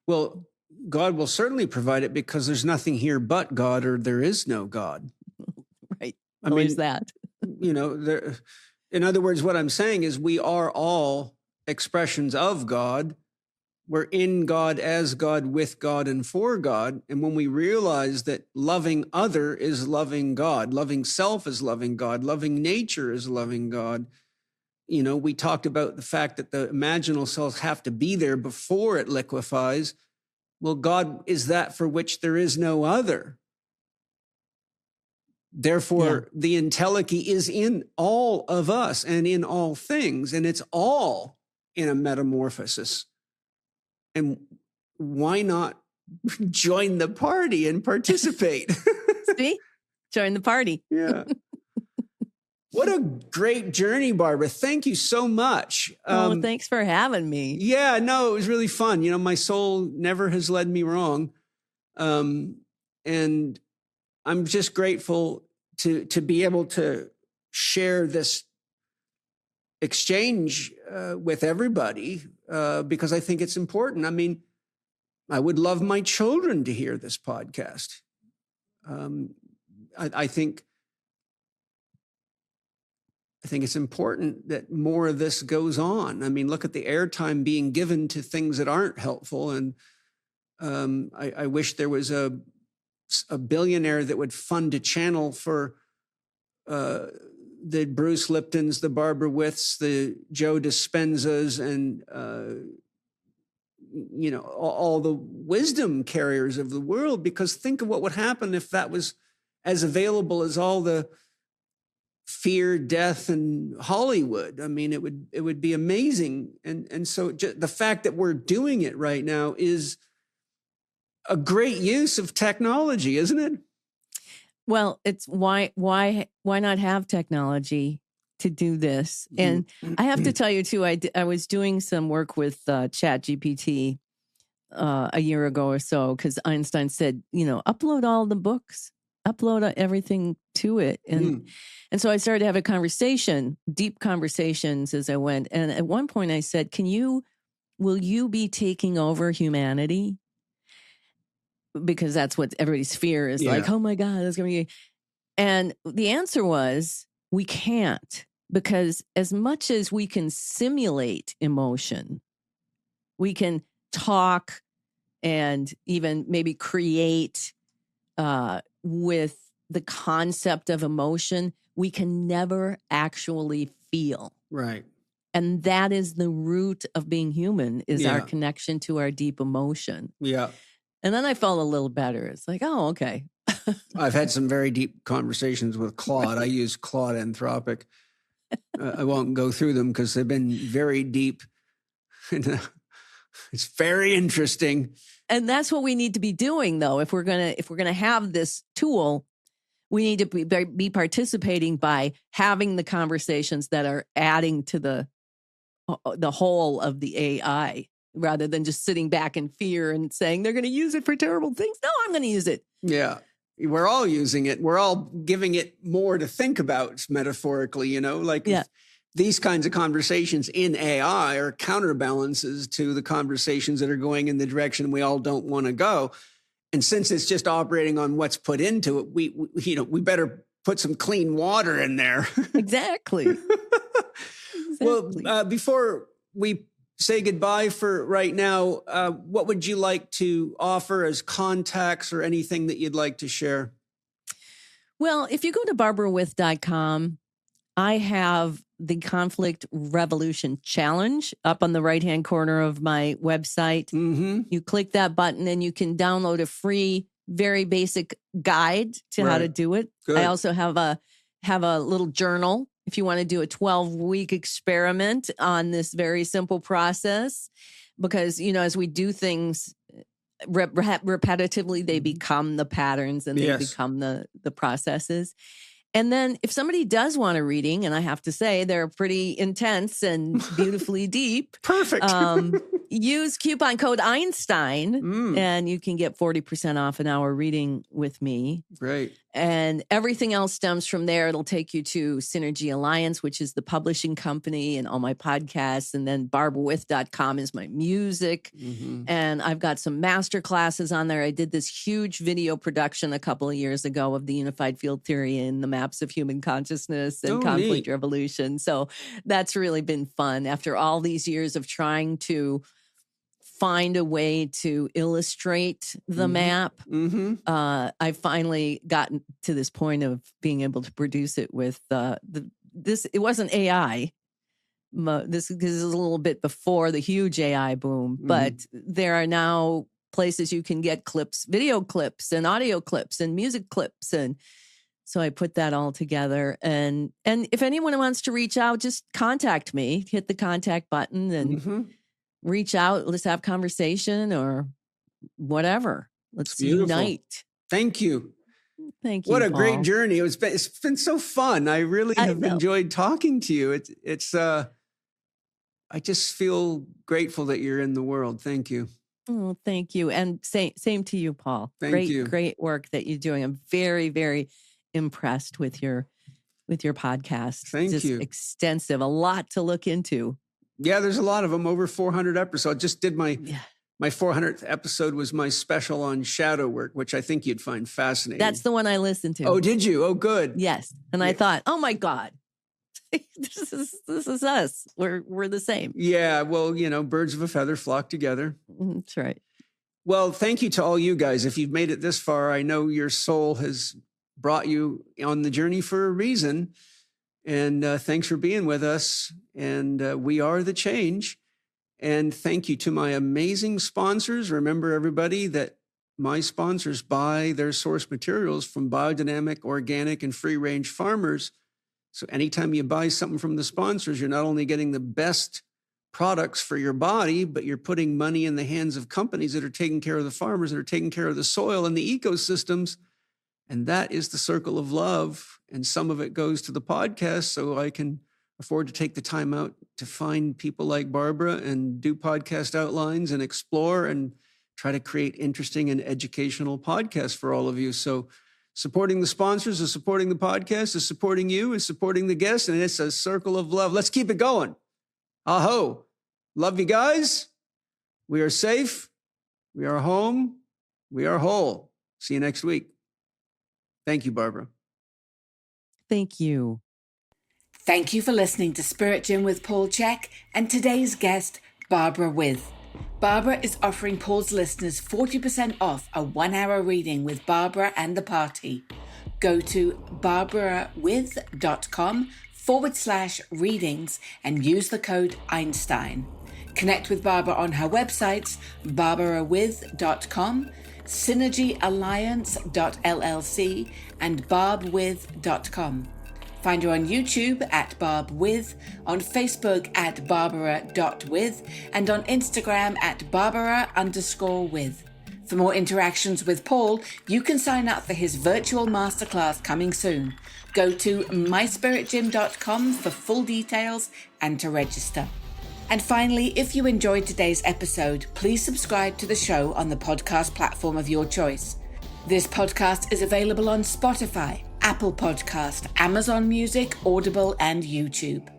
Well, God will certainly provide it, because there's nothing here but God, or there is no God. Right. I mean, mean, that. In other words, what I'm saying is we are all expressions of God. We're in God, as God, with God, and for God. And when we realize that loving other is loving God, loving self is loving God, loving nature is loving God. We talked about the fact that the imaginal cells have to be there before it liquefies. Well, God is that for which there is no other. Therefore, the entelechy is in all of us and in all things, and it's all in a metamorphosis. And why not join the party and participate? See? Join the party. Yeah. What a great journey, Barbara. Thank you so much. Thanks for having me. Yeah, no, it was really fun. My soul never has led me wrong. And I'm just grateful to be able to share this exchange with everybody, because I think it's important. I mean, I would love my children to hear this podcast. I think it's important that more of this goes on. I mean, look at the airtime being given to things that aren't helpful. And I wish there was a billionaire that would fund a channel for the Bruce Liptons, the Barbara Withs, the Joe Dispenzas, and all the wisdom carriers of the world. Because think of what would happen if that was as available as all the fear, death, and Hollywood. I mean, it would be amazing. And so the fact that we're doing it right now is a great use of technology, isn't it? Well, it's why not have technology to do this? And I have to tell you too, I was doing some work with ChatGPT a year ago or so, because Einstein said, upload all the books, upload everything to it. And so I started to have a conversation, deep conversations as I went. And at one point I said, will you be taking over humanity? Because that's what everybody's fear is, like, oh my God, that's going to be. And the answer was, we can't, because as much as we can simulate emotion, we can talk and even maybe create with the concept of emotion, we can never actually feel. Right. And that is the root of being human, is our connection to our deep emotion. Yeah. And then I felt a little better. It's like, oh, okay. I've had some very deep conversations with Claude. I use Claude Anthropic. I won't go through them because they've been very deep. It's very interesting. And that's what we need to be doing, though. If we're gonna have this tool, we need to be participating by having the conversations that are adding to the whole of the AI, rather than just sitting back in fear and saying they're going to use it for terrible things. No, I'm going to use it. Yeah. We're all using it. We're all giving it more to think about, metaphorically, these kinds of conversations in AI are counterbalances to the conversations that are going in the direction we all don't want to go. And since it's just operating on what's put into it, we better put some clean water in there. Exactly. Well, before we say goodbye for right now, what would you like to offer as contacts or anything that you'd like to share? Well, if you go to barbarawith.com, I have the Conflict Revolution Challenge up on the right-hand corner of my website. Mm-hmm. You click that button and you can download a free, very basic guide to how to do it. Good. I also have a little journal if you want to do a 12-week experiment on this very simple process. Because, as we do things repetitively, they become the patterns and they become the processes. And then if somebody does want a reading, and I have to say they're pretty intense and beautifully deep. Perfect. Use coupon code Einstein and you can get 40% off an hour reading with me. Great. And everything else stems from there. It'll take you to Synergy Alliance, which is the publishing company and all my podcasts. And then barbarawith.com is my music. Mm-hmm. And I've got some master classes on there. I did this huge video production a couple of years ago of the unified field theory and the maps of human consciousness and conflict neat. revolution. So that's really been fun after all these years of trying to find a way to illustrate the map. Mm-hmm. I finally gotten to this point of being able to produce it with this. It wasn't AI. This is a little bit before the huge AI boom, but there are now places you can get clips, video clips and audio clips and music clips. And so I put that all together. And if anyone wants to reach out, just contact me, hit the contact button and reach out. Let's have conversation or whatever. Let's unite. Thank you. Thank you. What a Paul. great journey. It's been so fun. I really have enjoyed talking to you. I just feel grateful that you're in the world. Thank you. Oh, thank you. And same to you, Paul. Thank you. Great work that you're doing. I'm very, very impressed with your podcast. Thank you. Extensive, a lot to look into. Yeah, there's a lot of them, over 400 episodes. I just did my 400th episode was my special on shadow work, which I think you'd find fascinating. That's the one I listened to. Oh, did you? Oh, good. Yes. And I thought, oh my God, this is us. We're the same. Yeah. Well, birds of a feather flock together. That's right. Well, thank you to all you guys. If you've made it this far, I know your soul has brought you on the journey for a reason. And thanks for being with us. And we are the change. And thank you to my amazing sponsors. Remember, everybody, that my sponsors buy their source materials from biodynamic, organic, and free-range farmers. So anytime you buy something from the sponsors, you're not only getting the best products for your body, but you're putting money in the hands of companies that are taking care of the farmers, that are taking care of the soil and the ecosystems. And that is the circle of love. And some of it goes to the podcast, so I can afford to take the time out to find people like Barbara and do podcast outlines and explore and try to create interesting and educational podcasts for all of you. So supporting the sponsors is supporting the podcast, is supporting you, is supporting the guests, and it's a circle of love. Let's keep it going. Aho. Love you guys. We are safe. We are home. We are whole. See you next week. Thank you, Barbara. Thank you. Thank you for listening to Spirit Gym with Paul Chek and today's guest, Barbara With. Barbara is offering Paul's listeners 40% off a 1-hour reading with Barbara and the party. Go to barbarawith.com/readings and use the code Einstein. Connect with Barbara on her websites, barbarawith.com, synergyalliance.llc, and barbwith.com. Find her on YouTube at barbwith, on Facebook at barbara.with, and on Instagram at barbara_with. For more interactions with Paul, you can sign up for his virtual masterclass coming soon. Go to myspiritgym.com for full details and to register. And finally, if you enjoyed today's episode, please subscribe to the show on the podcast platform of your choice. This podcast is available on Spotify, Apple Podcast, Amazon Music, Audible, and YouTube.